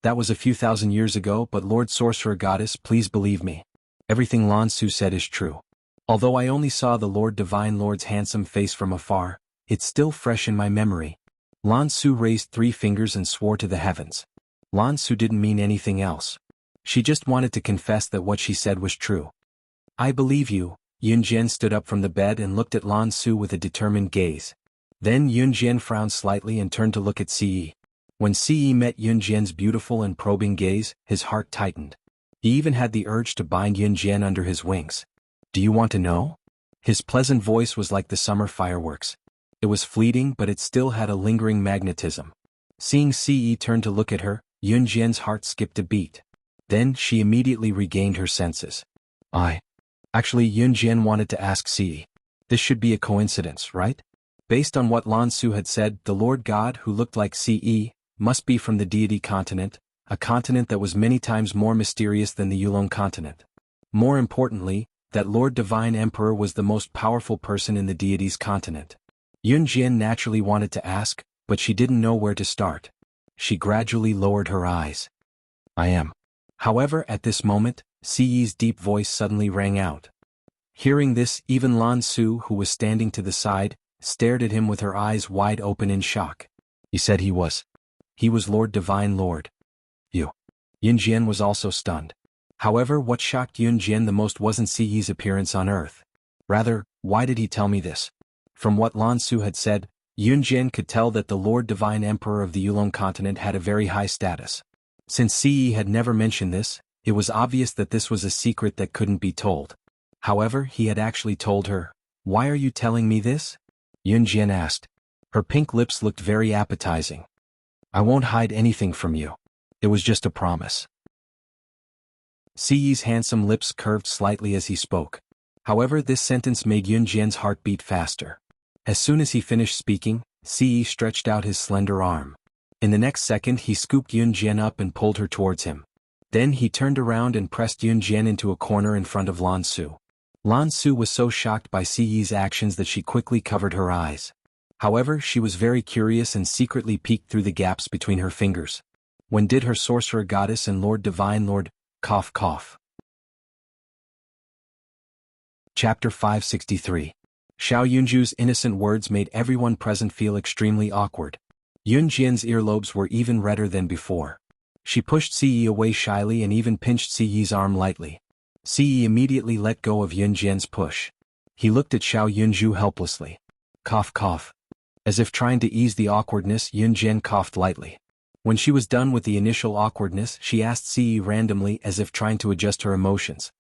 That was a few thousand years ago, but Lord Sorcerer Goddess, please believe me. Everything Lan Su said is true. Although I only saw the Lord Divine Lord's handsome face from afar, it's still fresh in my memory. Lan Su raised 3 fingers and swore to the heavens. Lan Su didn't mean anything else. She just wanted to confess that what she said was true. I believe you. Yun Jian stood up from the bed and looked at Lan Su with a determined gaze. Then Yun Jian frowned slightly and turned to look at Ce. When Ce met Yun Jian's beautiful and probing gaze, his heart tightened. He even had the urge to bind Yun Jian under his wings. Do you want to know? His pleasant voice was like the summer fireworks. It was fleeting, but it still had a lingering magnetism. Seeing Ce turn to look at her, Yun Jian's heart skipped a beat. Then she immediately regained her senses. Actually, Yun Jian wanted to ask Ce. This should be a coincidence, right? Based on what Lan Su had said, the Lord God who looked like Ce must be from the deity continent, a continent that was many times more mysterious than the Yulong continent. More importantly, that Lord Divine Emperor was the most powerful person in the deity's continent. Yun Jian naturally wanted to ask, but she didn't know where to start. She gradually lowered her eyes. I am. However, at this moment, Ce's deep voice suddenly rang out. Hearing this, even Lan Su, who was standing to the side, stared at him with her eyes wide open in shock. He said he was. He was Lord Divine Lord. You. Yun Jian was also stunned. However, what shocked Yun Jian the most wasn't Ce's appearance on Earth. Rather, why did he tell me this? From what Lan Su had said, Yun Jian could tell that the Lord Divine Emperor of the Yulong continent had a very high status. Since Ce had never mentioned this, it was obvious that this was a secret that couldn't be told. However, he had actually told her. Why are you telling me this? Yun Jian asked. Her pink lips looked very appetizing. I won't hide anything from you. It was just a promise. Ce's handsome lips curved slightly as he spoke. However, this sentence made Yun Jian's heart beat faster. As soon as he finished speaking, Ce stretched out his slender arm. In the next second, he scooped Yun Jian up and pulled her towards him. Then he turned around and pressed Yun Jian into a corner in front of Lan Su. Lan Su was so shocked by Ce's actions that she quickly covered her eyes. However, she was very curious and secretly peeked through the gaps between her fingers. When did her sorcerer goddess and Lord Divine Lord, cough cough. Chapter 563. Xiao Yunju's innocent words made everyone present feel extremely awkward. Yun Jian's earlobes were even redder than before. She pushed Ce away shyly and even pinched Ce's arm lightly. Ce immediately let go of Yun Jian's push. He looked at Xiao Yunju helplessly. Cough cough. As if trying to ease the awkwardness, Yun Jian coughed lightly. When she was done with the initial awkwardness, she asked Ce randomly as if trying to adjust her emotions.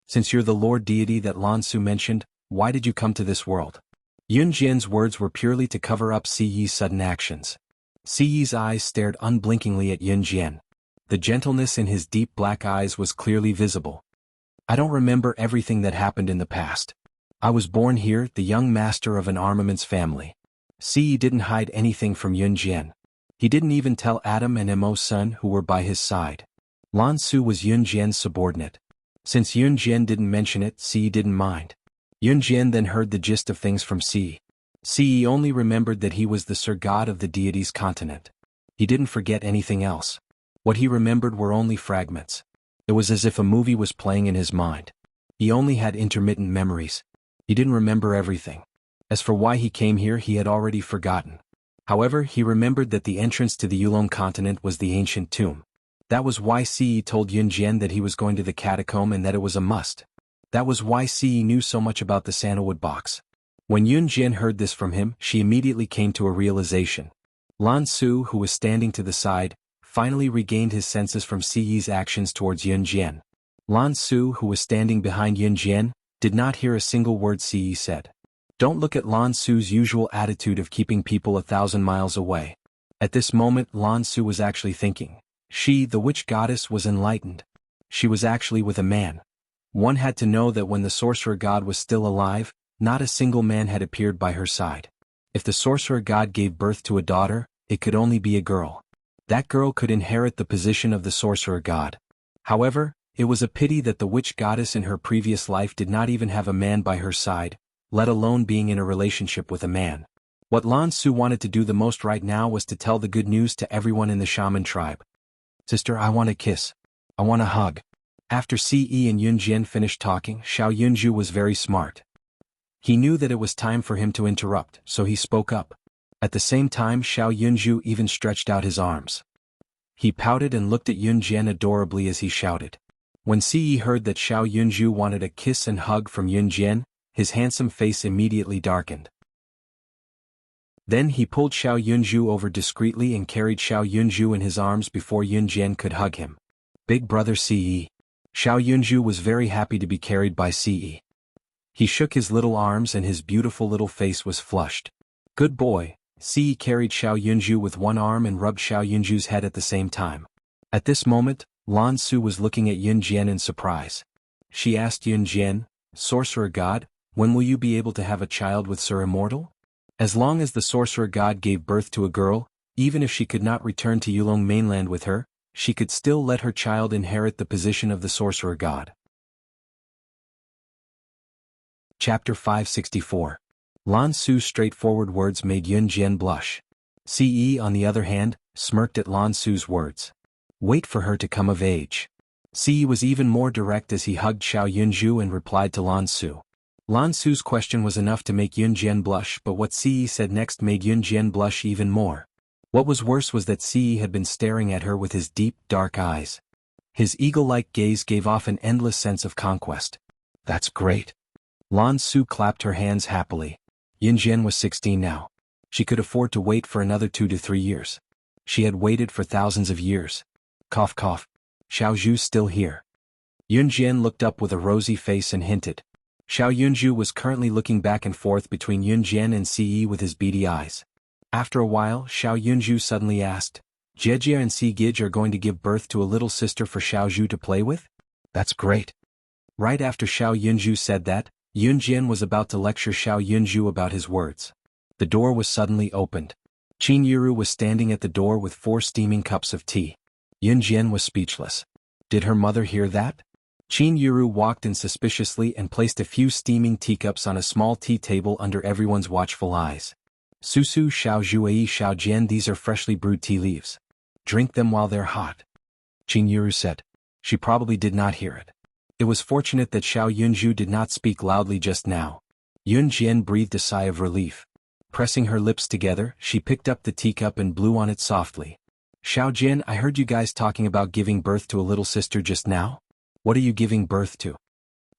Since you're the Lord deity that Lan Su mentioned, why did you come to this world? Yun Jian's words were purely to cover up Ce's sudden actions. Ce's eyes stared unblinkingly at Yun Jian. The gentleness in his deep black eyes was clearly visible. I don't remember everything that happened in the past. I was born here, the young master of an armaments family. Ce didn't hide anything from Yun Jian. He didn't even tell Adam and Mo's son who were by his side. Lan Su was Yun Jian's subordinate. Since Yun Jian didn't mention it, Ce didn't mind. Yun Jian then heard the gist of things from Ce. Ce only remembered that he was the Sir God of the deity's continent. He didn't forget anything else. What he remembered were only fragments. It was as if a movie was playing in his mind. He only had intermittent memories. He didn't remember everything. As for why he came here, he had already forgotten. However, he remembered that the entrance to the Yulong continent was the ancient tomb. That was why Ce told Yun Jian that he was going to the catacomb and that it was a must. That was why Ce knew so much about the sandalwood box. When Yun Jian heard this from him, she immediately came to a realization. Lan Su, who was standing to the side, finally regained his senses from Ce's actions towards Yun Jian. Lan Su, who was standing behind Yun Jian, did not hear a single word Ce said. Don't look at Lan Su's usual attitude of keeping people 1,000 miles away. At this moment Lan Su was actually thinking. She, the witch goddess, was enlightened. She was actually with a man. One had to know that when the sorcerer god was still alive, not a single man had appeared by her side. If the sorcerer god gave birth to a daughter, it could only be a girl. That girl could inherit the position of the sorcerer god. However, it was a pity that the witch goddess in her previous life did not even have a man by her side, let alone being in a relationship with a man. What Lan Su wanted to do the most right now was to tell the good news to everyone in the shaman tribe. Sister, I want a kiss. I want a hug. After Ce and Yun Jian finished talking, Xiao Yunju was very smart. He knew that it was time for him to interrupt, so he spoke up. At the same time Xiao Yunju even stretched out his arms. He pouted and looked at Yun Jian adorably as he shouted. When Ce heard that Xiao Yunju wanted a kiss and hug from Yun Jian, his handsome face immediately darkened. Then he pulled Xiao Yunju over discreetly and carried Xiao Yunju in his arms before Yun Jian could hug him. Big brother Ce. Xiao Yunju was very happy to be carried by Ce. He shook his little arms and his beautiful little face was flushed. Good boy. Ce carried Xiao Yunju with one arm and rubbed Xiao Yunju's head at the same time. At this moment, Lan Su was looking at Yun Jian in surprise. She asked Yun Jian, Sorcerer God, when will you be able to have a child with Sir Immortal? As long as the sorcerer god gave birth to a girl, even if she could not return to Yulong mainland with her, she could still let her child inherit the position of the sorcerer god. Chapter 564. Lan Su's straightforward words made Yun Jian blush. Ce, on the other hand, smirked at Lan Su's words. Wait for her to come of age. Ce was even more direct as he hugged Xiao Yunju and replied to Lan Su. Lan Su's question was enough to make Yun Jian blush, but what Ce said next made Yun Jian blush even more. What was worse was that Ce had been staring at her with his deep, dark eyes. His eagle-like gaze gave off an endless sense of conquest. That's great. Lan Su clapped her hands happily. Yun Jian was 16 now. She could afford to wait for another 2 to 3 years. She had waited for thousands of years. Cough cough. Xiao Zhu's still here. Yun Jian looked up with a rosy face and hinted. Xiao Yunju was currently looking back and forth between Yun Jian and Ce with his beady eyes. After a while, Xiao Yunju suddenly asked, Jejia and Si Gij are going to give birth to a little sister for Xiao Zhu to play with? That's great. Right after Xiao Yunju said that, Yun Jian was about to lecture Xiao Yunju about his words. The door was suddenly opened. Qin Yiru was standing at the door with 4 steaming cups of tea. Yun Jian was speechless. Did her mother hear that? Qin Yiru walked in suspiciously and placed a few steaming teacups on a small tea table under everyone's watchful eyes. Susu Xiao Zhuai Xiao Jian, these are freshly brewed tea leaves. Drink them while they're hot. Qin Yiru said. She probably did not hear it. It was fortunate that Xiao Yunju did not speak loudly just now. Yun Jian breathed a sigh of relief. Pressing her lips together, she picked up the teacup and blew on it softly. Xiao Jian, I heard you guys talking about giving birth to a little sister just now. What are you giving birth to?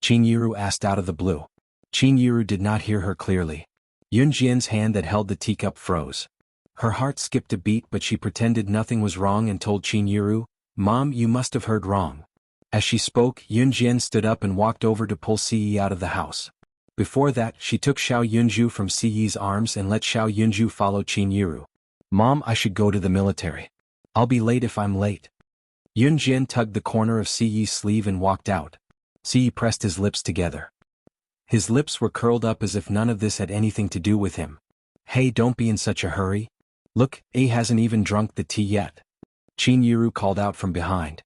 Qin Yiru asked out of the blue. Qin Yiru did not hear her clearly. Yun Jian's hand that held the teacup froze. Her heart skipped a beat, but she pretended nothing was wrong and told Qin Yiru, Mom, you must have heard wrong. As she spoke, Yun Jian stood up and walked over to pull Ce out of the house. Before that, she took Xiao Yunju from Ce's arms and let Xiao Yunju follow Qin Yiru. Mom, I should go to the military. I'll be late if I'm late. Yun Jian tugged the corner of Ce's sleeve and walked out. Ce pressed his lips together. His lips were curled up as if none of this had anything to do with him. Hey, don't be in such a hurry. Look, A hasn't even drunk the tea yet. Qin Yiru called out from behind.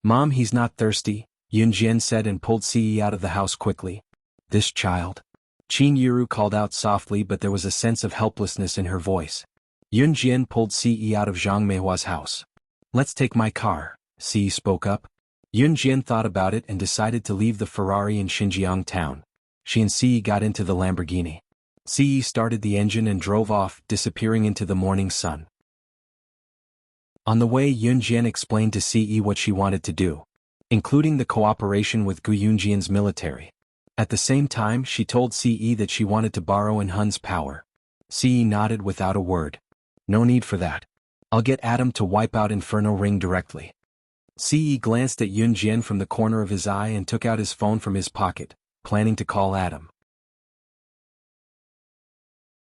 Mom, he's not thirsty, Yunjian said and pulled Ce out of the house quickly. This child. Qin Yiru called out softly, but there was a sense of helplessness in her voice. Yunjian pulled Ce out of Zhang Meihua's house. Let's take my car, Ce spoke up. Yunjian thought about it and decided to leave the Ferrari in Xinjiang town. She and Ce got into the Lamborghini. Ce started the engine and drove off, disappearing into the morning sun. On the way, Yunjian explained to Ce what she wanted to do, including the cooperation with Gu Yunjian's military. At the same time, she told Ce that she wanted to borrow in Hun's power. Ce nodded without a word. No need for that. I'll get Adam to wipe out Inferno Ring directly. Ce glanced at Yunjian from the corner of his eye and took out his phone from his pocket, planning to call Adam.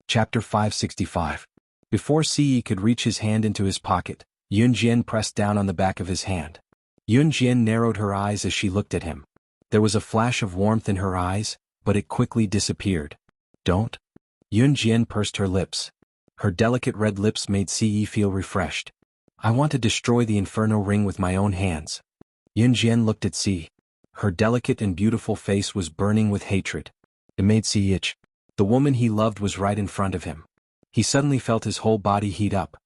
Chapter 565. Before Ce could reach his hand into his pocket, Yunjian pressed down on the back of his hand. Yunjian narrowed her eyes as she looked at him. There was a flash of warmth in her eyes, but it quickly disappeared. Don't. Yunjian pursed her lips. Her delicate red lips made Ce feel refreshed. I want to destroy the Inferno Ring with my own hands. Yunjian looked at Ce. Her delicate and beautiful face was burning with hatred. It made Ce itch. The woman he loved was right in front of him. He suddenly felt his whole body heat up.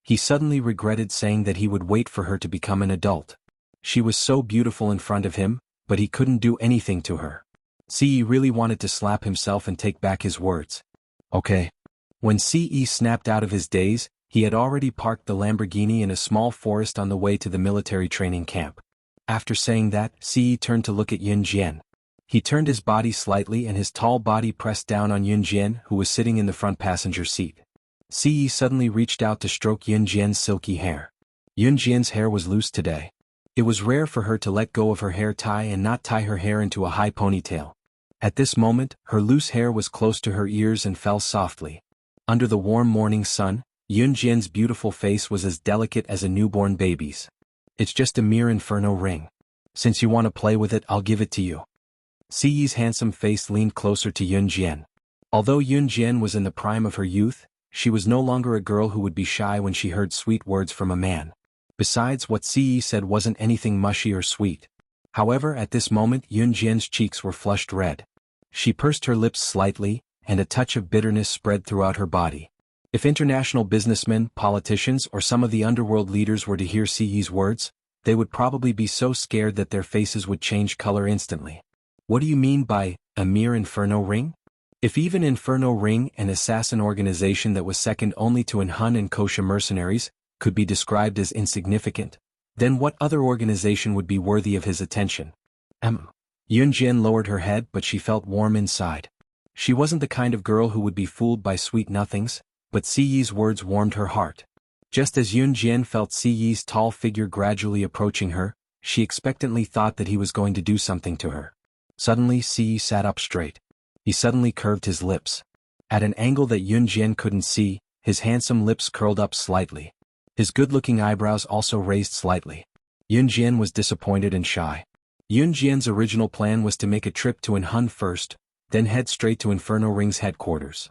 He suddenly regretted saying that he would wait for her to become an adult. She was so beautiful in front of him, but he couldn't do anything to her. Ce really wanted to slap himself and take back his words. Okay. When Ce snapped out of his daze, he had already parked the Lamborghini in a small forest on the way to the military training camp. After saying that, Ce turned to look at Yunjian. He turned his body slightly and his tall body pressed down on Yunjian, who was sitting in the front passenger seat. Ce suddenly reached out to stroke Yunjian's silky hair. Yunjian's hair was loose today. It was rare for her to let go of her hair tie and not tie her hair into a high ponytail. At this moment, her loose hair was close to her ears and fell softly. Under the warm morning sun, Yunjian's beautiful face was as delicate as a newborn baby's. It's just a mere Inferno Ring. Since you want to play with it, I'll give it to you. Ce's handsome face leaned closer to Yunjian. Although Yunjian was in the prime of her youth, she was no longer a girl who would be shy when she heard sweet words from a man. Besides, what Ce said wasn't anything mushy or sweet. However, at this moment Yunjian's cheeks were flushed red. She pursed her lips slightly, and a touch of bitterness spread throughout her body. If international businessmen, politicians, or some of the underworld leaders were to hear Ce's words, they would probably be so scared that their faces would change color instantly. What do you mean by a mere Inferno Ring? If even Inferno Ring, an assassin organization that was second only to Hun and Kosha mercenaries, could be described as insignificant, then what other organization would be worthy of his attention? Yunjian lowered her head, but she felt warm inside. She wasn't the kind of girl who would be fooled by sweet nothings, but Ce's words warmed her heart. Just as Yunjian felt Ce's tall figure gradually approaching her, she expectantly thought that he was going to do something to her. Suddenly Ce sat up straight. He suddenly curved his lips. At an angle that Yunjian couldn't see, his handsome lips curled up slightly. His good-looking eyebrows also raised slightly. Yunjian was disappointed and shy. Yunjian's original plan was to make a trip to Hun first, then head straight to Inferno Ring's headquarters.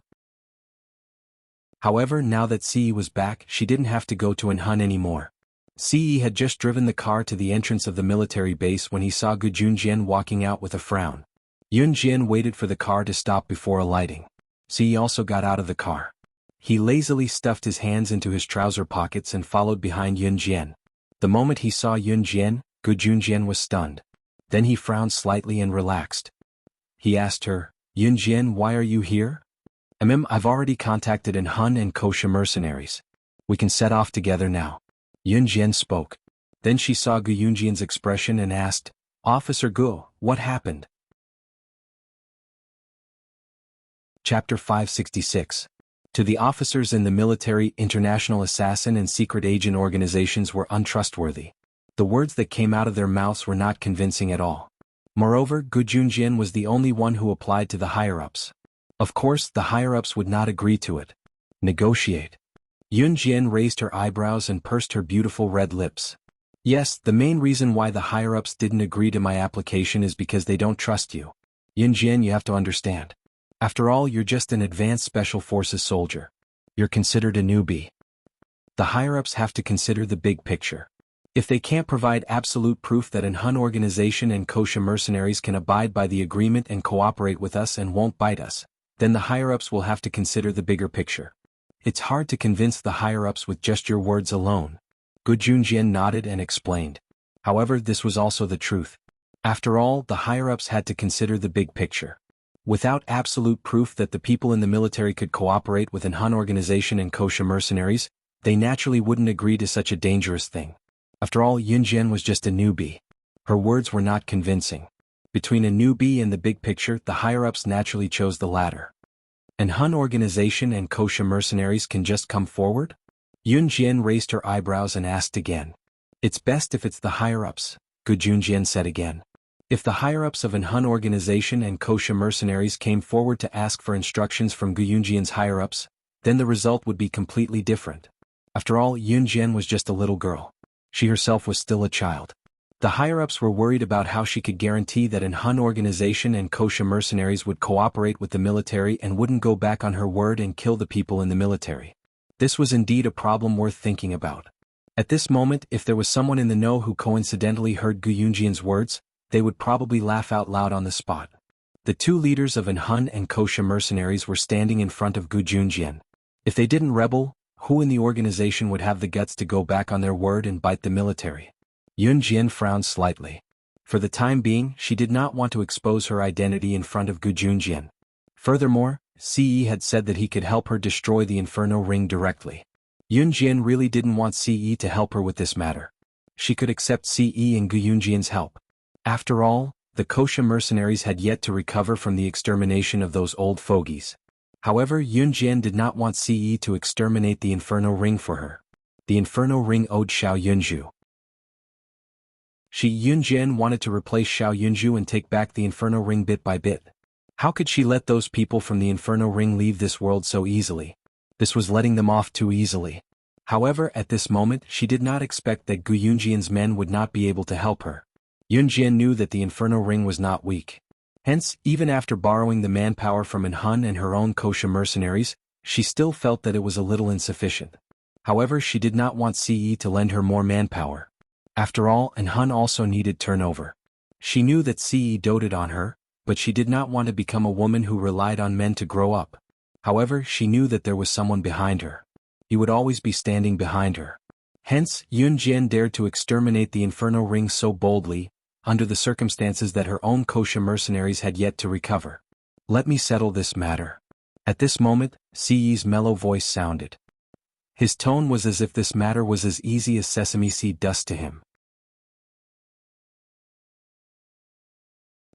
However, now that Ce was back, she didn't have to go to Hun anymore. Ce had just driven the car to the entrance of the military base when he saw Gu Junjian walking out with a frown. Yunjian waited for the car to stop before alighting. Ce also got out of the car. He lazily stuffed his hands into his trouser pockets and followed behind Yunjian. The moment he saw Yunjian, Gu Junjian was stunned. Then he frowned slightly and relaxed. He asked her, Yunjian, why are you here? I've already contacted Hun and Kosha mercenaries. We can set off together now. Yunjian spoke. Then she saw Gu Yunjian's expression and asked, Officer Gu, what happened? Chapter 566. To the officers in the military, international assassin and secret agent organizations were untrustworthy. The words that came out of their mouths were not convincing at all. Moreover, Gu Junjian was the only one who applied to the higher-ups. Of course, the higher-ups would not agree to it. Negotiate. Yunjian raised her eyebrows and pursed her beautiful red lips. Yes, the main reason why the higher-ups didn't agree to my application is because they don't trust you. Yunjian, you have to understand. After all, you're just an advanced special forces soldier. You're considered a newbie. The higher-ups have to consider the big picture. If they can't provide absolute proof that an Hun organization and kosher mercenaries can abide by the agreement and cooperate with us and won't bite us, then the higher-ups will have to consider the bigger picture. It's hard to convince the higher-ups with just your words alone. Gu Junjian nodded and explained. However, this was also the truth. After all, the higher-ups had to consider the big picture. Without absolute proof that the people in the military could cooperate with an Hun organization and kosher mercenaries, they naturally wouldn't agree to such a dangerous thing. After all, Yunjian was just a newbie. Her words were not convincing. Between a newbie and the big picture, the higher-ups naturally chose the latter. An Hun organization and kosher mercenaries can just come forward? Yunjian raised her eyebrows and asked again. It's best if it's the higher-ups, Gu Junjian said again. If the higher-ups of an Hun organization and kosher mercenaries came forward to ask for instructions from Gu Yunjian's higher-ups, then the result would be completely different. After all, Yunjian was just a little girl. She herself was still a child. The higher-ups were worried about how she could guarantee that an Hun organization and kosher mercenaries would cooperate with the military and wouldn't go back on her word and kill the people in the military. This was indeed a problem worth thinking about. At this moment, if there was someone in the know who coincidentally heard Gu Yunjian's words, they would probably laugh out loud on the spot. The two leaders of an Hun and kosher mercenaries were standing in front of Gu Junjian. If they didn't rebel, who in the organization would have the guts to go back on their word and bite the military? Yunjian frowned slightly. For the time being, she did not want to expose her identity in front of Gu Junjian. Furthermore, Ce had said that he could help her destroy the Inferno Ring directly. Yunjian really didn't want Ce to help her with this matter. She could accept Ce and Gu Yunjian's help. After all, the kosher mercenaries had yet to recover from the extermination of those old fogies. However, Yunjian did not want Ce to exterminate the Inferno Ring for her. The Inferno Ring owed Xiao Yunju. Yunjian wanted to replace Xiao Yunju and take back the Inferno Ring bit by bit. How could she let those people from the Inferno Ring leave this world so easily? This was letting them off too easily. However, at this moment, she did not expect that Gu Yunjian's men would not be able to help her. Yunjian knew that the Inferno Ring was not weak. Hence, even after borrowing the manpower from an Hun and her own kosher mercenaries, she still felt that it was a little insufficient. However, she did not want Ce to lend her more manpower. After all, an Hun also needed turnover. She knew that Ce doted on her, but she did not want to become a woman who relied on men to grow up. However, she knew that there was someone behind her. He would always be standing behind her. Hence, Yunjian dared to exterminate the Inferno Ring so boldly, under the circumstances that her own kosher mercenaries had yet to recover. Let me settle this matter. At this moment, Ce's mellow voice sounded. His tone was as if this matter was as easy as sesame seed dust to him.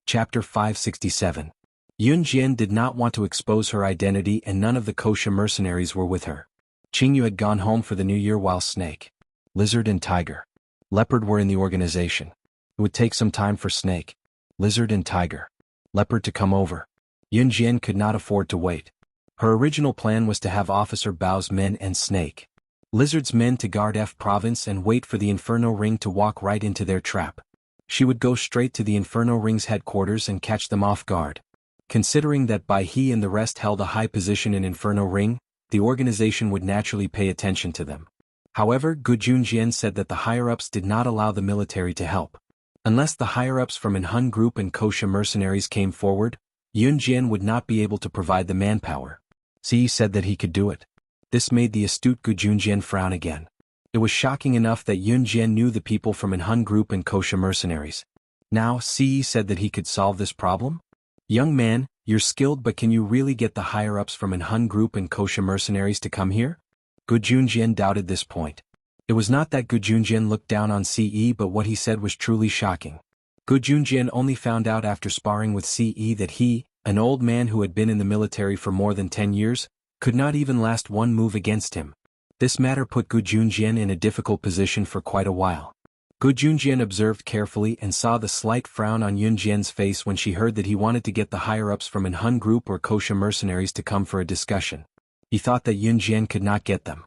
Chapter 567. Yunjian did not want to expose her identity and none of the kosher mercenaries were with her. Qingyu had gone home for the new year while Snake, Lizard and Tiger, Leopard were in the organization. It would take some time for Snake, Lizard and Tiger, Leopard to come over. Yunjian could not afford to wait. Her original plan was to have Officer Bao's men and Snake, Lizard's men to guard F Province and wait for the Inferno Ring to walk right into their trap. She would go straight to the Inferno Ring's headquarters and catch them off guard. Considering that Bai He and the rest held a high position in Inferno Ring, the organization would naturally pay attention to them. However, Gu Junjian said that the higher-ups did not allow the military to help. Unless the higher-ups from an Hun group and kosher mercenaries came forward, Yunjian would not be able to provide the manpower. Ce said that he could do it. This made the astute Gu Junjian frown again. It was shocking enough that Yunjian knew the people from an Hun group and kosher mercenaries. Now, Ce said that he could solve this problem? Young man, you're skilled, but can you really get the higher-ups from an Hun group and kosher mercenaries to come here? Gu Junjian doubted this point. It was not that Gu Junjian looked down on Ce, but what he said was truly shocking. Gu Junjian only found out after sparring with Ce that he, an old man who had been in the military for more than 10 years, could not even last one move against him. This matter put Gu Junjian in a difficult position for quite a while. Gu Junjian observed carefully and saw the slight frown on Yunjian's face when she heard that he wanted to get the higher-ups from an Hun group or kosher mercenaries to come for a discussion. He thought that Yunjian could not get them.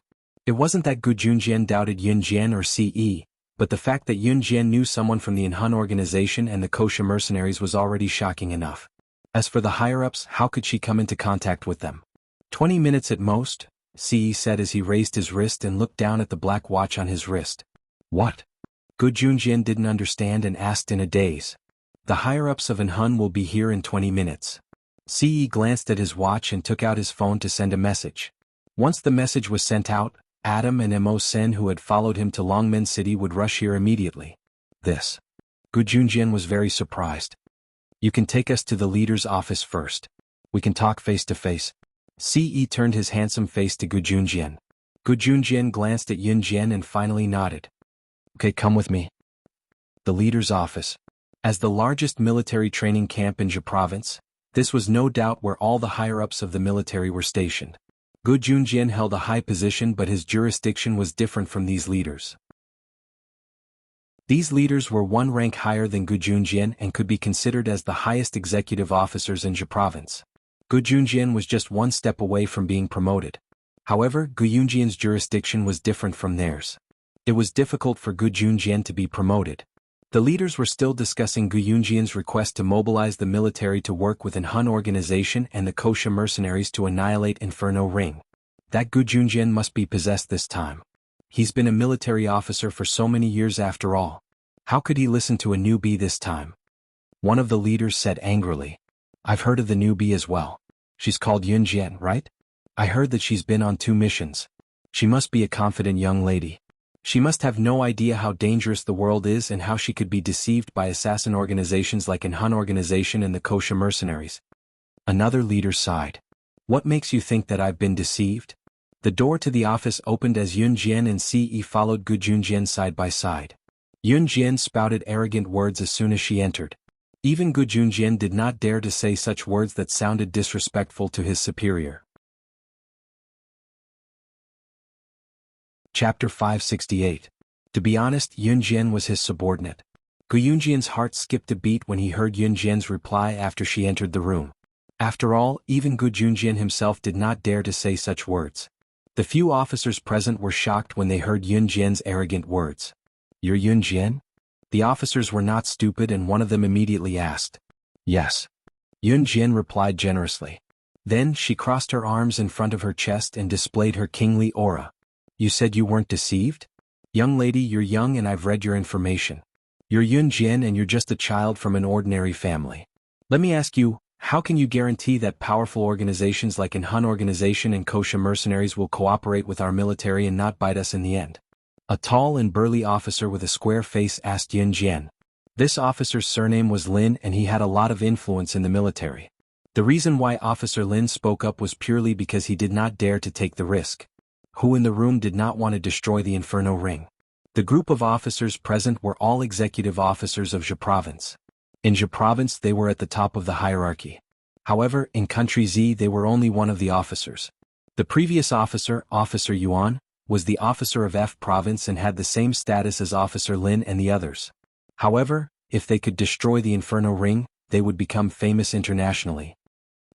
It wasn't that Gu Junjian doubted Yunjian or Ce, but the fact that Yunjian knew someone from the Hun organization and the kosher mercenaries was already shocking enough. As for the higher-ups, how could she come into contact with them? 20 minutes at most, Ce said as he raised his wrist and looked down at the black watch on his wrist. What? Gu Junjian didn't understand and asked in a daze. The higher-ups of Anhun will be here in 20 minutes. Ce glanced at his watch and took out his phone to send a message. Once the message was sent out, Adam and Mo Sen, who had followed him to Longmen City, would rush here immediately. This. Gu Junjian was very surprised. You can take us to the leader's office first. We can talk face to face. Ce turned his handsome face to Gu Junjian. Gu Junjian glanced at Yun Jian and finally nodded. Okay, come with me. The leader's office. As the largest military training camp in Jia province, this was no doubt where all the higher-ups of the military were stationed. Gu Junjian held a high position, but his jurisdiction was different from these leaders. These leaders were one rank higher than Gu Junjian and could be considered as the highest executive officers in Jia province. Gu Junjian was just one step away from being promoted. However, Gu Junjian's jurisdiction was different from theirs. It was difficult for Gu Junjian to be promoted. The leaders were still discussing Gu Junjian's request to mobilize the military to work with Anhun organization and the Kosha mercenaries to annihilate Inferno Ring. That Gu Junjian must be possessed this time. He's been a military officer for so many years after all. How could he listen to a newbie this time? One of the leaders said angrily. I've heard of the newbie as well. She's called Yun Jian, right? I heard that she's been on 2 missions. She must be a confident young lady. She must have no idea how dangerous the world is and how she could be deceived by assassin organizations like Anhun organization and the Kosha mercenaries. Another leader sighed. What makes you think that I've been deceived? The door to the office opened as Yun Jian and Ce followed Gu Junjian side by side. Yun Jian spouted arrogant words as soon as she entered. Even Gu Junjian did not dare to say such words that sounded disrespectful to his superior. Chapter 568. To be honest, Yun Jian was his subordinate. Gu Junjian's heart skipped a beat when he heard Yun Jian's reply after she entered the room. After all, even Gu Junjian himself did not dare to say such words. The few officers present were shocked when they heard Yun Jian's arrogant words. You're Yun Jian? The officers were not stupid and one of them immediately asked. Yes. Yun Jian replied generously. Then she crossed her arms in front of her chest and displayed her kingly aura. You said you weren't deceived? Young lady, you're young and I've read your information. You're Yun Jian and you're just a child from an ordinary family. Let me ask you, how can you guarantee that powerful organizations like Anhun organization and Kosha mercenaries will cooperate with our military and not bite us in the end? A tall and burly officer with a square face asked Yun Jian. This officer's surname was Lin and he had a lot of influence in the military. The reason why Officer Lin spoke up was purely because he did not dare to take the risk. Who in the room did not want to destroy the Inferno Ring? The group of officers present were all executive officers of Jia province. In Jia province they were at the top of the hierarchy. However, in Country Z they were only one of the officers. The previous officer, Officer Yuan, was the officer of F province and had the same status as Officer Lin and the others. However, if they could destroy the Inferno Ring, they would become famous internationally.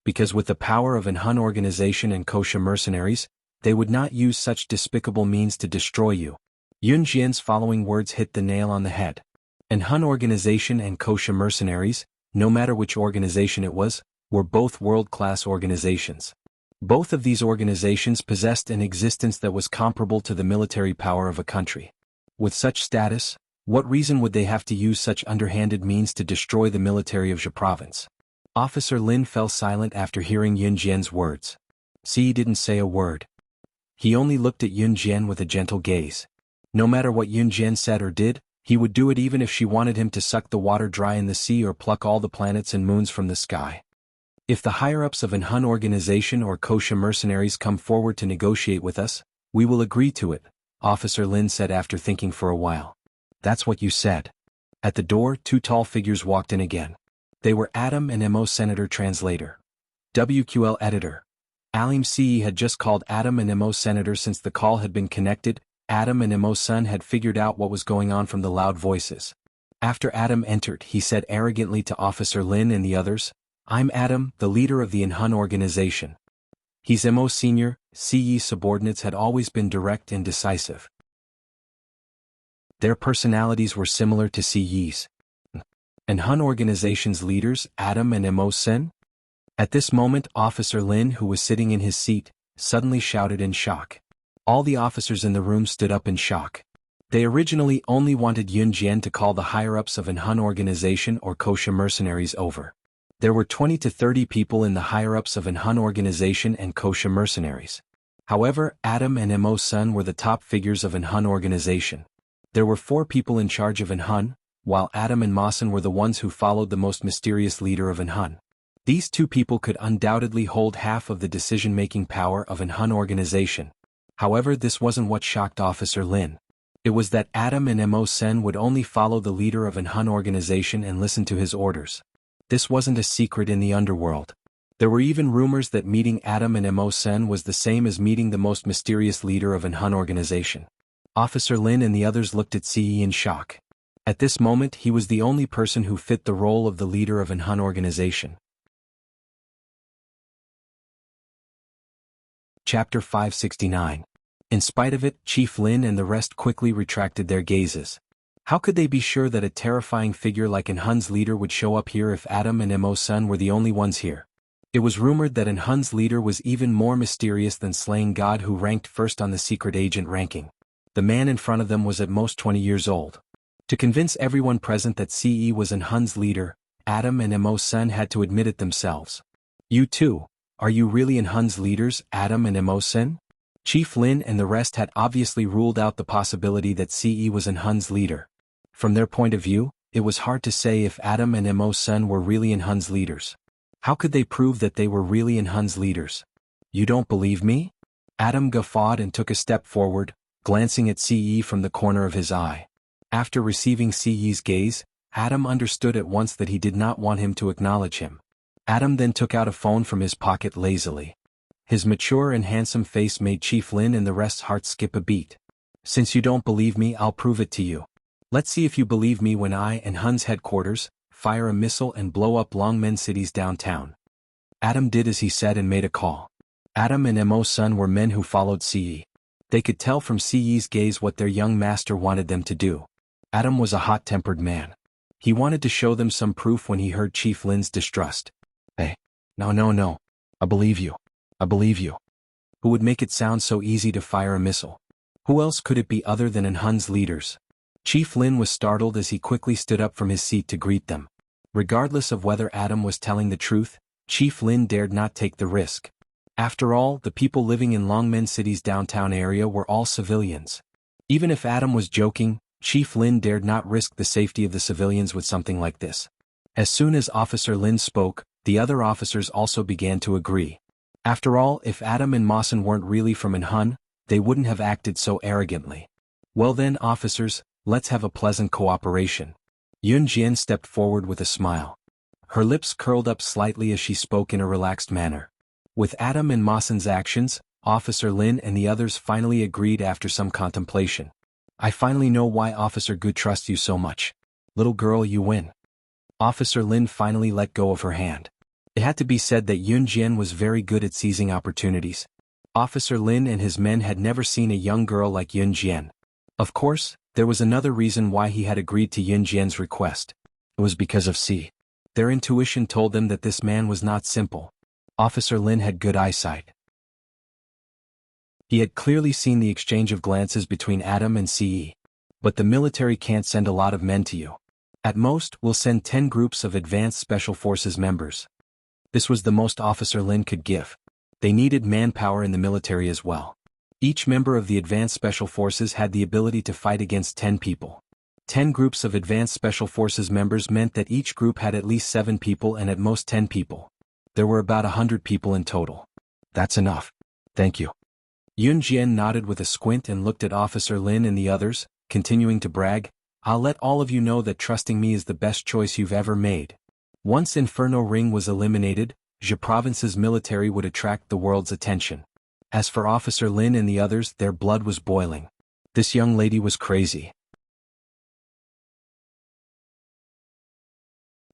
Because with the power of Anhun organization and Kosha mercenaries, they would not use such despicable means to destroy you. Yun Jian's following words hit the nail on the head. Anhun organization and Kosha mercenaries, no matter which organization it was, were both world-class organizations. Both of these organizations possessed an existence that was comparable to the military power of a country. With such status, what reason would they have to use such underhanded means to destroy the military of Jia province? Officer Lin fell silent after hearing Yun Jian's words. Ce didn't say a word. He only looked at Yun Jian with a gentle gaze. No matter what Yun Jian said or did, he would do it even if she wanted him to suck the water dry in the sea or pluck all the planets and moons from the sky. If the higher-ups of Anhun organization or Kosha mercenaries come forward to negotiate with us, we will agree to it, Officer Lin said after thinking for a while. That's what you said. At the door, 2 tall figures walked in again. They were Adam and Mo Senator Translator. WQL Editor. Alim Ce had just called Adam and Mo Senator. Since the call had been connected, Adam and Mo Sun had figured out what was going on from the loud voices. After Adam entered, he said arrogantly to Officer Lin and the others, I'm Adam, the leader of the Anhun organization. He's Mo Senior. Ce subordinates had always been direct and decisive. Their personalities were similar to Ce's. Anhun organization's leaders, Adam and Mo Sen, At this moment, Officer Lin, who was sitting in his seat, suddenly shouted in shock. All the officers in the room stood up in shock. They originally only wanted Yun Jian to call the higher-ups of an Hun organization or kosher mercenaries over. There were 20 to 30 people in the higher-ups of an Hun organization and kosher mercenaries. However, Adam and Mo Sun were the top figures of an Hun organization. There were 4 people in charge of an Hun, while Adam and Ma Sun were the ones who followed the most mysterious leader of an Hun. These 2 people could undoubtedly hold half of the decision-making power of an Hun organization. However, this wasn't what shocked Officer Lin. It was that Adam and Mo Sun would only follow the leader of an Hun organization and listen to his orders. This wasn't a secret in the underworld. There were even rumors that meeting Adam and Mo Sun was the same as meeting the most mysterious leader of an Hun organization. Officer Lin and the others looked at Ce in shock. At this moment, he was the only person who fit the role of the leader of an Hun organization. Chapter 569. In spite of it, Chief Lin and the rest quickly retracted their gazes. How could they be sure that a terrifying figure like an Hun's leader would show up here if Adam and Mo Sun were the only ones here? It was rumored that an Hun's leader was even more mysterious than Slaying God, who ranked first on the secret agent ranking. The man in front of them was at most 20 years old. To convince everyone present that Ce was an Hun's leader, Adam and Mo Sun had to admit it themselves. You too. Are you really an Hun's leaders, Adam and Mo Sun? Chief Lin and the rest had obviously ruled out the possibility that Ce was an Hun's leader. From their point of view, it was hard to say if Adam and Mo Sun were really an Hun's leaders. How could they prove that they were really an Hun's leaders? You don't believe me? Adam guffawed and took a step forward, glancing at Ce from the corner of his eye. After receiving Ce's gaze, Adam understood at once that he did not want him to acknowledge him. Adam then took out a phone from his pocket lazily. His mature and handsome face made Chief Lin and the rest's hearts skip a beat. Since you don't believe me, I'll prove it to you. Let's see if you believe me when I and Hun's headquarters fire a missile and blow up Longmen City's downtown. Adam did as he said and made a call. Adam and Mo Sun were men who followed Ce. They could tell from Ce's gaze what their young master wanted them to do. Adam was a hot-tempered man. He wanted to show them some proof when he heard Chief Lin's distrust. Hey. No. I believe you. I believe you. Who would make it sound so easy to fire a missile? Who else could it be other than an Hun's leaders? Chief Lin was startled as he quickly stood up from his seat to greet them. Regardless of whether Adam was telling the truth, Chief Lin dared not take the risk. After all, the people living in Longmen City's downtown area were all civilians. Even if Adam was joking, Chief Lin dared not risk the safety of the civilians with something like this. As soon as Officer Lin spoke, the other officers also began to agree. After all, if Adam and Ma Sun weren't really from an Hun, they wouldn't have acted so arrogantly. Well then, officers, let's have a pleasant cooperation. Yun Jian stepped forward with a smile. Her lips curled up slightly as she spoke in a relaxed manner. With Adam and Ma Sun's actions, Officer Lin and the others finally agreed after some contemplation. I finally know why Officer Good trusts you so much. Little girl, you win. Officer Lin finally let go of her hand. It had to be said that Yun Jian was very good at seizing opportunities. Officer Lin and his men had never seen a young girl like Yun Jian. Of course, there was another reason why he had agreed to Yun Jian's request. It was because of Ce. Their intuition told them that this man was not simple. Officer Lin had good eyesight. He had clearly seen the exchange of glances between Adam and Ce. But the military can't send a lot of men to you. At most, we'll send 10 groups of advanced special forces members. This was the most Officer Lin could give. They needed manpower in the military as well. Each member of the advanced special forces had the ability to fight against 10 people. 10 groups of advanced special forces members meant that each group had at least 7 people and at most 10 people. There were about 100 people in total. That's enough. Thank you. Yun Jian nodded with a squint and looked at Officer Lin and the others, continuing to brag. I'll let all of you know that trusting me is the best choice you've ever made. Once Inferno Ring was eliminated, Zhe Province's military would attract the world's attention. As for Officer Lin and the others, their blood was boiling. This young lady was crazy.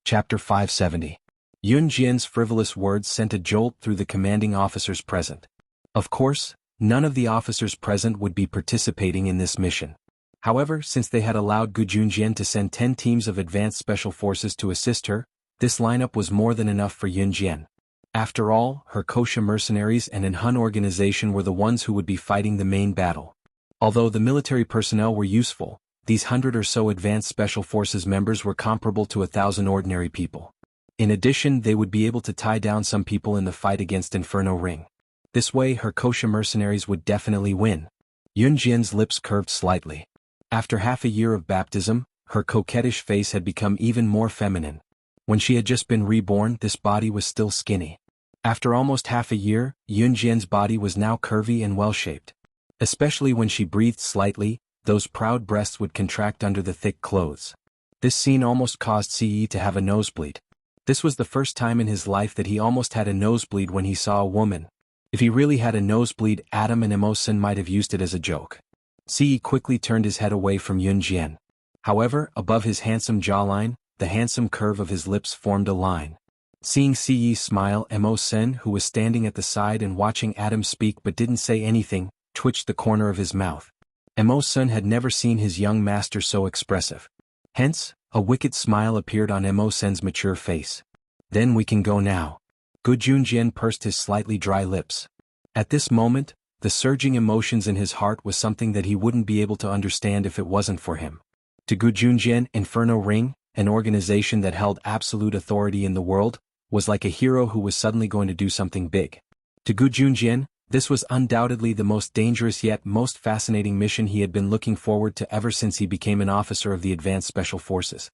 Chapter 570. Yun Jian's frivolous words sent a jolt through the commanding officers present. Of course, none of the officers present would be participating in this mission. However, since they had allowed Gu Junjian to send 10 teams of advanced special forces to assist her, this lineup was more than enough for Yun Jian. After all, her Kosha mercenaries and an Hun organization were the ones who would be fighting the main battle. Although the military personnel were useful, these 100 or so advanced special forces members were comparable to 1,000 ordinary people. In addition, they would be able to tie down some people in the fight against Inferno Ring. This way, her Kosha mercenaries would definitely win. Yun Jian's lips curved slightly. After half a year of baptism, her coquettish face had become even more feminine. When she had just been reborn, this body was still skinny. After almost half a year, Yun Jian's body was now curvy and well-shaped. Especially when she breathed slightly, those proud breasts would contract under the thick clothes. This scene almost caused Ce to have a nosebleed. This was the first time in his life that he almost had a nosebleed when he saw a woman. If he really had a nosebleed, Adam and Emosen might have used it as a joke. Ce quickly turned his head away from Yun Jian. However, above his handsome jawline, the handsome curve of his lips formed a line. Seeing Ce smile, Emosen, who was standing at the side and watching Adam speak but didn't say anything, twitched the corner of his mouth. Emosen had never seen his young master so expressive. Hence, a wicked smile appeared on Emosen's mature face. Then we can go now. Gu Junjian pursed his slightly dry lips. At this moment, the surging emotions in his heart was something that he wouldn't be able to understand if it wasn't for him. To Gu Junjian, Inferno Ring, an organization that held absolute authority in the world, was like a hero who was suddenly going to do something big. To Gu Junjian, this was undoubtedly the most dangerous yet most fascinating mission he had been looking forward to ever since he became an officer of the Advanced Special Forces.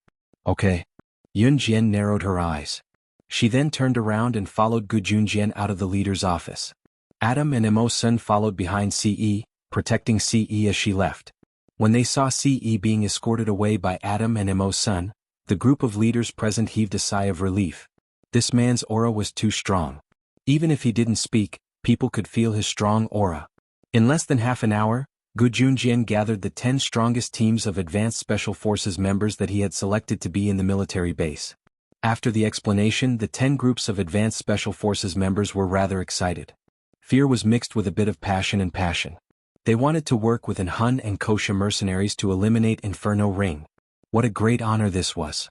Okay. Yun Jian narrowed her eyes. She then turned around and followed Gu Junjian out of the leader's office. Adam and Emosen followed behind Ce, protecting Ce as she left. When they saw Ce being escorted away by Adam and Emosen, the group of leaders present heaved a sigh of relief. This man's aura was too strong. Even if he didn't speak, people could feel his strong aura. In less than half an hour, Gu Junjian gathered the 10 strongest teams of Advanced Special Forces members that he had selected to be in the military base. After the explanation, the 10 groups of Advanced Special Forces members were rather excited. Fear was mixed with a bit of passion. They wanted to work with an Hun and Kosha mercenaries to eliminate Inferno Ring. What a great honor this was.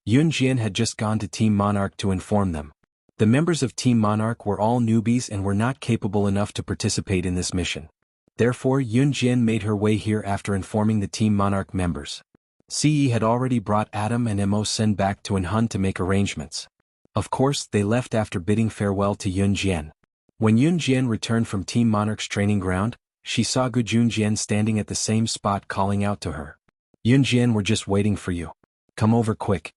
Yun Jian had just gone to Team Monarch to inform them. The members of Team Monarch were all newbies and were not capable enough to participate in this mission. Therefore, Yun Jian made her way here after informing the Team Monarch members. Ce had already brought Adam and Emosen back to Hun to make arrangements. Of course, they left after bidding farewell to Yun Jian. When Yun Jian returned from Team Monarch's training ground, she saw Gu Junjian standing at the same spot calling out to her. Yun Jian, we're just waiting for you. Come over quick.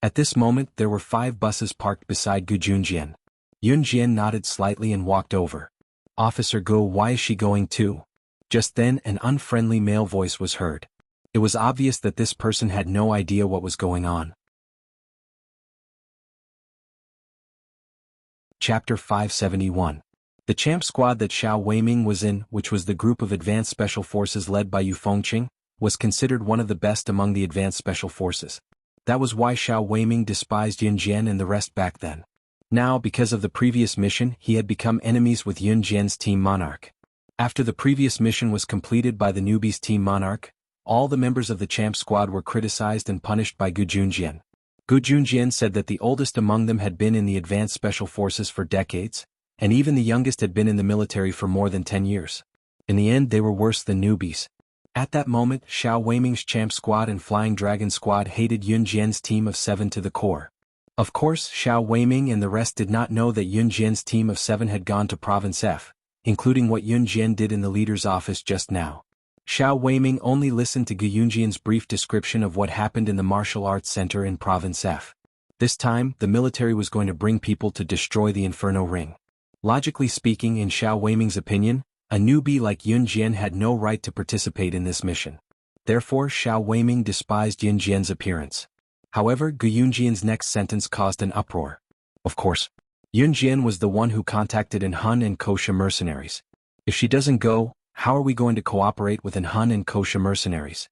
At this moment, there were 5 buses parked beside Gu Junjian. Yun Jian nodded slightly and walked over. Officer Gu, why is she going too? Just then, an unfriendly male voice was heard. It was obvious that this person had no idea what was going on. Chapter 571. The champ squad that Xiao Weiming was in, which was the group of Advanced Special Forces led by Yu Fengqing, was considered one of the best among the Advanced Special Forces. That was why Xiao Weiming despised Yun Jian and the rest back then. Now, because of the previous mission, he had become enemies with Yun Jian's Team Monarch. After the previous mission was completed by the newbies Team Monarch, all the members of the champ squad were criticized and punished by Gu Junjian. Gu Junjian said that the oldest among them had been in the Advanced Special Forces for decades, and even the youngest had been in the military for more than 10 years. In the end, they were worse than newbies. At that moment, Xiao Weiming's Champ Squad and Flying Dragon Squad hated Yun Jian's team of 7 to the core. Of course, Xiao Weiming and the rest did not know that Yun Jian's team of 7 had gone to Province F, including what Yun Jian did in the leader's office just now. Xiao Weiming only listened to Gu Yunjian's brief description of what happened in the martial arts center in Province F. This time, the military was going to bring people to destroy the Inferno Ring. Logically speaking, in Xiao Weiming's opinion, a newbie like Yun Jian had no right to participate in this mission. Therefore, Xiao Weiming despised Yun Jian's appearance. However, Gu Yunjian's next sentence caused an uproar. Of course, Yun Jian was the one who contacted Hun and Kosha mercenaries. If she doesn't go, how are we going to cooperate with Hun and Kosha mercenaries?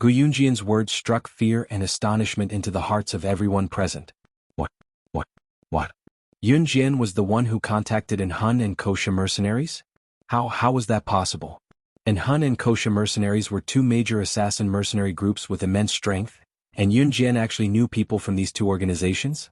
Gu Yunjian's words struck fear and astonishment into the hearts of everyone present. What? Yun Jian was the one who contacted Hun and Kosha mercenaries? How was that possible? Hun and Kosha mercenaries were 2 major assassin mercenary groups with immense strength, and Yun Jian actually knew people from these 2 organizations?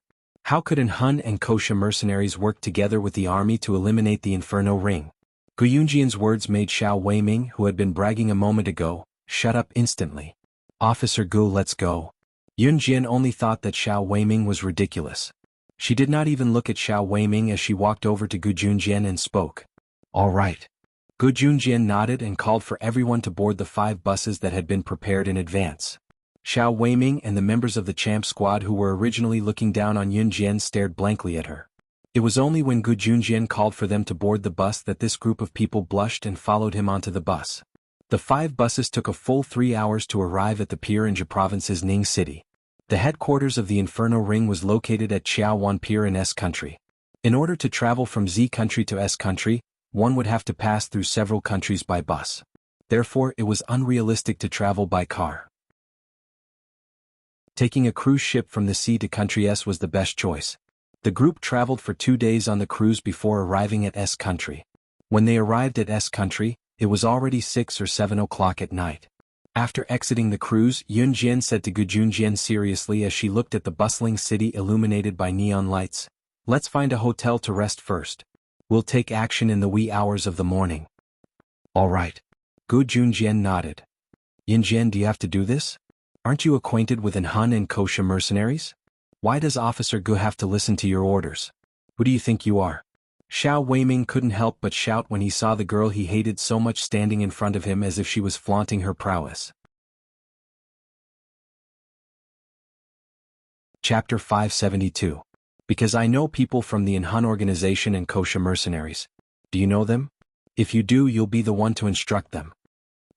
How could an Hun and Kosha mercenaries work together with the army to eliminate the Inferno Ring? Gu Yunjian's words made Xiao Weiming, who had been bragging a moment ago, shut up instantly. Officer Gu, let's go. Yunjian only thought that Xiao Weiming was ridiculous. She did not even look at Xiao Weiming as she walked over to Gu Junjian and spoke. All right. Gu Junjian nodded and called for everyone to board the 5 buses that had been prepared in advance. Xiao Weiming and the members of the champ squad who were originally looking down on Yunjian stared blankly at her. It was only when Gu Junjian called for them to board the bus that this group of people blushed and followed him onto the bus. The 5 buses took a full 3 hours to arrive at the pier in Zhe Province's Ning City. The headquarters of the Inferno Ring was located at Qiaowan Pier in S Country. In order to travel from Z Country to S Country, one would have to pass through several countries by bus. Therefore, it was unrealistic to travel by car. Taking a cruise ship from the sea to Country S was the best choice. The group traveled for 2 days on the cruise before arriving at S Country. When they arrived at S Country, it was already 6 or 7 o'clock at night. After exiting the cruise, Yunjian said to Gu Junjian seriously as she looked at the bustling city illuminated by neon lights, "Let's find a hotel to rest first. We'll take action in the wee hours of the morning." All right. Gu Junjian nodded. Yunjian, do you have to do this? Aren't you acquainted with an Hun and Kosha mercenaries? Why does Officer Gu have to listen to your orders? Who do you think you are? Xiao Weiming couldn't help but shout when he saw the girl he hated so much standing in front of him as if she was flaunting her prowess. Chapter 572. Because I know people from the Hun organization and Kosha mercenaries. Do you know them? If you do, you'll be the one to instruct them.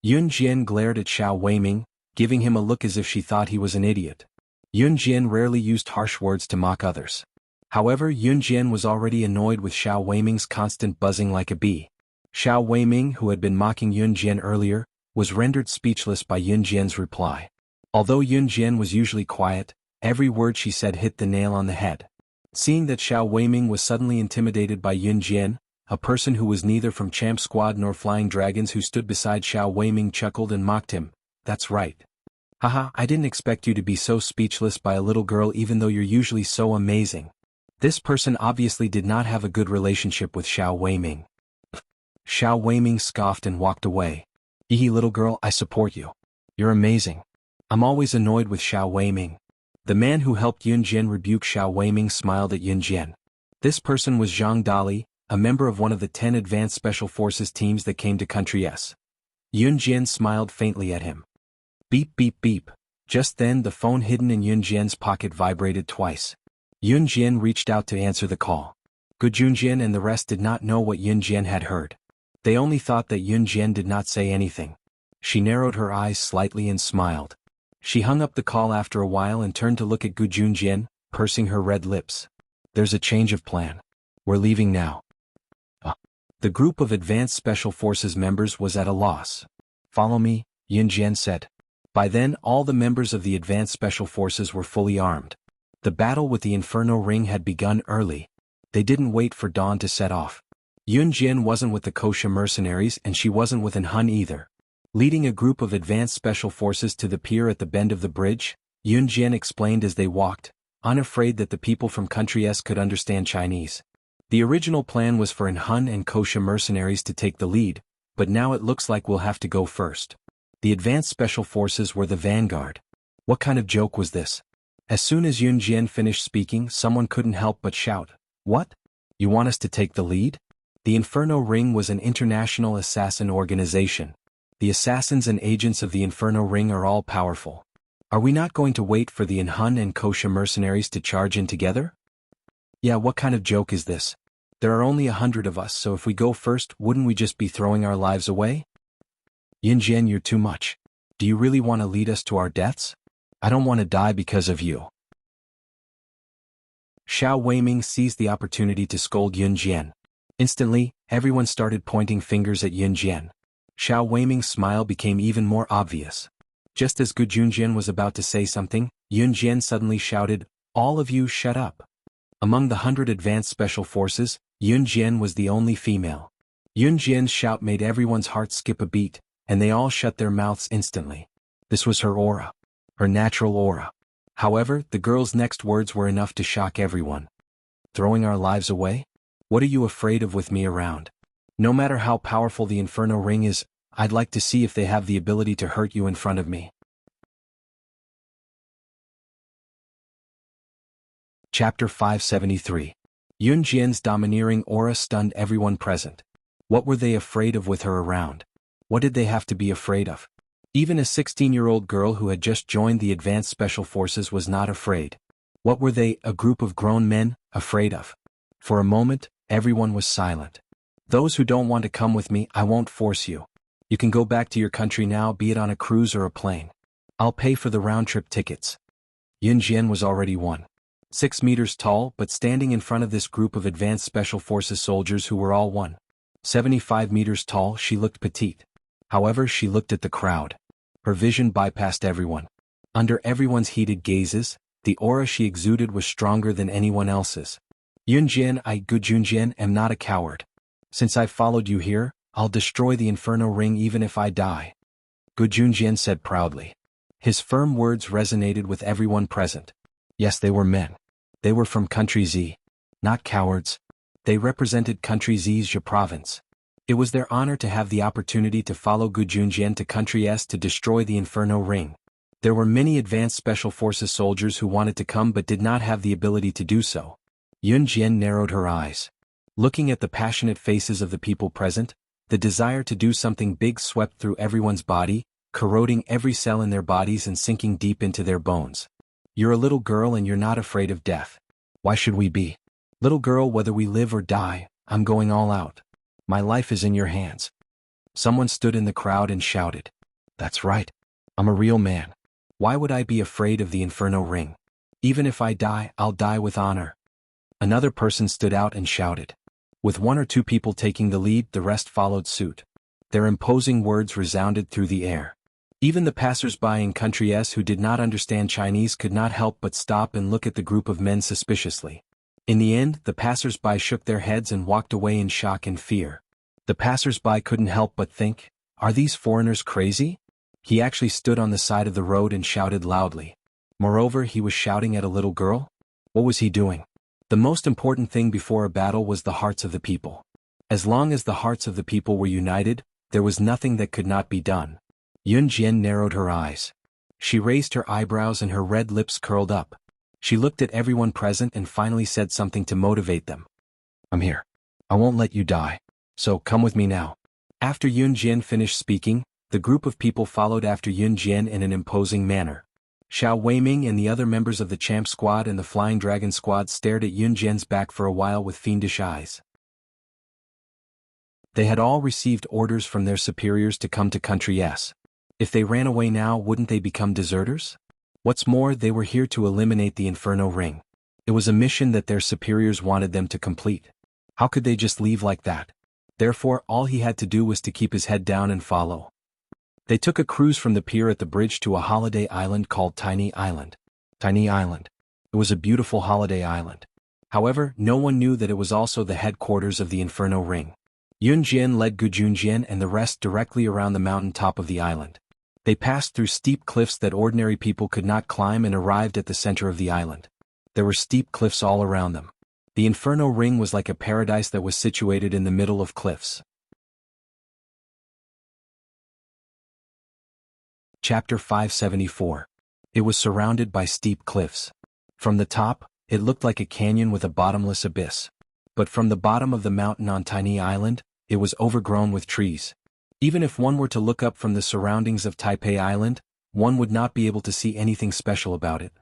Yunjian glared at Xiao Weiming, giving him a look as if she thought he was an idiot. Yunjian rarely used harsh words to mock others. However, Yunjian was already annoyed with Xiao Weiming's constant buzzing like a bee. Xiao Weiming, who had been mocking Yunjian earlier, was rendered speechless by Yunjian's reply. Although Yunjian was usually quiet, every word she said hit the nail on the head. Seeing that Xiao Weiming was suddenly intimidated by Yunjian, a person who was neither from Champ Squad nor Flying Dragons who stood beside Xiao Weiming chuckled and mocked him. That's right. Haha, I didn't expect you to be so speechless by a little girl even though you're usually so amazing. This person obviously did not have a good relationship with Xiao Weiming. Xiao Weiming scoffed and walked away. Ehe, little girl, I support you. You're amazing. I'm always annoyed with Xiao Weiming. The man who helped Yunjian rebuke Xiao Weiming smiled at Yunjian. This person was Zhang Dali, a member of one of the 10 Advanced Special Forces teams that came to Country S. Yunjian smiled faintly at him. Beep beep beep. Just then the phone hidden in Yunjian's pocket vibrated twice. Yunjian reached out to answer the call. Gu Junjian and the rest did not know what Yunjian had heard. They only thought that Yunjian did not say anything. She narrowed her eyes slightly and smiled. She hung up the call after a while and turned to look at Gu Junjian, pursing her red lips. There's a change of plan. We're leaving now. The group of Advanced Special Forces members was at a loss. Follow me, Yunjian said. By then all the members of the Advanced Special Forces were fully armed. The battle with the Inferno Ring had begun early. They didn't wait for dawn to set off. Yunjian wasn't with the Kosha mercenaries and she wasn't with an Hun either. Leading a group of Advanced Special Forces to the pier at the bend of the bridge, Yunjian explained as they walked, unafraid that the people from Country S could understand Chinese. The original plan was for an Hun and Kosha mercenaries to take the lead, but now it looks like we'll have to go first. The Advanced Special Forces were the vanguard. What kind of joke was this? As soon as Yunjian finished speaking, someone couldn't help but shout, "What? You want us to take the lead?" The Inferno Ring was an international assassin organization. The assassins and agents of the Inferno Ring are all powerful. Are we not going to wait for the Hun and Kosha mercenaries to charge in together? Yeah, what kind of joke is this? There are only 100 of us, so if we go first, wouldn't we just be throwing our lives away? Yunjian, you're too much. Do you really want to lead us to our deaths? I don't want to die because of you. Xiao Weiming seized the opportunity to scold Yunjian. Instantly, everyone started pointing fingers at Yunjian. Xiao Weiming's smile became even more obvious. Just as Gu Junjian was about to say something, Yunjian suddenly shouted, "All of you shut up." Among the 100 Advanced Special Forces, Yunjian was the only female. Yunjian's shout made everyone's heart skip a beat, and they all shut their mouths instantly. This was her aura. Her natural aura. However, the girl's next words were enough to shock everyone. Throwing our lives away? What are you afraid of with me around? No matter how powerful the Inferno Ring is, I'd like to see if they have the ability to hurt you in front of me. Chapter 573. Yun Jian's domineering aura stunned everyone present. What were they afraid of with her around? What did they have to be afraid of? Even a 16-year-old girl who had just joined the Advanced Special Forces was not afraid. What were they, a group of grown men, afraid of? For a moment, everyone was silent. Those who don't want to come with me, I won't force you. You can go back to your country now, be it on a cruise or a plane. I'll pay for the round-trip tickets. Yun Jian was already 1.6 meters tall, but standing in front of this group of Advanced Special Forces soldiers who were all 1.75 meters tall, she looked petite. However, she looked at the crowd. Her vision bypassed everyone. Under everyone's heated gazes, the aura she exuded was stronger than anyone else's. Yun Jian, I, Gujun Jian, am not a coward. Since I've followed you here, I'll destroy the Inferno Ring even if I die. Gujun Jian said proudly. His firm words resonated with everyone present. Yes, they were men. They were from Country Z. Not cowards. They represented Country Z's province. It was their honor to have the opportunity to follow Gujun Jian to Country S to destroy the Inferno Ring. There were many Advanced Special Forces soldiers who wanted to come but did not have the ability to do so. Yun Jian narrowed her eyes. Looking at the passionate faces of the people present, the desire to do something big swept through everyone's body, corroding every cell in their bodies and sinking deep into their bones. You're a little girl and you're not afraid of death. Why should we be? Little girl, whether we live or die, I'm going all out. My life is in your hands. Someone stood in the crowd and shouted. That's right. I'm a real man. Why would I be afraid of the Inferno Ring? Even if I die, I'll die with honor. Another person stood out and shouted. With one or two people taking the lead, the rest followed suit. Their imposing words resounded through the air. Even the passers-by in Country S who did not understand Chinese could not help but stop and look at the group of men suspiciously. In the end, the passers-by shook their heads and walked away in shock and fear. The passers-by couldn't help but think, are these foreigners crazy? He actually stood on the side of the road and shouted loudly. Moreover, he was shouting at a little girl? What was he doing? The most important thing before a battle was the hearts of the people. As long as the hearts of the people were united, there was nothing that could not be done. Yun Jian narrowed her eyes. She raised her eyebrows and her red lips curled up. She looked at everyone present and finally said something to motivate them. I'm here. I won't let you die. So come with me now. After Yun Jian finished speaking, the group of people followed after Yun Jian in an imposing manner. Xiao Weiming and the other members of the Champ Squad and the Flying Dragon Squad stared at Yun Jian's back for a while with fiendish eyes. They had all received orders from their superiors to come to Country S. If they ran away now, wouldn't they become deserters? What's more, they were here to eliminate the Inferno Ring. It was a mission that their superiors wanted them to complete. How could they just leave like that? Therefore, all he had to do was to keep his head down and follow. They took a cruise from the pier at the bridge to a holiday island called Tiny Island. Tiny Island. It was a beautiful holiday island. However, no one knew that it was also the headquarters of the Inferno Ring. Yun Jian led Gujun Jian and the rest directly around the mountain top of the island. They passed through steep cliffs that ordinary people could not climb and arrived at the center of the island. There were steep cliffs all around them. The Inferno Ring was like a paradise that was situated in the middle of cliffs. Chapter 574. It was surrounded by steep cliffs. From the top, it looked like a canyon with a bottomless abyss. But from the bottom of the mountain on Tiny Island, it was overgrown with trees. Even if one were to look up from the surroundings of Taipei Island, one would not be able to see anything special about it.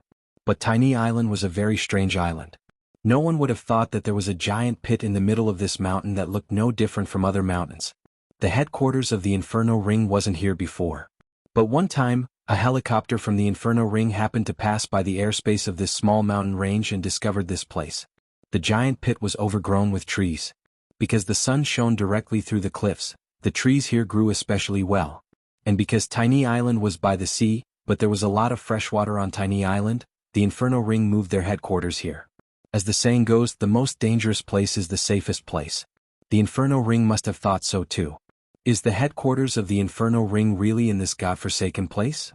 But Tiny Island was a very strange island. No one would have thought that there was a giant pit in the middle of this mountain that looked no different from other mountains. The headquarters of the Inferno Ring wasn't here before. But one time, a helicopter from the Inferno Ring happened to pass by the airspace of this small mountain range and discovered this place. The giant pit was overgrown with trees. Because the sun shone directly through the cliffs, the trees here grew especially well. And because Tiny Island was by the sea, but there was a lot of fresh water on Tiny Island, the Inferno Ring moved their headquarters here. As the saying goes, the most dangerous place is the safest place. The Inferno Ring must have thought so too. Is the headquarters of the Inferno Ring really in this godforsaken place?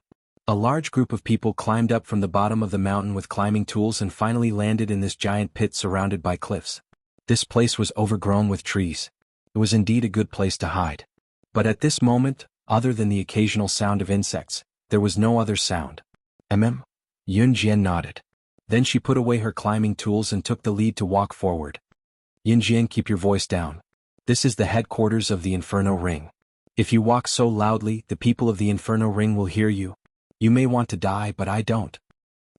A large group of people climbed up from the bottom of the mountain with climbing tools and finally landed in this giant pit surrounded by cliffs. This place was overgrown with trees. It was indeed a good place to hide. But at this moment, other than the occasional sound of insects, there was no other sound. Yun Jian nodded. Then she put away her climbing tools and took the lead to walk forward. Yun Jian, keep your voice down. This is the headquarters of the Inferno Ring. If you walk so loudly, the people of the Inferno Ring will hear you. You may want to die, but I don't.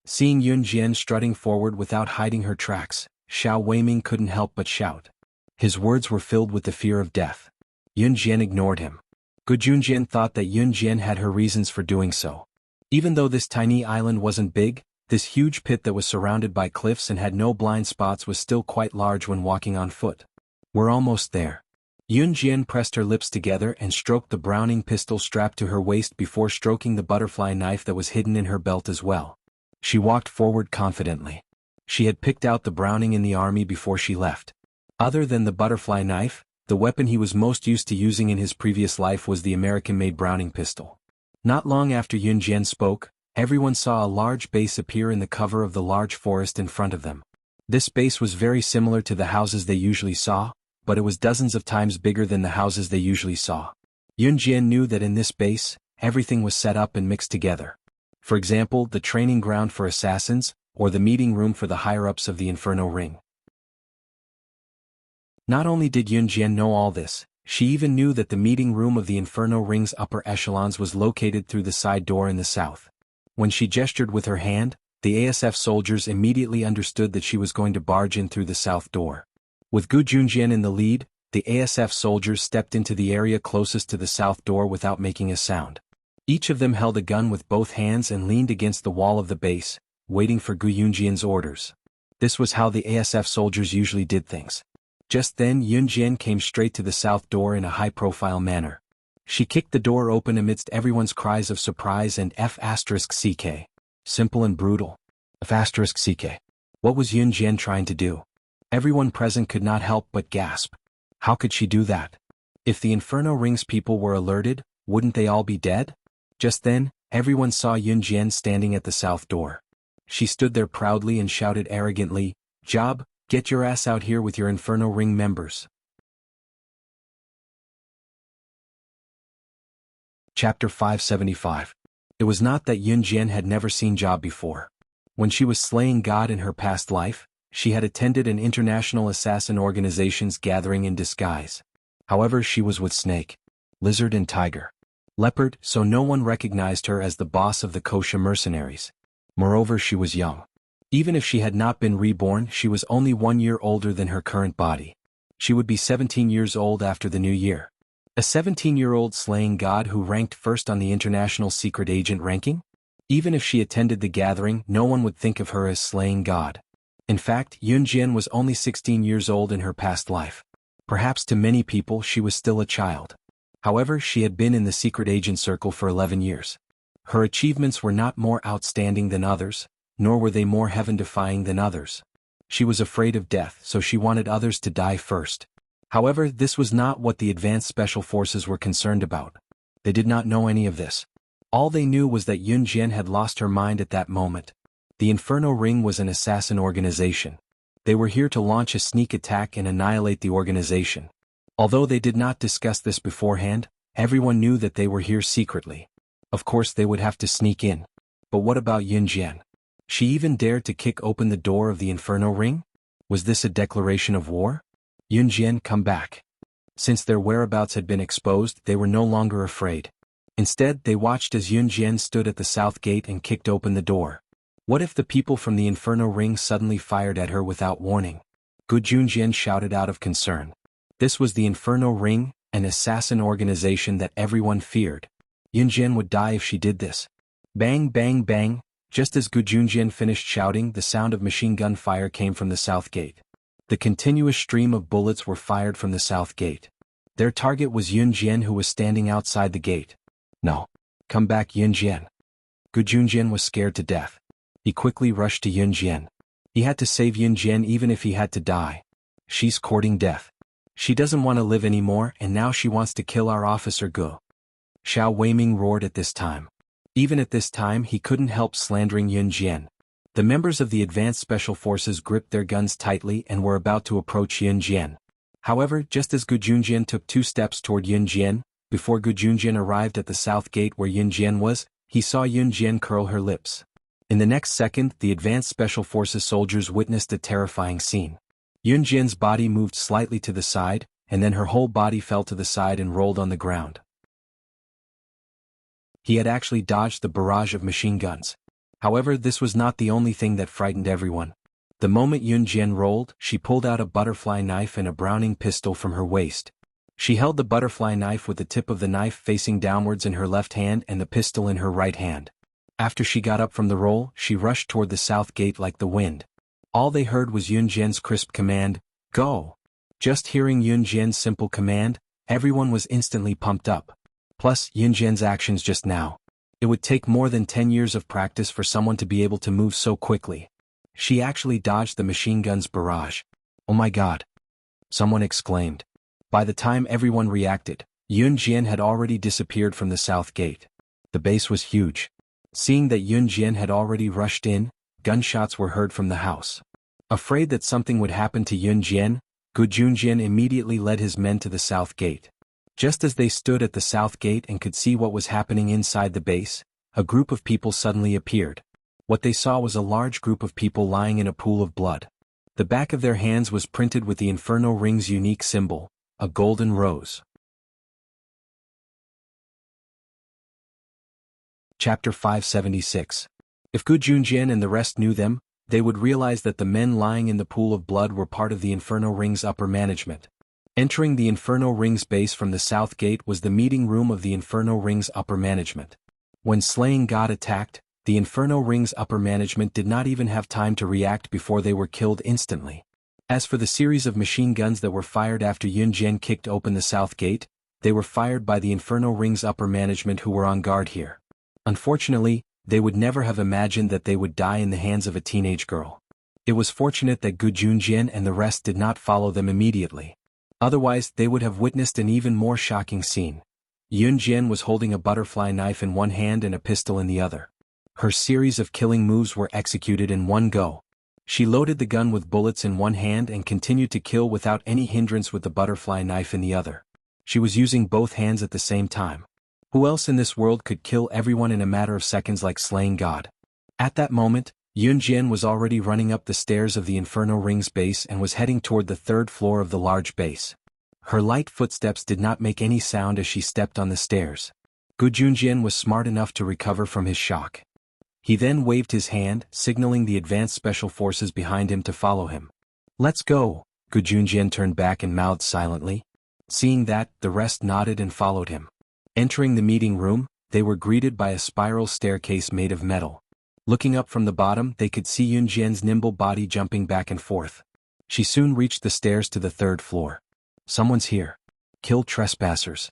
Seeing Yun Jian strutting forward without hiding her tracks, Xiao Weiming couldn't help but shout. His words were filled with the fear of death. Yun Jian ignored him. Gu Junjian thought that Yun Jian had her reasons for doing so. Even though this tiny island wasn't big, this huge pit that was surrounded by cliffs and had no blind spots was still quite large when walking on foot. We're almost there. Yun Jian pressed her lips together and stroked the Browning pistol strapped to her waist before stroking the butterfly knife that was hidden in her belt as well. She walked forward confidently. She had picked out the Browning in the army before she left. Other than the butterfly knife, the weapon he was most used to using in his previous life was the American-made Browning pistol. Not long after Yun Jian spoke, everyone saw a large base appear in the cover of the large forest in front of them. This base was very similar to the houses they usually saw, but it was dozens of times bigger than the houses they usually saw. Yun Jian knew that in this base, everything was set up and mixed together. For example, the training ground for assassins, or the meeting room for the higher-ups of the Inferno Ring. Not only did Yun Jian know all this, she even knew that the meeting room of the Inferno Ring's upper echelons was located through the side door in the south. When she gestured with her hand, the ASF soldiers immediately understood that she was going to barge in through the south door. With Gu Junjian in the lead, the ASF soldiers stepped into the area closest to the south door without making a sound. Each of them held a gun with both hands and leaned against the wall of the base, waiting for Gu Junjian's orders. This was how the ASF soldiers usually did things. Just then Yun Jian came straight to the south door in a high-profile manner. She kicked the door open amidst everyone's cries of surprise and F***ck. Simple and brutal. F***ck. What was Yun Jian trying to do? Everyone present could not help but gasp. How could she do that? If the Inferno Ring's people were alerted, wouldn't they all be dead? Just then, everyone saw Yun Jian standing at the south door. She stood there proudly and shouted arrogantly, "Job, get your ass out here with your Inferno Ring members." Chapter 575. It was not that Yun Jian had never seen Job before. When she was slaying God in her past life, she had attended an international assassin organization's gathering in disguise. However, she was with Snake, Lizard and Tiger, Leopard, so no one recognized her as the boss of the Kosha mercenaries. Moreover, she was young. Even if she had not been reborn, she was only 1 year older than her current body. She would be 17 years old after the new year. A 17-year-old slaying god who ranked first on the international secret agent ranking? Even if she attended the gathering, no one would think of her as slaying god. In fact, Yun Jian was only 16 years old in her past life. Perhaps to many people she was still a child. However, she had been in the secret agent circle for 11 years. Her achievements were not more outstanding than others, nor were they more heaven-defying than others. She was afraid of death, so she wanted others to die first. However, this was not what the advanced special forces were concerned about. They did not know any of this. All they knew was that Yun Jian had lost her mind at that moment. The Inferno Ring was an assassin organization. They were here to launch a sneak attack and annihilate the organization. Although they did not discuss this beforehand, everyone knew that they were here secretly. Of course they would have to sneak in. But what about Yun Jian? She even dared to kick open the door of the Inferno Ring? Was this a declaration of war? Yun Jian, come back. Since their whereabouts had been exposed, they were no longer afraid. Instead, they watched as Yun Jian stood at the south gate and kicked open the door. What if the people from the Inferno Ring suddenly fired at her without warning? Gu Junjian shouted out of concern. This was the Inferno Ring, an assassin organization that everyone feared. Yun Jian would die if she did this. Bang, bang, bang. Just as Gu Junjian finished shouting, the sound of machine gun fire came from the south gate. The continuous stream of bullets were fired from the south gate. Their target was Yun Jian, who was standing outside the gate. No. Come back, Yun Jian. Gu Junjian was scared to death. He quickly rushed to Yun Jian. He had to save Yun Jian even if he had to die. She's courting death. She doesn't want to live anymore, and now she wants to kill our officer Gu. Xiao Weiming roared at this time. Even at this time he couldn't help slandering Yun Jian. The members of the Advanced Special Forces gripped their guns tightly and were about to approach Yun Jian. However, just as Gu Junjian took 2 steps toward Yun Jian, before Gu Junjian arrived at the south gate where Yun Jian was, he saw Yun Jian curl her lips. In the next second, the Advanced Special Forces soldiers witnessed a terrifying scene. Yun Jian's body moved slightly to the side, and then her whole body fell to the side and rolled on the ground. He had actually dodged the barrage of machine guns. However, this was not the only thing that frightened everyone. The moment Yun Jian rolled, she pulled out a butterfly knife and a Browning pistol from her waist. She held the butterfly knife with the tip of the knife facing downwards in her left hand and the pistol in her right hand. After she got up from the roll, she rushed toward the south gate like the wind. All they heard was Yun Jian's crisp command, "Go!" Just hearing Yun Jian's simple command, everyone was instantly pumped up. Plus, Yun Jian's actions just now. It would take more than 10 years of practice for someone to be able to move so quickly. She actually dodged the machine gun's barrage. "Oh my God!" someone exclaimed. By the time everyone reacted, Yun Jian had already disappeared from the south gate. The base was huge. Seeing that Yun Jian had already rushed in, gunshots were heard from the house. Afraid that something would happen to Yun Jian, Gu Junjian immediately led his men to the south gate. Just as they stood at the south gate and could see what was happening inside the base, a group of people suddenly appeared. What they saw was a large group of people lying in a pool of blood. The back of their hands was printed with the Inferno Ring's unique symbol, a golden rose. Chapter 576. If Gu Junjian and the rest knew them, they would realize that the men lying in the pool of blood were part of the Inferno Ring's upper management. Entering the Inferno Ring's base from the south gate was the meeting room of the Inferno Ring's upper management. When Slaying God attacked, the Inferno Ring's upper management did not even have time to react before they were killed instantly. As for the series of machine guns that were fired after Yun Jian kicked open the south gate, they were fired by the Inferno Ring's upper management who were on guard here. Unfortunately, they would never have imagined that they would die in the hands of a teenage girl. It was fortunate that Gu Junjian and the rest did not follow them immediately. Otherwise, they would have witnessed an even more shocking scene. Yun Jian was holding a butterfly knife in one hand and a pistol in the other. Her series of killing moves were executed in one go. She loaded the gun with bullets in one hand and continued to kill without any hindrance with the butterfly knife in the other. She was using both hands at the same time. Who else in this world could kill everyone in a matter of seconds like Slaying God? At that moment, Yun Jian was already running up the stairs of the Inferno Ring's base and was heading toward the 3rd floor of the large base. Her light footsteps did not make any sound as she stepped on the stairs. Gu Junjian was smart enough to recover from his shock. He then waved his hand, signaling the Advanced Special Forces behind him to follow him. "Let's go," Gu Junjian turned back and mouthed silently. Seeing that, the rest nodded and followed him. Entering the meeting room, they were greeted by a spiral staircase made of metal. Looking up from the bottom, they could see Yun Jian's nimble body jumping back and forth. She soon reached the stairs to the 3rd floor. "Someone's here. Kill trespassers."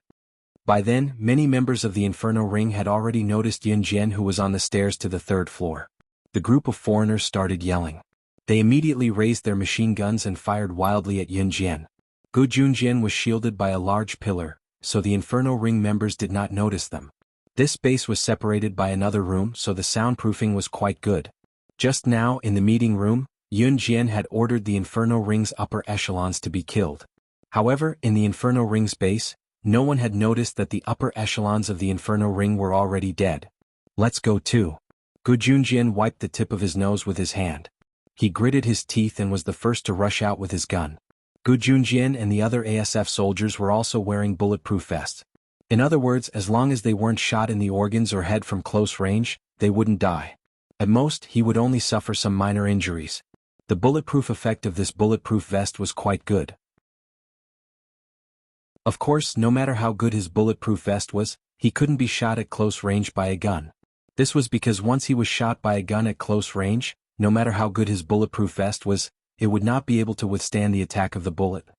By then, many members of the Inferno Ring had already noticed Yun Jian, who was on the stairs to the 3rd floor. The group of foreigners started yelling. They immediately raised their machine guns and fired wildly at Yun Jian. Gu Junjian was shielded by a large pillar, so the Inferno Ring members did not notice them. This base was separated by another room, so the soundproofing was quite good. Just now, in the meeting room, Yun Jian had ordered the Inferno Ring's upper echelons to be killed. However, in the Inferno Ring's base, no one had noticed that the upper echelons of the Inferno Ring were already dead. "Let's go too." Gu Junjian wiped the tip of his nose with his hand. He gritted his teeth and was the first to rush out with his gun. Gu Junjian and the other ASF soldiers were also wearing bulletproof vests. In other words, as long as they weren't shot in the organs or head from close range, they wouldn't die. At most, he would only suffer some minor injuries. The bulletproof effect of this bulletproof vest was quite good. Of course, no matter how good his bulletproof vest was, he couldn't be shot at close range by a gun. This was because once he was shot by a gun at close range, no matter how good his bulletproof vest was, it would not be able to withstand the attack of the bullet.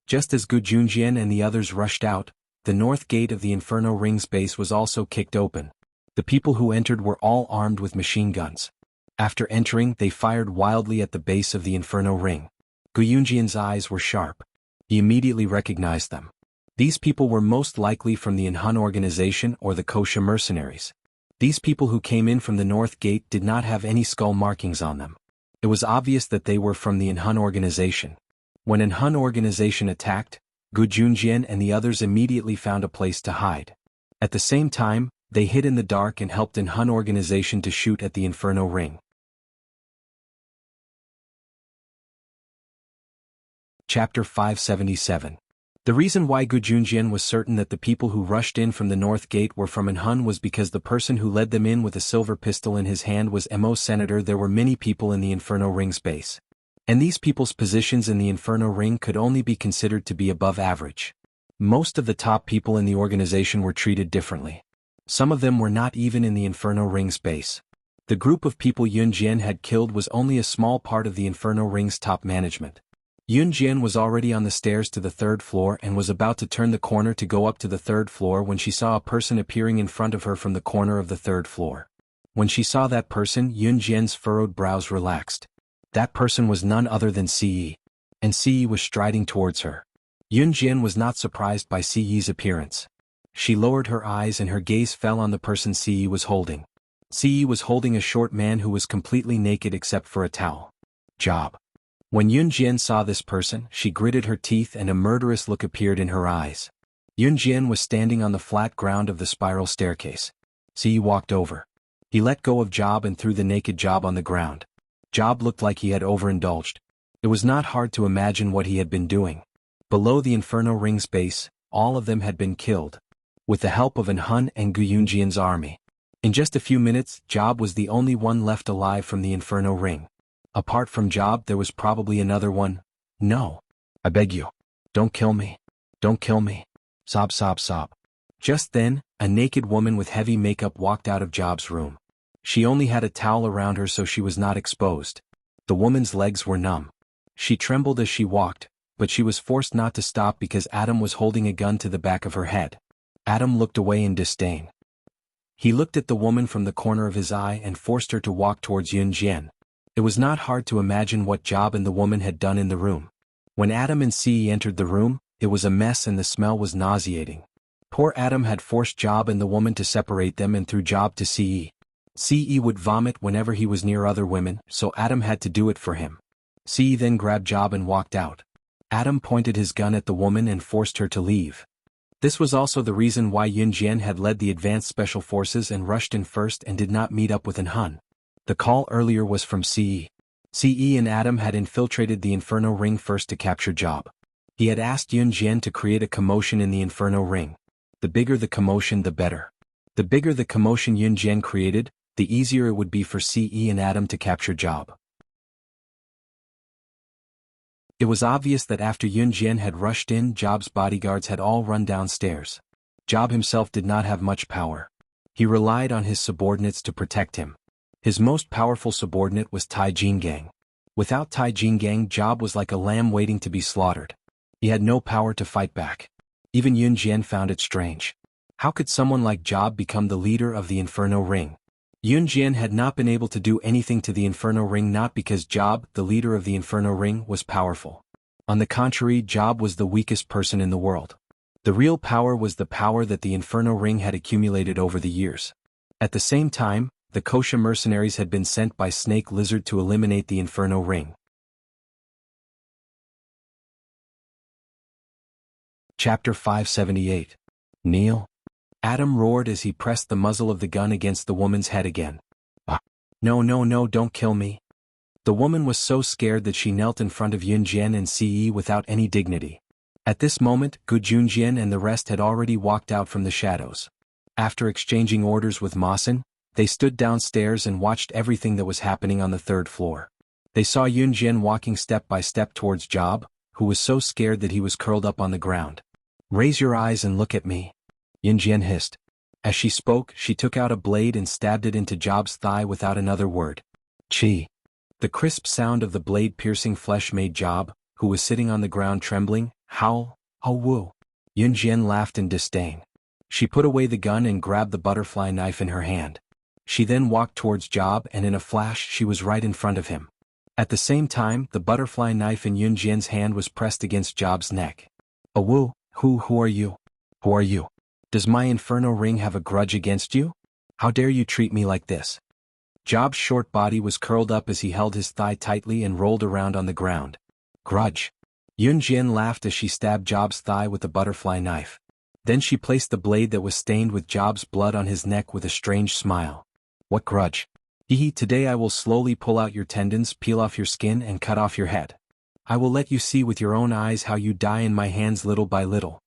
Just as Gu Junjian and the others rushed out, the north gate of the Inferno Ring's base was also kicked open. The people who entered were all armed with machine guns. After entering, they fired wildly at the base of the Inferno Ring. Gu Junjian's eyes were sharp. He immediately recognized them. These people were most likely from the Inhun organization or the Kosha mercenaries. These people who came in from the north gate did not have any skull markings on them. It was obvious that they were from the Inhun organization. When Inhun organization attacked, Gu Junjian and the others immediately found a place to hide. At the same time, they hid in the dark and helped Inhun organization to shoot at the Inferno Ring. Chapter 577. The reason why Gu Junjian was certain that the people who rushed in from the north gate were from Inhun was because the person who led them in with a silver pistol in his hand was Mo Senator. There were many people in the Inferno Ring's base. And these people's positions in the Inferno Ring could only be considered to be above average. Most of the top people in the organization were treated differently. Some of them were not even in the Inferno Ring's base. The group of people Yun Jian had killed was only a small part of the Inferno Ring's top management. Yun Jian was already on the stairs to the third floor and was about to turn the corner to go up to the third floor when she saw a person appearing in front of her from the corner of the third floor. When she saw that person, Yun Jian's furrowed brows relaxed. That person was none other than Ce, and Ce was striding towards her. Yun Jian was not surprised by Ce's appearance. She lowered her eyes and her gaze fell on the person Ce was holding. Ce was holding a short man who was completely naked except for a towel. Job. When Yun Jian saw this person, she gritted her teeth and a murderous look appeared in her eyes. Yun Jian was standing on the flat ground of the spiral staircase. Ce walked over. He let go of Job and threw the naked Job on the ground. Job looked like he had overindulged. It was not hard to imagine what he had been doing. Below the Inferno Ring's base, all of them had been killed. With the help of Inhun and Gu Yunjian's army. In just a few minutes, Job was the only one left alive from the Inferno Ring. Apart from Job, there was probably another one. No. I beg you. Don't kill me. Don't kill me. Sob, sob, sob. Just then, a naked woman with heavy makeup walked out of Job's room. She only had a towel around her so she was not exposed. The woman's legs were numb. She trembled as she walked, but she was forced not to stop because Adam was holding a gun to the back of her head. Adam looked away in disdain. He looked at the woman from the corner of his eye and forced her to walk towards Yun Jian. It was not hard to imagine what Job and the woman had done in the room. When Adam and Ce entered the room, it was a mess and the smell was nauseating. Poor Adam had forced Job and the woman to separate them and threw Job to Ce. Ce would vomit whenever he was near other women, so Adam had to do it for him. Ce then grabbed Job and walked out. Adam pointed his gun at the woman and forced her to leave. This was also the reason why Yun Jian had led the advanced special forces and rushed in first and did not meet up with Inhun. The call earlier was from Ce. Ce and Adam had infiltrated the Inferno Ring first to capture Job. He had asked Yun Jian to create a commotion in the Inferno Ring. The bigger the commotion, the better. The bigger the commotion Yun Jian created, the easier it would be for Ce and Adam to capture Job. It was obvious that after Yun Jian had rushed in, Job's bodyguards had all run downstairs. Job himself did not have much power. He relied on his subordinates to protect him. His most powerful subordinate was Tai Jingang. Without Tai Jingang, Job was like a lamb waiting to be slaughtered. He had no power to fight back. Even Yun Jian found it strange. How could someone like Job become the leader of the Inferno Ring? Yun Jian had not been able to do anything to the Inferno Ring, not because Job, the leader of the Inferno Ring, was powerful. On the contrary, Job was the weakest person in the world. The real power was the power that the Inferno Ring had accumulated over the years. At the same time, the Kosha mercenaries had been sent by Snake Lizard to eliminate the Inferno Ring. Chapter 578. Kneel. Adam roared as he pressed the muzzle of the gun against the woman's head again. No, no, no, don't kill me. The woman was so scared that she knelt in front of Yun Jian and Ce without any dignity. At this moment, Gu Junjian and the rest had already walked out from the shadows. After exchanging orders with Masen, they stood downstairs and watched everything that was happening on the third floor. They saw Yun Jian walking step by step towards Job, who was so scared that he was curled up on the ground. Raise your eyes and look at me. Yun Jian hissed. As she spoke, she took out a blade and stabbed it into Job's thigh without another word. Chi. The crisp sound of the blade piercing flesh made Job, who was sitting on the ground trembling, howl, "Oh woo." Yun Jian laughed in disdain. She put away the gun and grabbed the butterfly knife in her hand. She then walked towards Job and in a flash she was right in front of him. At the same time, the butterfly knife in Yun Jian's hand was pressed against Job's neck. "Oh woo, who are you? Who are you? Does my Inferno Ring have a grudge against you?" How dare you treat me like this? Job's short body was curled up as he held his thigh tightly and rolled around on the ground. Grudge. Yun Jian laughed as she stabbed Job's thigh with a butterfly knife. Then she placed the blade that was stained with Job's blood on his neck with a strange smile. What grudge? Hehe, today I will slowly pull out your tendons, peel off your skin and cut off your head. I will let you see with your own eyes how you die in my hands little by little.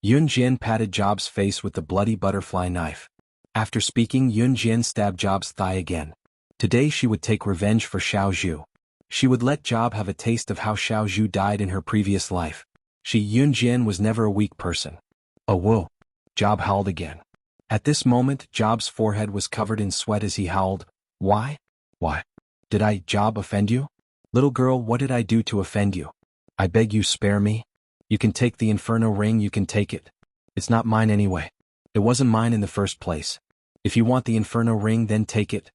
Yun Jian patted Job's face with the bloody butterfly knife. After speaking, Yun Jian stabbed Job's thigh again. Today she would take revenge for Xiao Zhu. She would let Job have a taste of how Xiao Zhu died in her previous life. Yun Jian was never a weak person. Oh whoa! Job howled again. At this moment, Job's forehead was covered in sweat as he howled. Why? Why? Did I, Job, offend you? Little girl, what did I do to offend you? I beg you spare me. You can take the Inferno ring, you can take it. It's not mine anyway. It wasn't mine in the first place. If you want the Inferno ring, then take it.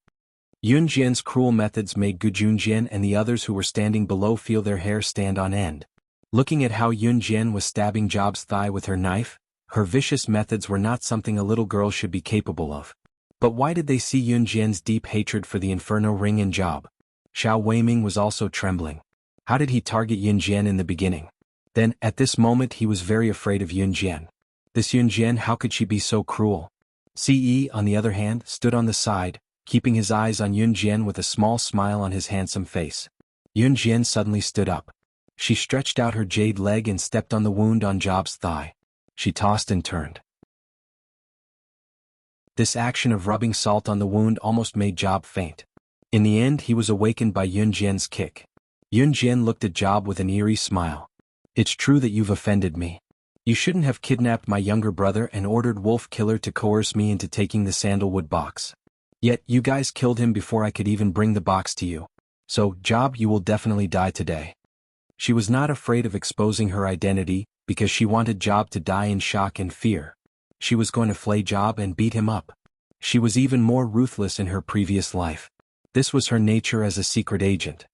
Yun Jian's cruel methods made Gu Junjian and the others who were standing below feel their hair stand on end. Looking at how Yun Jian was stabbing Job's thigh with her knife, her vicious methods were not something a little girl should be capable of. But why did they see Yun Jian's deep hatred for the Inferno ring in Job? Xiao Weiming was also trembling. How did he target Yun Jian in the beginning? Then, at this moment he was very afraid of Yun Jian. This Yun Jian, how could she be so cruel? Ce, on the other hand, stood on the side, keeping his eyes on Yun Jian with a small smile on his handsome face. Yun Jian suddenly stood up. She stretched out her jade leg and stepped on the wound on Job's thigh. She tossed and turned. This action of rubbing salt on the wound almost made Job faint. In the end, he was awakened by Yun Jian's kick. Yun Jian looked at Job with an eerie smile. It's true that you've offended me. You shouldn't have kidnapped my younger brother and ordered Wolf Killer to coerce me into taking the sandalwood box. Yet, you guys killed him before I could even bring the box to you. So, Job, you will definitely die today. She was not afraid of exposing her identity, because she wanted Job to die in shock and fear. She was going to flay Job and beat him up. She was even more ruthless in her previous life. This was her nature as a secret agent.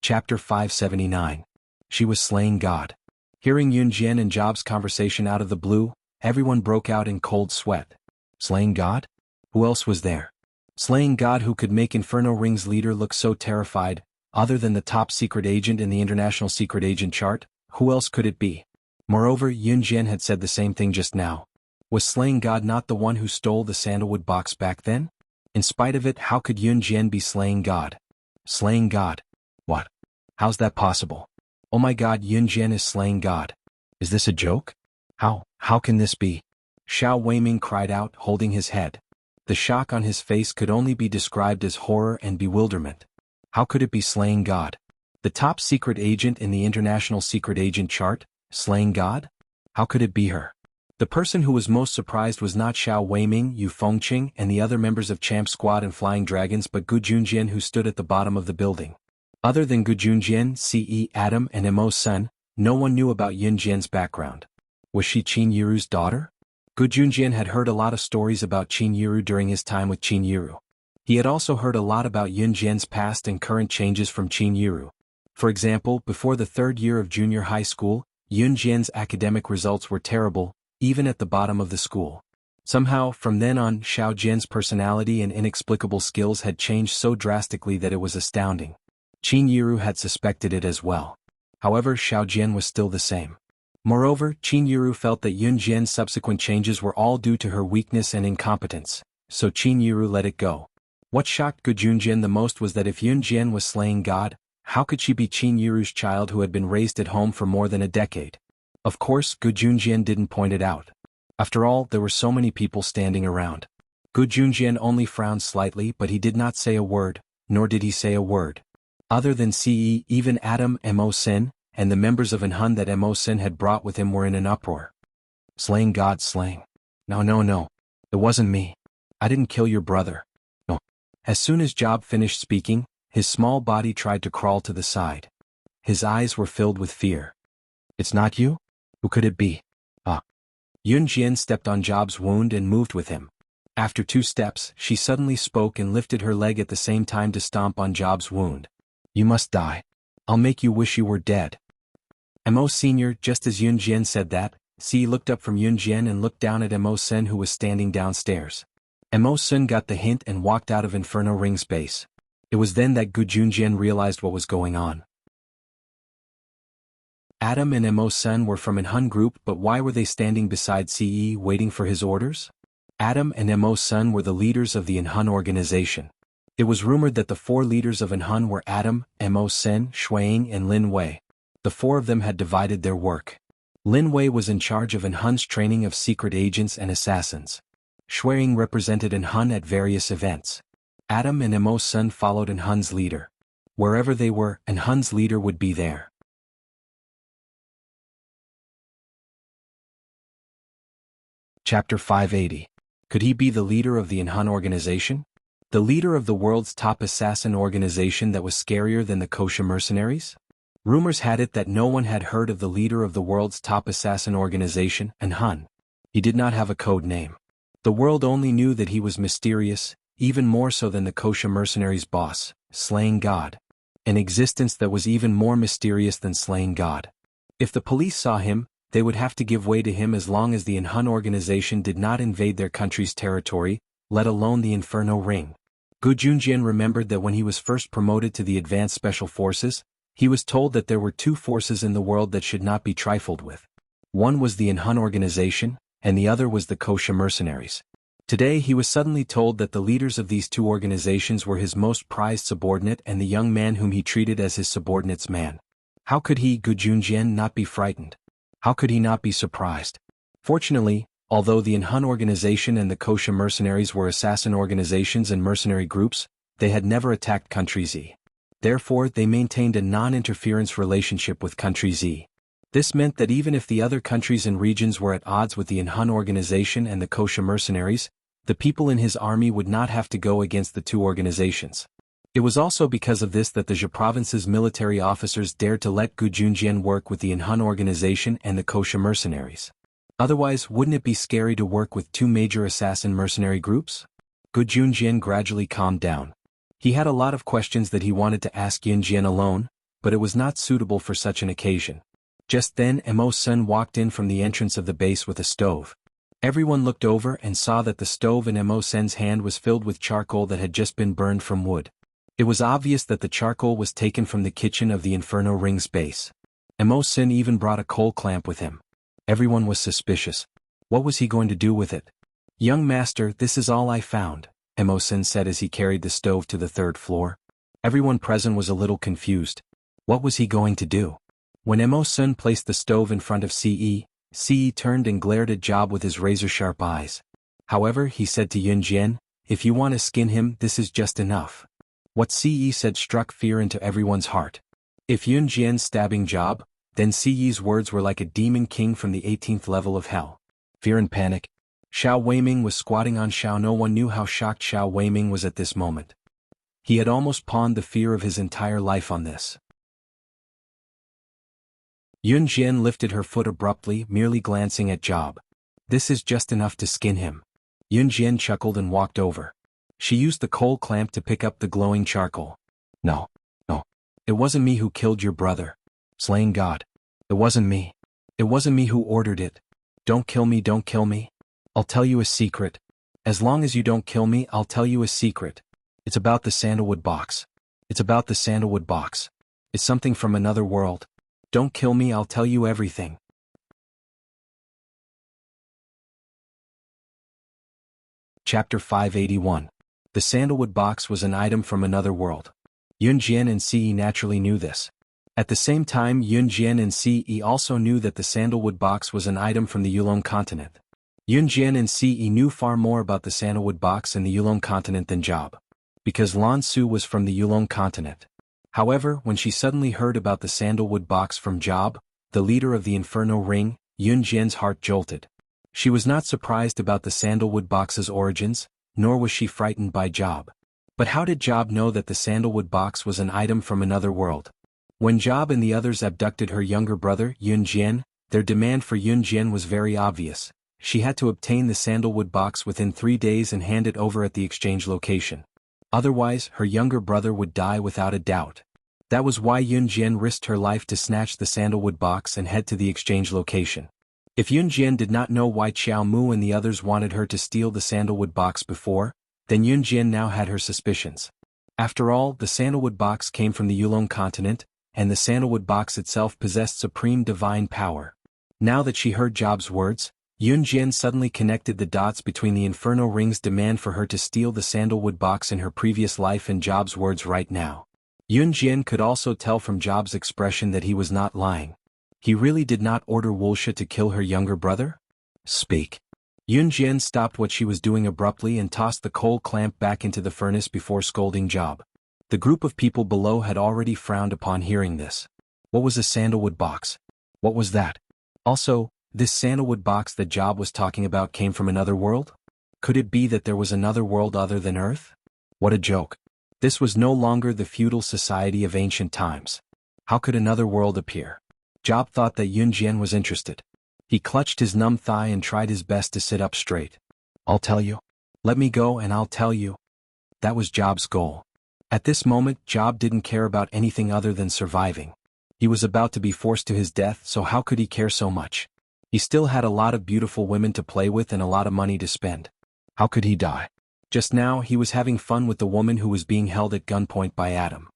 Chapter 579. She was slaying God. Hearing Yun Jian and Job's conversation out of the blue, everyone broke out in cold sweat. Slaying God? Who else was there? Slaying God who could make Inferno Ring's leader look so terrified, other than the top secret agent in the International Secret Agent chart? Who else could it be? Moreover, Yun Jian had said the same thing just now. Was slaying God not the one who stole the sandalwood box back then? In spite of it, how could Yun Jian be slaying God? Slaying God? What? How's that possible? Oh my God, Yun Jian is slaying God. Is this a joke? How can this be? Xiao Weiming cried out, holding his head. The shock on his face could only be described as horror and bewilderment. How could it be slaying God? The top secret agent in the International Secret Agent chart, slaying God? How could it be her? The person who was most surprised was not Xiao Weiming, Yu Fengqing, and the other members of Champ Squad and Flying Dragons but Gu Junjian, who stood at the bottom of the building. Other than Gu Junjian, Ce, Adam, and Mo Sun, no one knew about Yun Jian's background. Was she Qin Yiru's daughter? Gu Junjian had heard a lot of stories about Qin Yiru during his time with Qin Yiru. He had also heard a lot about Yun Jian's past and current changes from Qin Yiru. For example, before the third year of junior high school, Yun Jian's academic results were terrible, even at the bottom of the school. Somehow, from then on, Xiao Jian's personality and inexplicable skills had changed so drastically that it was astounding. Qin Yiru had suspected it as well. However, Xiao Jian was still the same. Moreover, Qin Yiru felt that Yun Jian's subsequent changes were all due to her weakness and incompetence, so Qin Yiru let it go. What shocked Gu Junjian the most was that if Yun Jian was slaying God, how could she be Qin Yiru's child who had been raised at home for more than a decade? Of course, Gu Junjian didn't point it out. After all, there were so many people standing around. Gu Junjian only frowned slightly, but he did not say a word, nor did he say a word. Other than Ce, even Adam, Mo Sin, and the members of Anhun that Mo Sin had brought with him were in an uproar. Slaying God, slaying. No. It wasn't me. I didn't kill your brother. No. As soon as Job finished speaking, his small body tried to crawl to the side. His eyes were filled with fear. It's not you? Who could it be? Yun Jian stepped on Job's wound and moved with him. After 2 steps, she suddenly spoke and lifted her leg at the same time to stomp on Job's wound. You must die. I'll make you wish you were dead. Mo Sr., just as Yun Jian said that, C looked up from Yun Jian and looked down at Mo Sen, who was standing downstairs. Mo Sen got the hint and walked out of Inferno Ring's base. It was then that Gu Junjian realized what was going on. Adam and Mo Sen were from Inhun group, but why were they standing beside CE waiting for his orders? Adam and Mo Sen were the leaders of the Inhun organization. It was rumored that the four leaders of Inhun were Adam, Mo Sen, Shuiying and Lin Wei. The four of them had divided their work. Lin Wei was in charge of Inhun's training of secret agents and assassins. Shuiying represented Inhun at various events. Adam and Mo Sen followed Inhun's leader. Wherever they were, Inhun's leader would be there. Chapter 580. Could he be the leader of the Inhun organization? The leader of the world's top assassin organization that was scarier than the Kosha mercenaries? Rumors had it that no one had heard of the leader of the world's top assassin organization, Inhun. He did not have a code name. The world only knew that he was mysterious, even more so than the Kosha mercenaries' boss, Slaying God. An existence that was even more mysterious than Slaying God. If the police saw him, they would have to give way to him as long as the Inhun organization did not invade their country's territory, let alone the Inferno Ring. Gu Junjian remembered that when he was first promoted to the Advanced Special Forces, he was told that there were two forces in the world that should not be trifled with. One was the Inhun organization, and the other was the Kosha mercenaries. Today he was suddenly told that the leaders of these two organizations were his most prized subordinate and the young man whom he treated as his subordinate's man. How could he, Gu Junjian, not be frightened? How could he not be surprised? Fortunately, although the Inhun organization and the Kosha mercenaries were assassin organizations and mercenary groups, they had never attacked Country Z. Therefore, they maintained a non-interference relationship with Country Z. This meant that even if the other countries and regions were at odds with the Inhun organization and the Kosha mercenaries, the people in his army would not have to go against the two organizations. It was also because of this that the Zhe province's military officers dared to let Gu Junjian work with the Inhun organization and the Kosha mercenaries. Otherwise, wouldn't it be scary to work with two major assassin mercenary groups? Gu Junjian gradually calmed down. He had a lot of questions that he wanted to ask Yunjian alone, but it was not suitable for such an occasion. Just then Mo Sen walked in from the entrance of the base with a stove. Everyone looked over and saw that the stove in Mo Sen's hand was filled with charcoal that had just been burned from wood. It was obvious that the charcoal was taken from the kitchen of the Inferno Ring's base. Mo Sen even brought a coal clamp with him. Everyone was suspicious. What was he going to do with it? "Young master, this is all I found," Mo Sen said as he carried the stove to the third floor. Everyone present was a little confused. What was he going to do? When Mo Sen placed the stove in front of CE turned and glared at Job with his razor-sharp eyes. However, he said to Yunjian, "If you want to skin him, this is just enough." What CE said struck fear into everyone's heart. If Yunjian's stabbing Job, then CE's words were like a demon king from the 18th level of hell. Fear and panic. Xiao Weiming was squatting on Xiao. No one knew how shocked Xiao Weiming was at this moment. He had almost pawned the fear of his entire life on this. Yunjian lifted her foot abruptly, merely glancing at Job. "This is just enough to skin him." Yunjian chuckled and walked over. She used the coal clamp to pick up the glowing charcoal. No. It wasn't me who killed your brother. Slaying God. It wasn't me. It wasn't me who ordered it. Don't kill me, don't kill me. I'll tell you a secret. As long as you don't kill me, I'll tell you a secret. It's about the sandalwood box. It's about the sandalwood box. It's something from another world. Don't kill me, I'll tell you everything. Chapter 581. The sandalwood box was an item from another world. Yunjian and CE naturally knew this. At the same time, Yunjian and CE also knew that the sandalwood box was an item from the Yulong continent. Yunjian and CE knew far more about the sandalwood box in the Yulong continent than Job. Because Lan Su was from the Yulong continent. However, when she suddenly heard about the sandalwood box from Job, the leader of the Inferno Ring, Yunjian's heart jolted. She was not surprised about the sandalwood box's origins, nor was she frightened by Job. But how did Job know that the sandalwood box was an item from another world? When Job and the others abducted her younger brother, Yunjian, their demand for Yunjian was very obvious. She had to obtain the sandalwood box within 3 days and hand it over at the exchange location. Otherwise, her younger brother would die without a doubt. That was why Yunjian risked her life to snatch the sandalwood box and head to the exchange location. If Yun Jian did not know why Qiao Mu and the others wanted her to steal the sandalwood box before, then Yun Jian now had her suspicions. After all, the sandalwood box came from the Yulong continent, and the sandalwood box itself possessed supreme divine power. Now that she heard Job's words, Yun Jian suddenly connected the dots between the Inferno Ring's demand for her to steal the sandalwood box in her previous life and Job's words right now. Yun Jian could also tell from Job's expression that he was not lying. He really did not order Wuxia to kill her younger brother? Speak. Yun Jian stopped what she was doing abruptly and tossed the coal clamp back into the furnace before scolding Job. The group of people below had already frowned upon hearing this. What was a sandalwood box? What was that? Also, this sandalwood box that Job was talking about came from another world? Could it be that there was another world other than Earth? What a joke. This was no longer the feudal society of ancient times. How could another world appear? Job thought that Yun Jian was interested. He clutched his numb thigh and tried his best to sit up straight. I'll tell you. Let me go and I'll tell you. That was Job's goal. At this moment, Job didn't care about anything other than surviving. He was about to be forced to his death, so how could he care so much? He still had a lot of beautiful women to play with and a lot of money to spend. How could he die? Just now, he was having fun with the woman who was being held at gunpoint by Adam.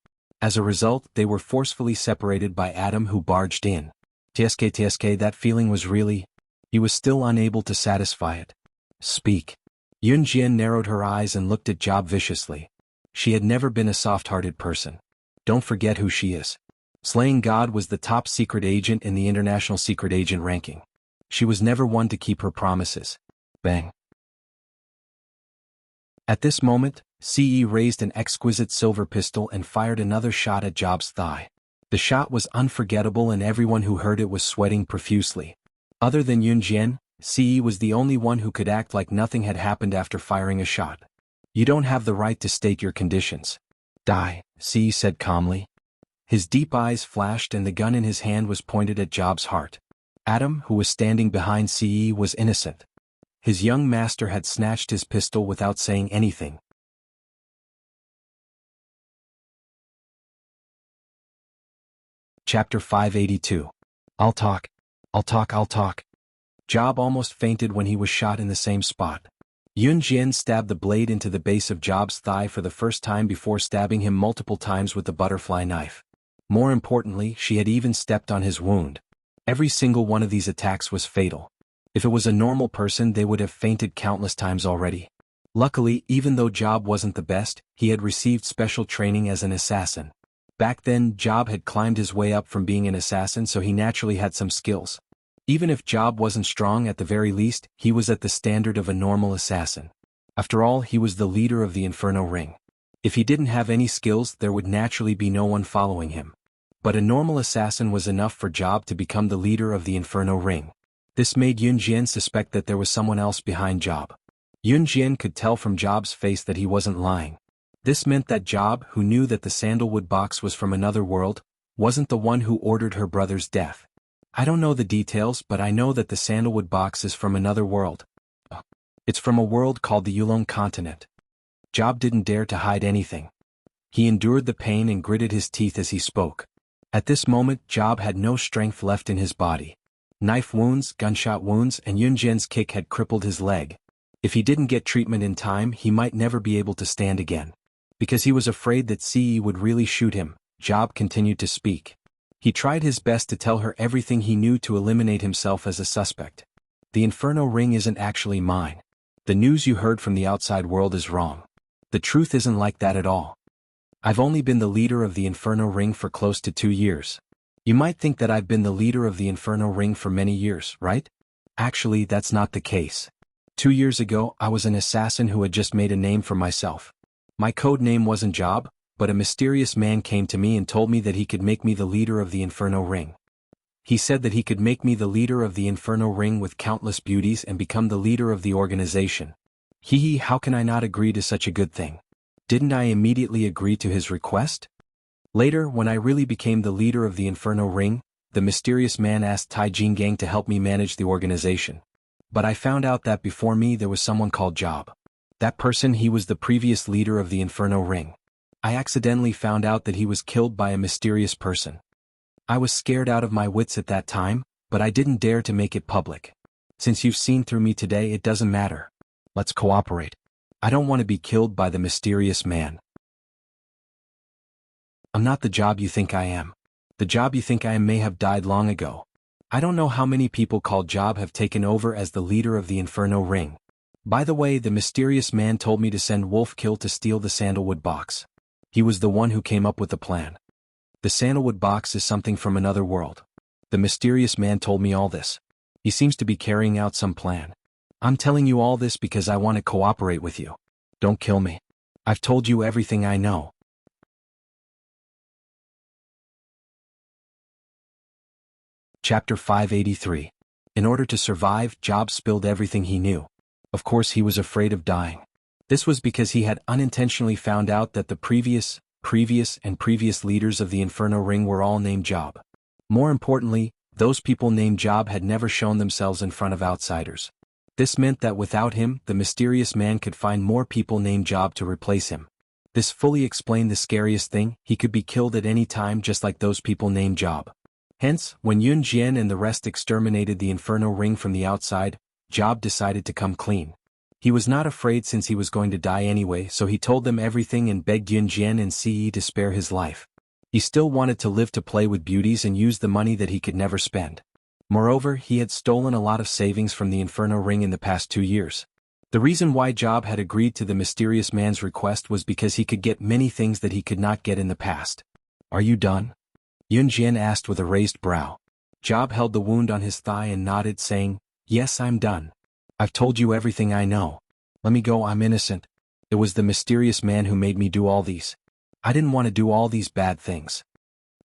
As a result, they were forcefully separated by Adam, who barged in. TSK, that feeling was really... He was still unable to satisfy it. Speak. Yun Jian narrowed her eyes and looked at Job viciously. She had never been a soft-hearted person. Don't forget who she is. Slaying God was the top secret agent in the international secret agent ranking. She was never one to keep her promises. Bang. At this moment, CE raised an exquisite silver pistol and fired another shot at Job's thigh. The shot was unforgettable and everyone who heard it was sweating profusely. Other than Yun Jian, CE was the only one who could act like nothing had happened after firing a shot. You don't have the right to state your conditions. Die, CE said calmly. His deep eyes flashed and the gun in his hand was pointed at Job's heart. Adam, who was standing behind CE, was innocent. His young master had snatched his pistol without saying anything. Chapter 582. I'll talk. Job almost fainted when he was shot in the same spot. Yun Jian stabbed the blade into the base of Job's thigh for the first time before stabbing him multiple times with the butterfly knife. More importantly, she had even stepped on his wound. Every single one of these attacks was fatal. If it was a normal person, they would have fainted countless times already. Luckily, even though Job wasn't the best, he had received special training as an assassin. Back then, Job had climbed his way up from being an assassin, so he naturally had some skills. Even if Job wasn't strong, at the very least, he was at the standard of a normal assassin. After all, he was the leader of the Inferno Ring. If he didn't have any skills, there would naturally be no one following him. But a normal assassin was enough for Job to become the leader of the Inferno Ring. This made Yun Jian suspect that there was someone else behind Job. Yun Jian could tell from Job's face that he wasn't lying. This meant that Job, who knew that the sandalwood box was from another world, wasn't the one who ordered her brother's death. I don't know the details, but I know that the sandalwood box is from another world. It's from a world called the Yulong continent. Job didn't dare to hide anything. He endured the pain and gritted his teeth as he spoke. At this moment, Job had no strength left in his body. Knife wounds, gunshot wounds, and Yun Jian's kick had crippled his leg. If he didn't get treatment in time, he might never be able to stand again. Because he was afraid that CE would really shoot him, Job continued to speak. He tried his best to tell her everything he knew to eliminate himself as a suspect. The Inferno Ring isn't actually mine. The news you heard from the outside world is wrong. The truth isn't like that at all. I've only been the leader of the Inferno Ring for close to 2 years. You might think that I've been the leader of the Inferno Ring for many years, right? Actually, that's not the case. 2 years ago, I was an assassin who had just made a name for myself. My code name wasn't Job, but a mysterious man came to me and told me that he could make me the leader of the Inferno Ring. He said that he could make me the leader of the Inferno Ring with countless beauties and become the leader of the organization. How can I not agree to such a good thing? Didn't I immediately agree to his request? Later, when I really became the leader of the Inferno Ring, the mysterious man asked Tai Jingang to help me manage the organization. But I found out that before me there was someone called Job. That person, he was the previous leader of the Inferno Ring. I accidentally found out that he was killed by a mysterious person. I was scared out of my wits at that time, but I didn't dare to make it public. Since you've seen through me today, it doesn't matter. Let's cooperate. I don't want to be killed by the mysterious man. I'm not the job you think I am. The job you think I am may have died long ago. I don't know how many people called Job have taken over as the leader of the Inferno Ring. By the way, the mysterious man told me to send Wolfkill to steal the sandalwood box. He was the one who came up with the plan. The sandalwood box is something from another world. The mysterious man told me all this. He seems to be carrying out some plan. I'm telling you all this because I want to cooperate with you. Don't kill me. I've told you everything I know. Chapter 583. In order to survive, Job spilled everything he knew. Of course, he was afraid of dying. This was because he had unintentionally found out that the previous leaders of the Inferno Ring were all named Job. More importantly, those people named Job had never shown themselves in front of outsiders. This meant that without him, the mysterious man could find more people named Job to replace him. This fully explained the scariest thing: he could be killed at any time just like those people named Job. Hence, when Yun Jian and the rest exterminated the Inferno Ring from the outside, Job decided to come clean. He was not afraid since he was going to die anyway, so he told them everything and begged Yun Jian and Ce to spare his life. He still wanted to live to play with beauties and use the money that he could never spend. Moreover, he had stolen a lot of savings from the Inferno Ring in the past 2 years. The reason why Job had agreed to the mysterious man's request was because he could get many things that he could not get in the past. Are you done? Yun Jian asked with a raised brow. Job held the wound on his thigh and nodded, saying, "Yes, I'm done. I've told you everything I know. Let me go, I'm innocent. It was the mysterious man who made me do all these. I didn't want to do all these bad things."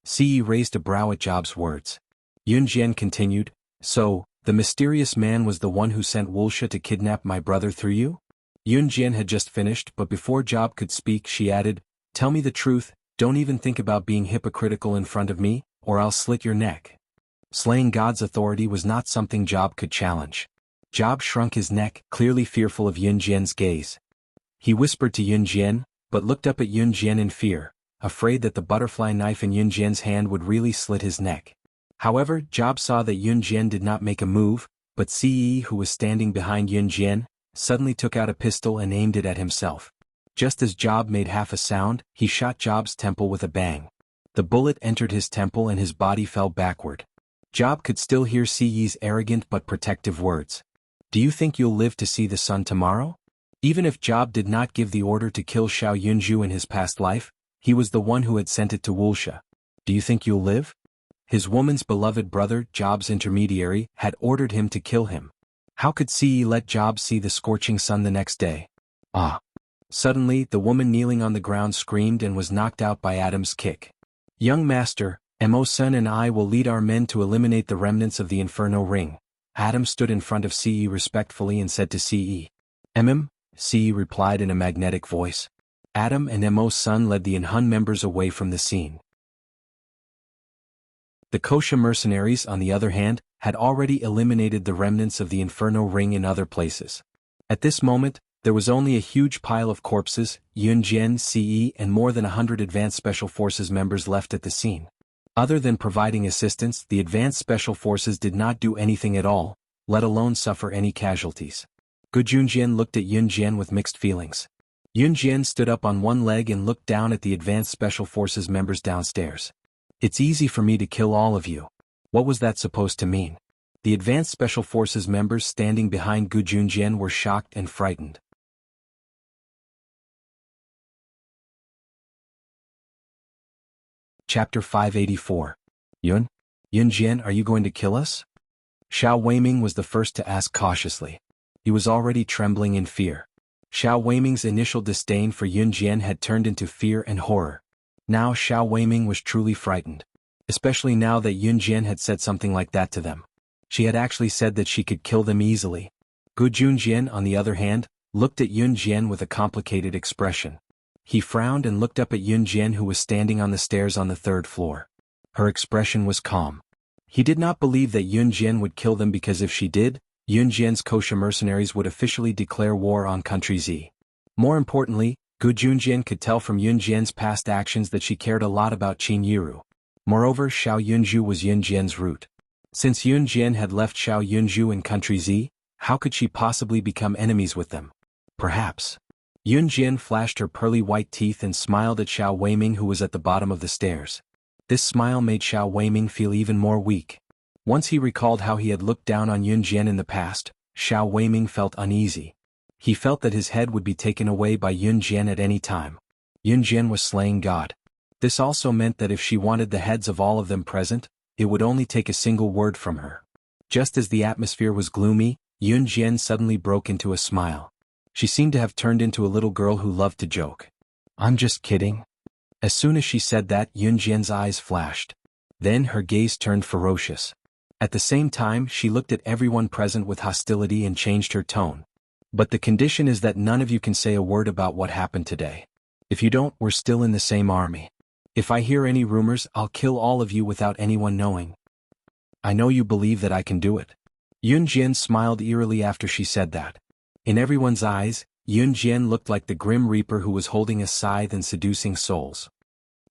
Ce raised a brow at Job's words. Yun Jian continued, "So, the mysterious man was the one who sent Wuxia to kidnap my brother through you?" Yun Jian had just finished, but before Job could speak, she added, "Tell me the truth. Don't even think about being hypocritical in front of me, or I'll slit your neck." Slaying God's authority was not something Job could challenge. Job shrunk his neck, clearly fearful of Yun Jian's gaze. He whispered to Yun Jian, but looked up at Yun Jian in fear, afraid that the butterfly knife in Yun Jian's hand would really slit his neck. However, Job saw that Yun Jian did not make a move, but Ce, who was standing behind Yun Jian, suddenly took out a pistol and aimed it at himself. Just as Job made half a sound, he shot Job's temple with a bang. The bullet entered his temple and his body fell backward. Job could still hear Ce's arrogant but protective words. "Do you think you'll live to see the sun tomorrow?" Even if Job did not give the order to kill Xiao Yunju in his past life, he was the one who had sent it to Wuxia. "Do you think you'll live?" His woman's beloved brother, Job's intermediary, had ordered him to kill him. How could Ce let Job see the scorching sun the next day? Ah! Suddenly, the woman kneeling on the ground screamed and was knocked out by Adam's kick. "Young master, Mo-san and I will lead our men to eliminate the remnants of the Inferno Ring." Adam stood in front of Ce respectfully and said to Ce. Ce replied in a magnetic voice. Adam and Mo-san led the Inhun members away from the scene. The Kosha mercenaries, on the other hand, had already eliminated the remnants of the Inferno Ring in other places. At this moment, there was only a huge pile of corpses, Yun Jian, Ce, and more than 100 Advanced Special Forces members left at the scene. Other than providing assistance, the Advanced Special Forces did not do anything at all, let alone suffer any casualties. Gujunjian looked at Yun Jian with mixed feelings. Yun Jian stood up on one leg and looked down at the Advanced Special Forces members downstairs. "It's easy for me to kill all of you." What was that supposed to mean? The Advanced Special Forces members standing behind Gujunjian were shocked and frightened. Chapter 584. Yun Jian, are you going to kill us? Xiao Weiming was the first to ask cautiously. He was already trembling in fear. Xiao Weiming's initial disdain for Yun Jian had turned into fear and horror. Now Xiao Weiming was truly frightened. Especially now that Yun Jian had said something like that to them. She had actually said that she could kill them easily. Gu Junjian, on the other hand, looked at Yun Jian with a complicated expression. He frowned and looked up at Yun Jian, who was standing on the stairs on the 3rd floor. Her expression was calm. He did not believe that Yun Jian would kill them, because if she did, Yun Jian's Kosha mercenaries would officially declare war on Country Z. More importantly, Gu Junjian could tell from Yun Jian's past actions that she cared a lot about Qin Yiru. Moreover, Xiao Yunju was Yun Jian's root. Since Yun Jian had left Xiao Yunju in Country Z, how could she possibly become enemies with them? Perhaps. Yun Jian flashed her pearly white teeth and smiled at Xiao Weiming, who was at the bottom of the stairs. This smile made Xiao Weiming feel even more weak. Once he recalled how he had looked down on Yun Jian in the past, Xiao Weiming felt uneasy. He felt that his head would be taken away by Yun Jian at any time. Yun Jian was slaying God. This also meant that if she wanted the heads of all of them present, it would only take a single word from her. Just as the atmosphere was gloomy, Yun Jian suddenly broke into a smile. She seemed to have turned into a little girl who loved to joke. "I'm just kidding." As soon as she said that, Yun Jian's eyes flashed. Then her gaze turned ferocious. At the same time, she looked at everyone present with hostility and changed her tone. "But the condition is that none of you can say a word about what happened today. If you don't, we're still in the same army. If I hear any rumors, I'll kill all of you without anyone knowing." "I know you believe that I can do it." Yun Jian smiled eerily after she said that. In everyone's eyes, Yun Jian looked like the Grim Reaper who was holding a scythe and seducing souls.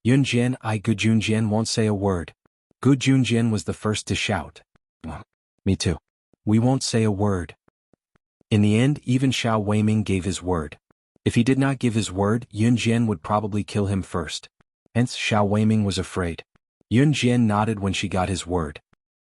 "Yun Jian, Gu Junjian won't say a word." Gu Junjian was the first to shout. "Me too. We won't say a word." In the end, even Xiao Weiming gave his word. If he did not give his word, Yun Jian would probably kill him first. Hence Xiao Weiming was afraid. Yun Jian nodded when she got his word.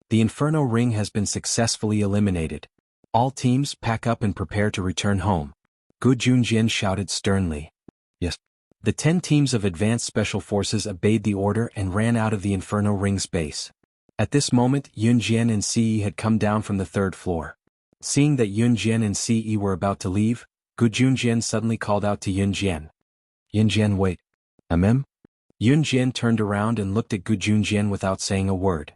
"The Inferno Ring has been successfully eliminated. All teams pack up and prepare to return home." Gu Junjian shouted sternly. "Yes." The 10 teams of Advanced Special Forces obeyed the order and ran out of the Inferno Ring's base. At this moment, Yun Jian and Ce had come down from the 3rd floor. Seeing that Yun Jian and Ce were about to leave, Gu Junjian suddenly called out to Yun Jian. "Yun Jian, wait." "Ahem?" Yun Jian turned around and looked at Gu Junjian without saying a word.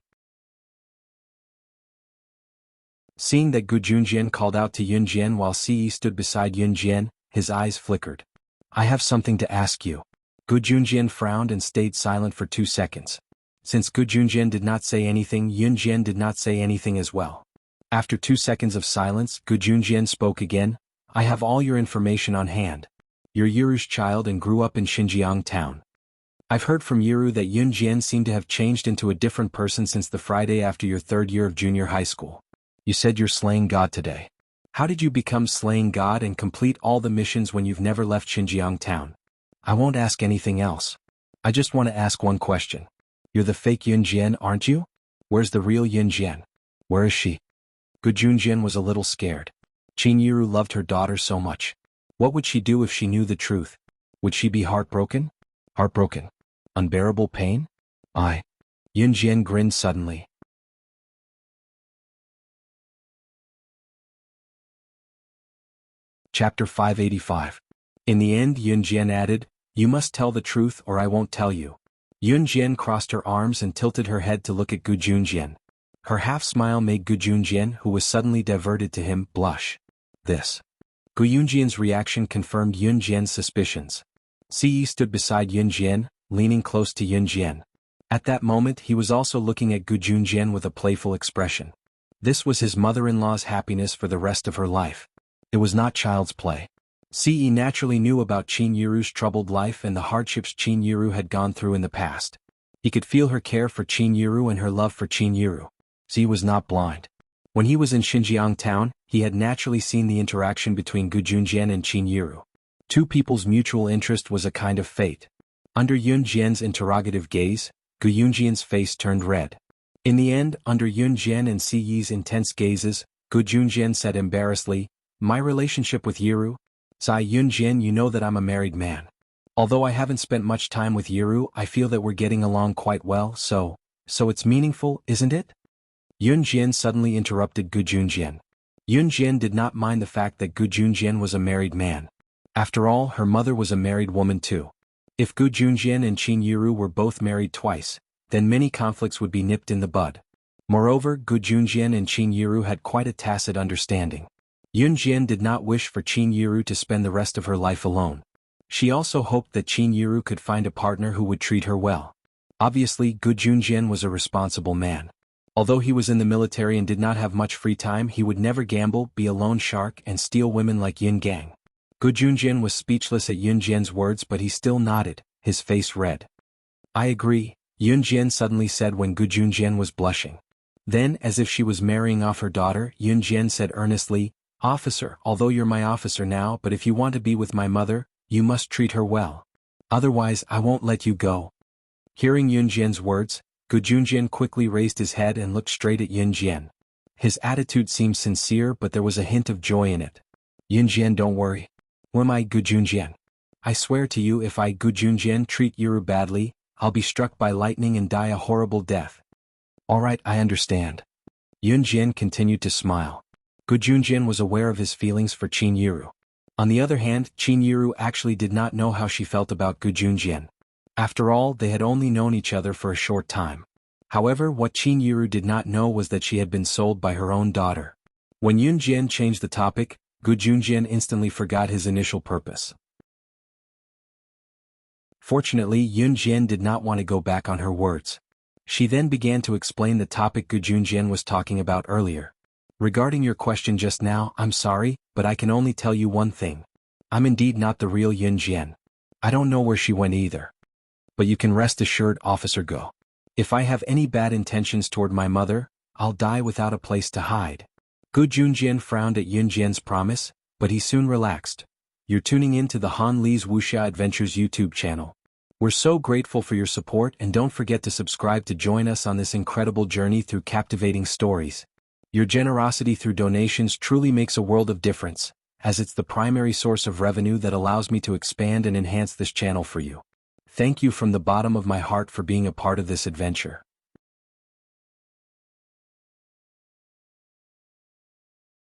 Seeing that Gu Junjian called out to Yun Jian while Ce stood beside Yun Jian, his eyes flickered. "I have something to ask you." Gu Junjian frowned and stayed silent for 2 seconds. Since Gu Junjian did not say anything, Yun Jian did not say anything as well. After 2 seconds of silence, Gu Junjian spoke again. "I have all your information on hand. You're Yiru's child and grew up in Xinjiang town. I've heard from Yiru that Yun Jian seemed to have changed into a different person since the Friday after your 3rd year of junior high school. You said you're slaying God today. How did you become slaying God and complete all the missions when you've never left Xinjiang town? I won't ask anything else. I just want to ask one question. You're the fake Yun Jian, aren't you? Where's the real Yun Jian? Where is she?" Gu Junjian was a little scared. Qin Yiru loved her daughter so much. What would she do if she knew the truth? Would she be heartbroken? Heartbroken? Unbearable pain? Yun Jian grinned suddenly. Chapter 585. In the end, Yun Jian added, "You must tell the truth or I won't tell you." Yun Jian crossed her arms and tilted her head to look at Gu Junjian. Her half-smile made Gu Junjian, who was suddenly diverted to him, blush. This. Gu Junjian's reaction confirmed Yun Jian's suspicions. Ce stood beside Yun Jian, leaning close to Yun Jian. At that moment he was also looking at Gu Junjian with a playful expression. This was his mother-in-law's happiness for the rest of her life. It was not child's play. Ce naturally knew about Qin Yiru's troubled life and the hardships Qin Yiru had gone through in the past. He could feel her care for Qin Yiru and her love for Qin Yiru. Ce was not blind. When he was in Xinjiang town, he had naturally seen the interaction between Gu Junjian and Qin Yiru. Two people's mutual interest was a kind of fate. Under Yun Jian's interrogative gaze, Gu Junjian's face turned red. In the end, under Yun Jian and Ce's intense gazes, Gu Junjian said embarrassedly, "My relationship with Yiru? Sai Yun Jian, you know that I'm a married man. Although I haven't spent much time with Yiru, I feel that we're getting along quite well, so it's meaningful, isn't it?" Yun Jian suddenly interrupted Gu Junjian. Yun Jian did not mind the fact that Gu Junjian was a married man. After all, her mother was a married woman too. If Gu Junjian and Qin Yiru were both married twice, then many conflicts would be nipped in the bud. Moreover, Gu Junjian and Qin Yiru had quite a tacit understanding. Yun Jian did not wish for Qin Yiru to spend the rest of her life alone. She also hoped that Qin Yiru could find a partner who would treat her well. Obviously, Gu Junjian was a responsible man. Although he was in the military and did not have much free time, he would never gamble, be a loan shark, and steal women like Yin Gang. Gu Junjian was speechless at Yun Jian's words, but he still nodded, his face red. "I agree," Yun Jian suddenly said when Gu Junjian was blushing. Then, as if she was marrying off her daughter, Yun Jian said earnestly, "Officer, although you're my officer now, but if you want to be with my mother, you must treat her well. Otherwise I won't let you go." Hearing Yun Jian's words, Gu Junjian quickly raised his head and looked straight at Yun Jian. His attitude seemed sincere, but there was a hint of joy in it. "Yun Jian, don't worry. Who am I, Gu Junjian? I swear to you, if I, Gu Junjian, treat Yuru badly, I'll be struck by lightning and die a horrible death." "All right, I understand." Yun Jian continued to smile. Gu Junjian was aware of his feelings for Qin Yuru. On the other hand, Qin Yuru actually did not know how she felt about Gu Junjian. After all, they had only known each other for a short time. However, what Qin Yuru did not know was that she had been sold by her own daughter. When Yun Jian changed the topic, Gu Junjian instantly forgot his initial purpose. Fortunately, Yun Jian did not want to go back on her words. She then began to explain the topic Gu Junjian was talking about earlier. "Regarding your question just now, I'm sorry, but I can only tell you one thing. I'm indeed not the real Yun Jian. I don't know where she went either. But you can rest assured, Officer Go. If I have any bad intentions toward my mother, I'll die without a place to hide." Gu Junjian frowned at Yun Jian's promise, but he soon relaxed. You're tuning in to the Han Li's Wuxia Adventures YouTube channel. We're so grateful for your support, and don't forget to subscribe to join us on this incredible journey through captivating stories. Your generosity through donations truly makes a world of difference, as it's the primary source of revenue that allows me to expand and enhance this channel for you. Thank you from the bottom of my heart for being a part of this adventure.